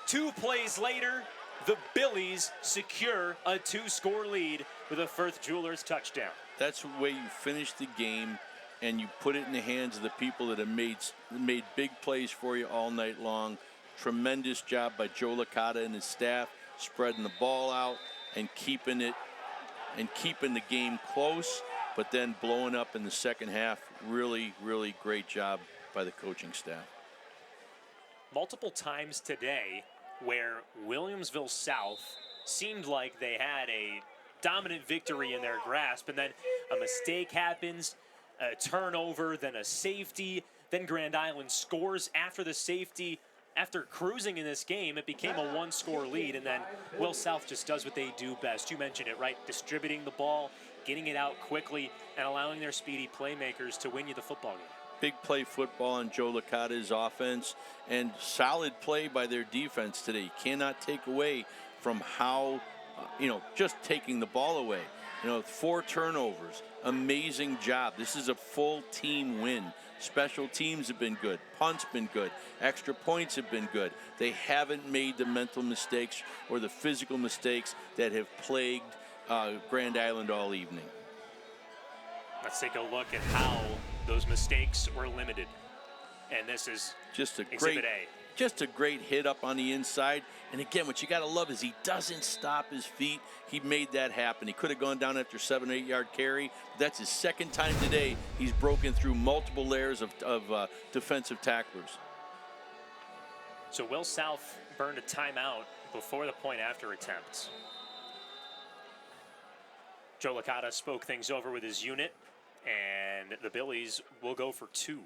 2 plays later, the Billies secure a 2-score lead with a Firth Jewelers touchdown. That's the way you finish the game, and you put it in the hands of the people that have made big plays for you all night long. Tremendous job by Joe Licata and his staff, spreading the ball out and keeping the game close, but then blowing up in the second half. Really, really great job by the coaching staff. Multiple times today where Williamsville South seemed like they had a dominant victory in their grasp, and then a mistake happens, a turnover, then a safety, then Grand Island scores after the safety. After cruising in this game, it became a 1-score lead, and then Will South just does what they do best. You mentioned it, right? Distributing the ball, getting it out quickly, and allowing their speedy playmakers to win you the football game. Big play football on Joe Licata's offense, and solid play by their defense today. You cannot take away from how, just taking the ball away. 4 turnovers, amazing job. This is a full team win. Special teams have been good. Punts been good. Extra points have been good. They haven't made the mental mistakes or the physical mistakes that have plagued Grand Island all evening. Let's take a look at how those mistakes were limited. And this is just a Exhibit A. Just a great hit up on the inside. And again, what you got to love is he doesn't stop his feet. He made that happen. He could have gone down after 7 or 8 yard carry. But that's his second time today. He's broken through multiple layers of defensive tacklers. So Will South burned a timeout before the point after attempt. Joe Licata spoke things over with his unit, and the Billies will go for 2.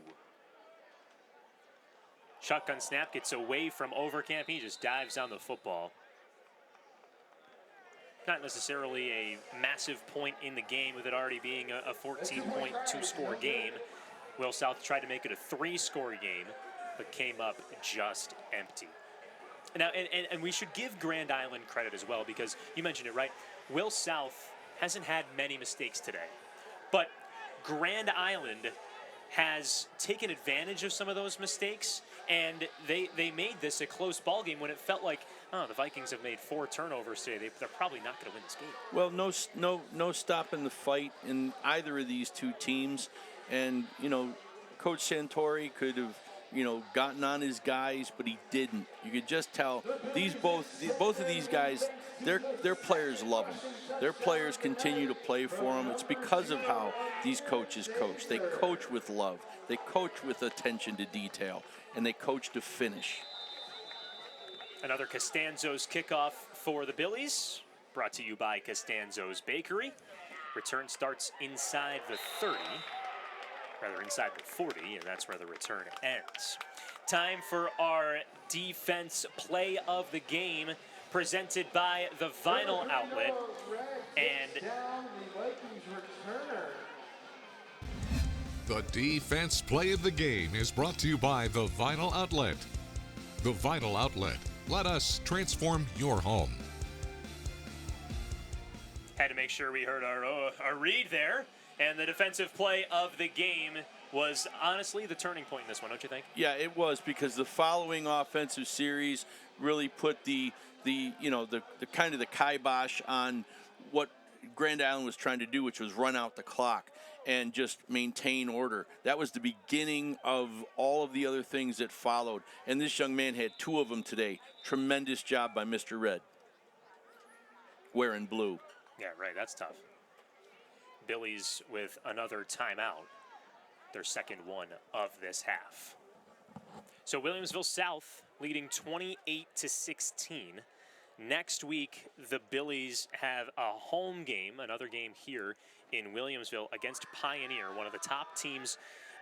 Shotgun snap gets away from Overcamp. He just dives on the football. Not necessarily a massive point in the game, with it already being a 14-point 2-score game. Will South tried to make it a 3-score game, but came up just empty. Now, and we should give Grand Island credit as well, because you mentioned it, right? Will South hasn't had many mistakes today, but Grand Island has taken advantage of some of those mistakes, and they made this a close ball game when it felt like, the Vikings have made 4 turnovers today. They're probably not going to win this game. Well, no stopping the fight in either of these two teams, and Coach Santori could have gotten on his guys, but he didn't. You could just tell both of these guys, their players love them. Their players continue to play for them. It's because of how these coaches coach. They coach with love. They coach with attention to detail, and they coach to finish. Another Costanzo's kickoff for the Billies, brought to you by Costanzo's Bakery. Return starts inside the 30. Rather, inside the 40, and that's where the return ends. Time for our defense play of the game, presented by the Vinyl Outlet. And the defense play of the game is brought to you by the Vinyl Outlet. The Vinyl Outlet. Let us transform your home. Had to make sure we heard our read there. And the defensive play of the game was honestly the turning point in this one, don't you think? Yeah, it was, because the following offensive series really put the kind of the kibosh on what Grand Island was trying to do, which was run out the clock and just maintain order. That was the beginning of all of the other things that followed. And this young man had 2 of them today. Tremendous job by Mr. Red. Wearing blue. Yeah, right, that's tough. Billies with another timeout, their second one of this half. So Williamsville South leading 28-16. Next week, the Billies have a home game, another game here in Williamsville against Pioneer, one of the top teams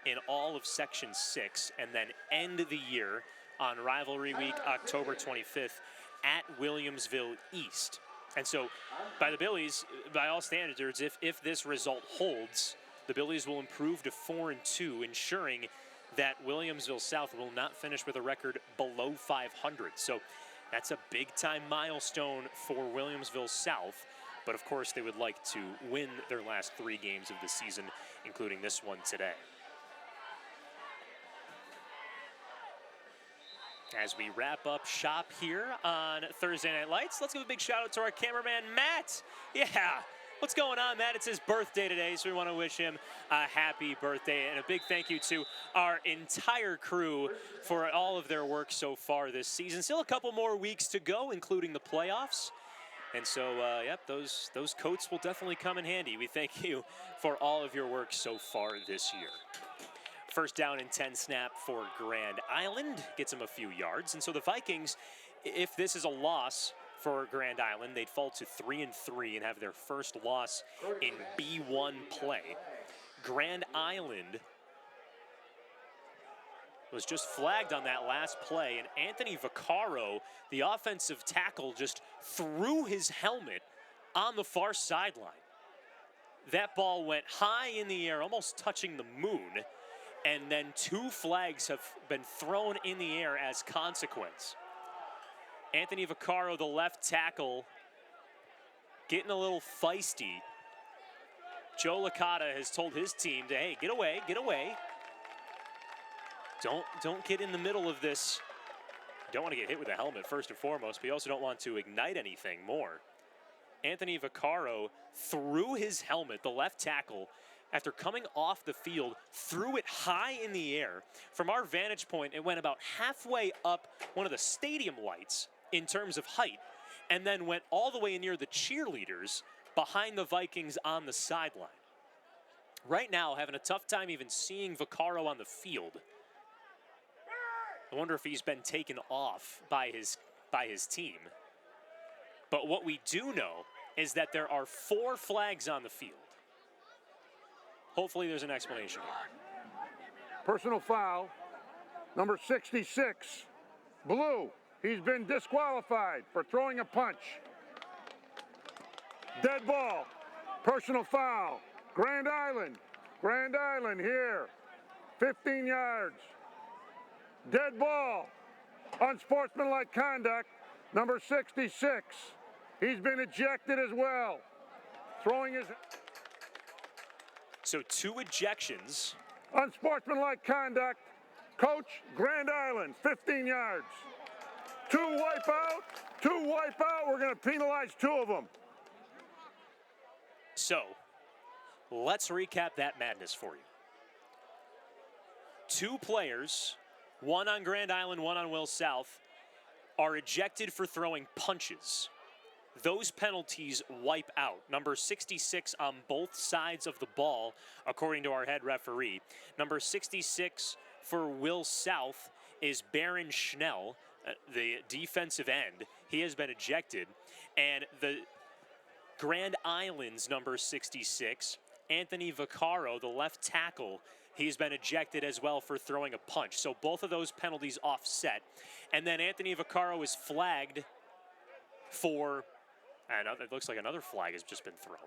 in all of Section 6, and then end the year on Rivalry Week, October 25th, at Williamsville East. And so, by the Billies, by all standards, if this result holds, the Billies will improve to 4-2, ensuring that Williamsville South will not finish with a record below 500. So that's a big-time milestone for Williamsville South. But of course, they would like to win their last 3 games of the season, including this one today. As we wrap up shop here on Thursday Night Lights, let's give a big shout out to our cameraman, Matt. Yeah, what's going on, Matt? It's his birthday today, so we want to wish him a happy birthday. And a big thank you to our entire crew for all of their work so far this season. Still a couple more weeks to go, including the playoffs. And so, yep, those coats will definitely come in handy. We thank you for all of your work so far this year. First down and 10 snap for Grand Island. Gets him a few yards. And so the Vikings, if this is a loss for Grand Island, they'd fall to 3-3 and have their first loss in B1 play. Grand Island was just flagged on that last play, and Anthony Vaccaro, the offensive tackle, just threw his helmet on the far sideline. That ball went high in the air, almost touching the moon, and then 2 flags have been thrown in the air as consequence. Anthony Vaccaro, the left tackle, getting a little feisty. Joe Licata has told his team to, hey, get away, get away. Don't get in the middle of this. You don't want to get hit with a helmet first and foremost, but you also don't want to ignite anything more. Anthony Vaccaro threw his helmet, the left tackle, after coming off the field, threw it high in the air. From our vantage point, it went about halfway up one of the stadium lights in terms of height, and then went all the way near the cheerleaders behind the Vikings on the sideline. Right now, having a tough time even seeing Vaccaro on the field. I wonder if he's been taken off by his team. But what we do know is that there are 4 flags on the field. Hopefully there's an explanation here. Personal foul, number 66, Blue. He's been disqualified for throwing a punch. Dead ball, personal foul, Grand Island here, 15 yards. Dead ball, unsportsmanlike conduct, number 66. He's been ejected as well. Throwing his... So 2 ejections. Unsportsmanlike conduct, coach, Grand Island, 15 yards. 2 wipe out, we're gonna penalize 2 of them. So, let's recap that madness for you. 2 players, one on Grand Island, one on Will South, are ejected for throwing punches. Those penalties wipe out. Number 66 on both sides of the ball, according to our head referee. Number 66 for Will South is Baron Schnell, the defensive end. He has been ejected. And the Grand Island's number 66, Anthony Vaccaro, the left tackle, he's been ejected as well for throwing a punch. So both of those penalties offset. And then Anthony Vaccaro is flagged for, and it looks like another flag has just been thrown.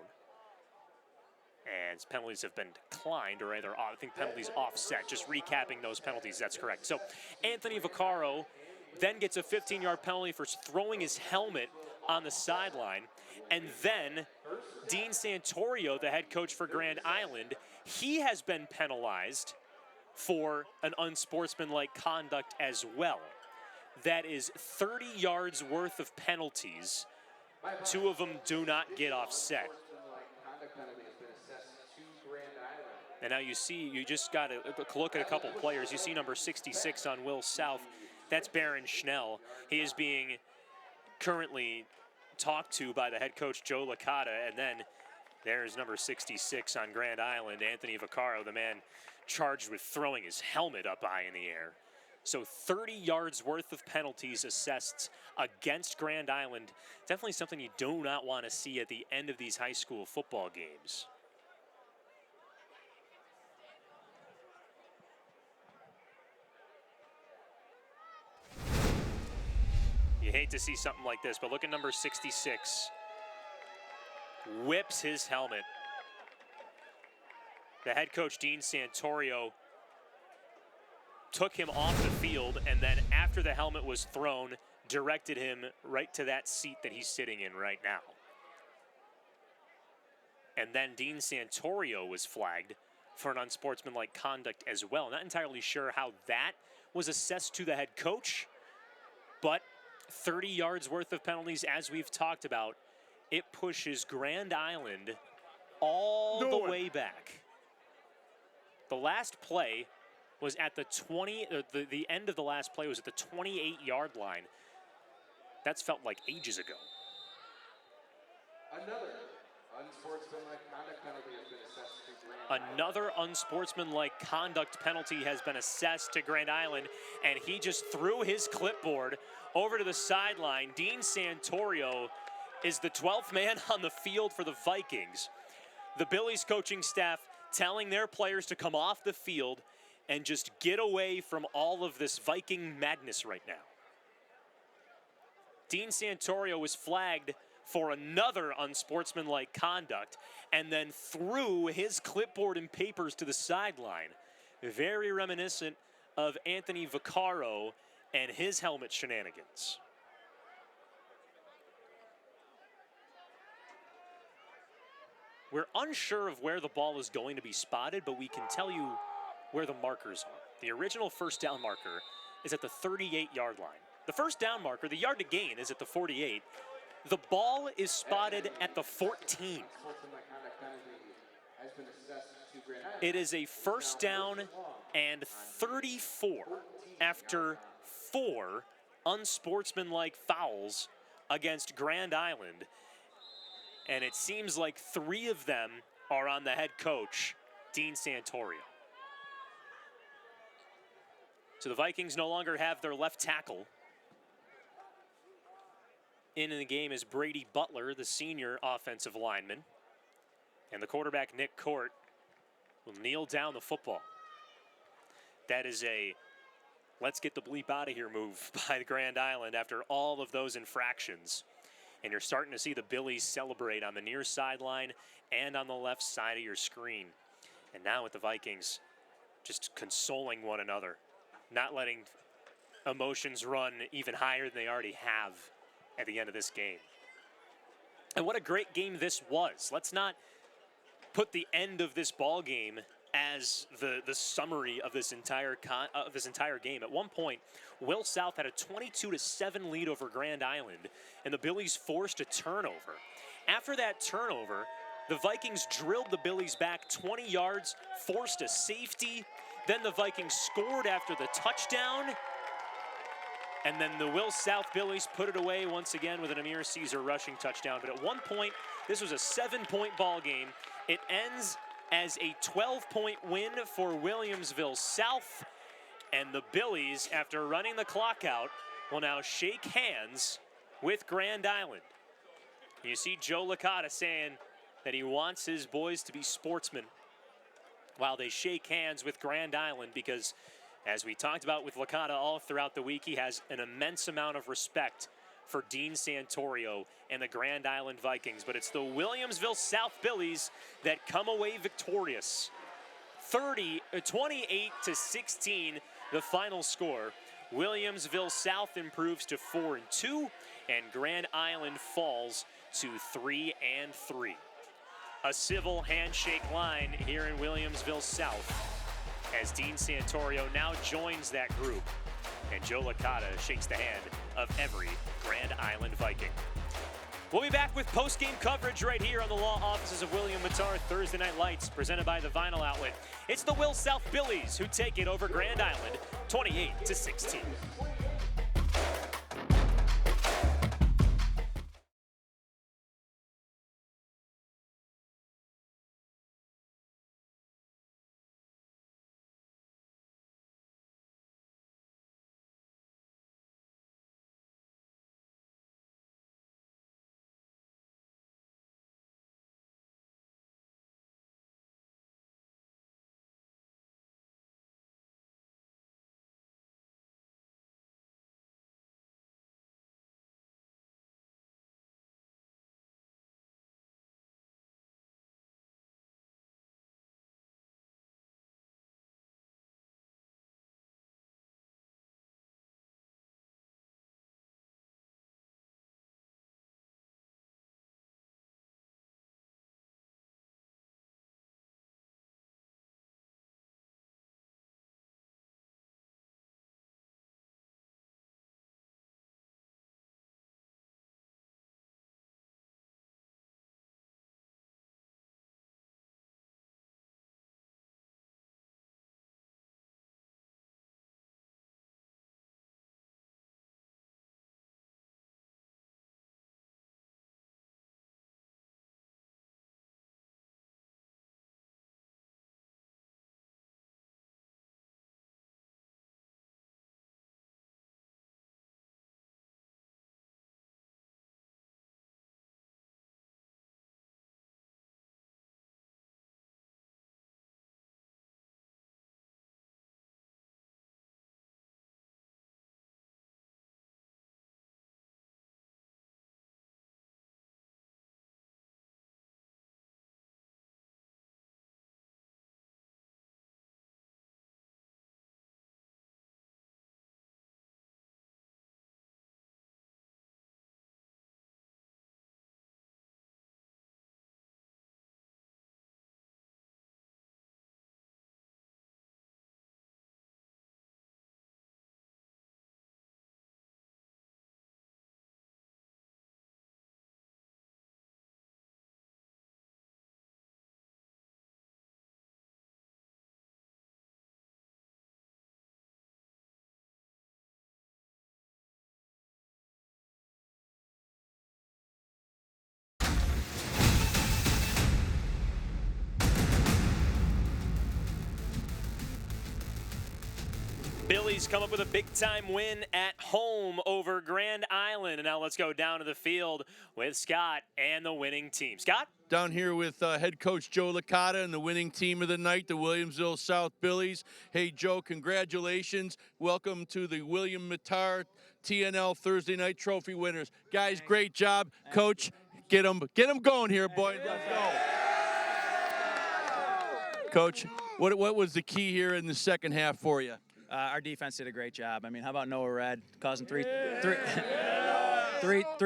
And penalties have been declined, or either, I think penalties offset. Just recapping those penalties, that's correct. So Anthony Vaccaro then gets a 15-yard penalty for throwing his helmet on the sideline. And then Dean Santorio, the head coach for Grand Island, he has been penalized for an unsportsmanlike conduct as well. That is 30 yards worth of penalties. 2 of them do not get offset. And now you see, you just got to look at a couple players. You see number 66 on Will South. That's Baron Schnell. He is being currently talked to by the head coach, Joe Licata. And then there's number 66 on Grand Island, Anthony Vaccaro, the man charged with throwing his helmet up high in the air. So 30 yards worth of penalties assessed against Grand Island. Definitely something you do not want to see at the end of these high school football games. You hate to see something like this, but look at number 66. Whips his helmet. The head coach, Dean Santorio, took him off the field, and then after the helmet was thrown, directed him right to that seat that he's sitting in right now. And then Dean Santorio was flagged for an unsportsmanlike conduct as well. Not entirely sure how that was assessed to the head coach, but 30 yards worth of penalties, as we've talked about. It pushes Grand Island all the way back. The last play was at the 20, the end of the last play was at the 28-yard line. That's felt like ages ago. Another unsportsmanlike conduct penalty has been assessed to Grand Island. Another unsportsmanlike conduct penalty has been assessed to Grand Island, and he just threw his clipboard over to the sideline. Dean Santorio is the 12th man on the field for the Vikings. The Billies coaching staff telling their players to come off the field and just get away from all of this Viking madness right now. Dean Santorio was flagged for another unsportsmanlike conduct and then threw his clipboard and papers to the sideline. Very reminiscent of Anthony Vaccaro and his helmet shenanigans. We're unsure of where the ball is going to be spotted, but we can tell you where the markers are. The original first down marker is at the 38-yard line. The first down marker, the yard to gain, is at the 48. The ball is spotted at the 14. It is a first down and 34 after 4 unsportsmanlike fouls against Grand Island. And it seems like 3 of them are on the head coach, Dean Santorio. So the Vikings no longer have their left tackle. In the game is Brady Butler, the senior offensive lineman. And the quarterback, Nick Court, will kneel down the football. That is a let's get the bleep out of here move by Grand Island after all of those infractions. And you're starting to see the Billies celebrate on the near sideline and on the left side of your screen. And now with the Vikings just consoling one another, not letting emotions run even higher than they already have at the end of this game. And what a great game this was. Let's not put the end of this ball game as the summary of this entire game. At one point, Will South had a 22-7 lead over Grand Island, and the Billies forced a turnover. After that turnover, the Vikings drilled the Billies back 20 yards, forced a safety. Then the Vikings scored after the touchdown. And then the Will South Billies put it away once again with an Amir Caesar rushing touchdown. But at one point, this was a 7-point ball game. It ends as a 12-point win for Williamsville South. And the Billies, after running the clock out, will now shake hands with Grand Island. You see Joe Licata saying that he wants his boys to be sportsmen while they shake hands with Grand Island, because as we talked about with Licata all throughout the week, he has an immense amount of respect for Dean Santorio and the Grand Island Vikings. But it's the Williamsville South Billies that come away victorious. 28-16, the final score. Williamsville South improves to 4-2, and Grand Island falls to 3-3. A civil handshake line here in Williamsville South as Dean Santorio now joins that group, and Joe Licata shakes the hand of every Grand Island Viking. We'll be back with post-game coverage right here on the law offices of William Mattar Thursday Night Lights, presented by the Vinyl Outlet. It's the Will South Billies who take it over Grand Island, 28-16. Billies come up with a big-time win at home over Grand Island. And now let's go down to the field with Scott and the winning team. Scott? Down here with head coach Joe Licata and the winning team of the night, the Williamsville South Billies. Hey, Joe, congratulations. Welcome to the William Matar TNL Thursday Night Trophy winners. Guys, great job. Coach, get them going here, boys. Let's go. Coach, what was the key here in the second half for you? Our defense did a great job. I mean, how about Noah Red causing three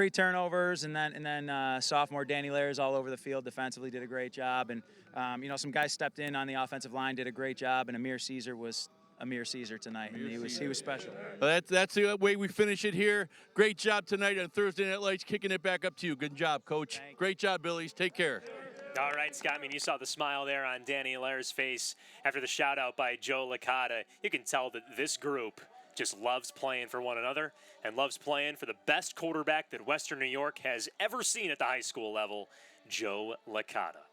turnovers, and then sophomore Danny Lairs all over the field defensively did a great job, and some guys stepped in on the offensive line, did a great job, and Amir Caesar was Amir Caesar tonight, and he was special. Well, that's the way we finish it here. Great job tonight on Thursday Night Lights, kicking it back up to you. Good job, Coach. Great job, Billies. Take care. All right, Scott, I mean, you saw the smile there on Danny Lairs' face after the shout-out by Joe Licata. You can tell that this group just loves playing for one another and loves playing for the best quarterback that Western New York has ever seen at the high school level, Joe Licata.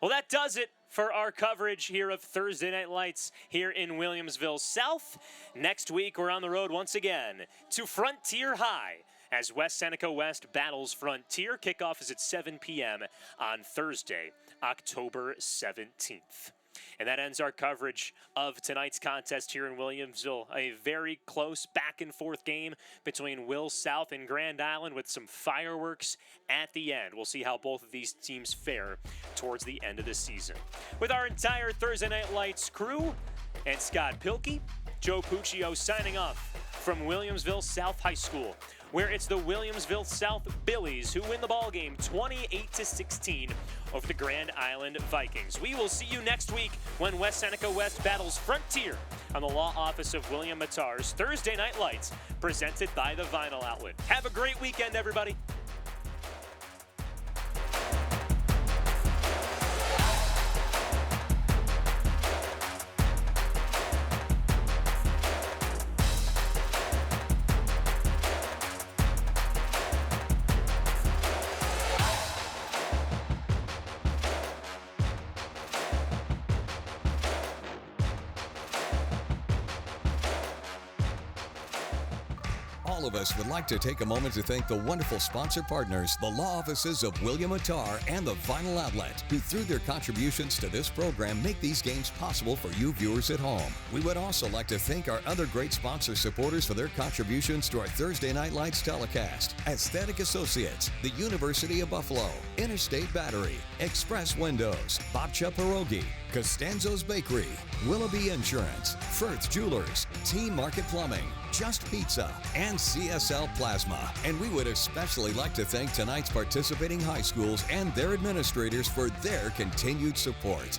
Well, that does it for our coverage here of Thursday Night Lights here in Williamsville South. Next week, we're on the road once again to Frontier High as West Seneca West battles Frontier. Kickoff is at 7 p.m. on Thursday, October 17th. And that ends our coverage of tonight's contest here in Williamsville. A very close back-and-forth game between Will South and Grand Island with some fireworks at the end. We'll see how both of these teams fare towards the end of the season. With our entire Thursday Night Lights crew and Scott Pilkey, Joe Puccio signing off from Williamsville South High School, where it's the Williamsville South Billies who win the ball game 28-16 over the Grand Island Vikings. We will see you next week when West Seneca West battles Frontier on the law office of William Matar's Thursday Night Lights, presented by the Vinyl Outlet. Have a great weekend, everybody. All of us would like to take a moment to thank the wonderful sponsor partners, the law offices of William Matar and the Vinyl Outlet, who through their contributions to this program make these games possible for you viewers at home. We would also like to thank our other great sponsor supporters for their contributions to our Thursday Night Lights telecast: Aesthetic Associates, the University of Buffalo, Interstate Battery, Express Windows, Babcha Pierogi, Costanzo's Bakery, Willoughby Insurance, Firth Jewelers, T Market Plumbing, Just Pizza, and CSL Plasma. And we would especially like to thank tonight's participating high schools and their administrators for their continued support.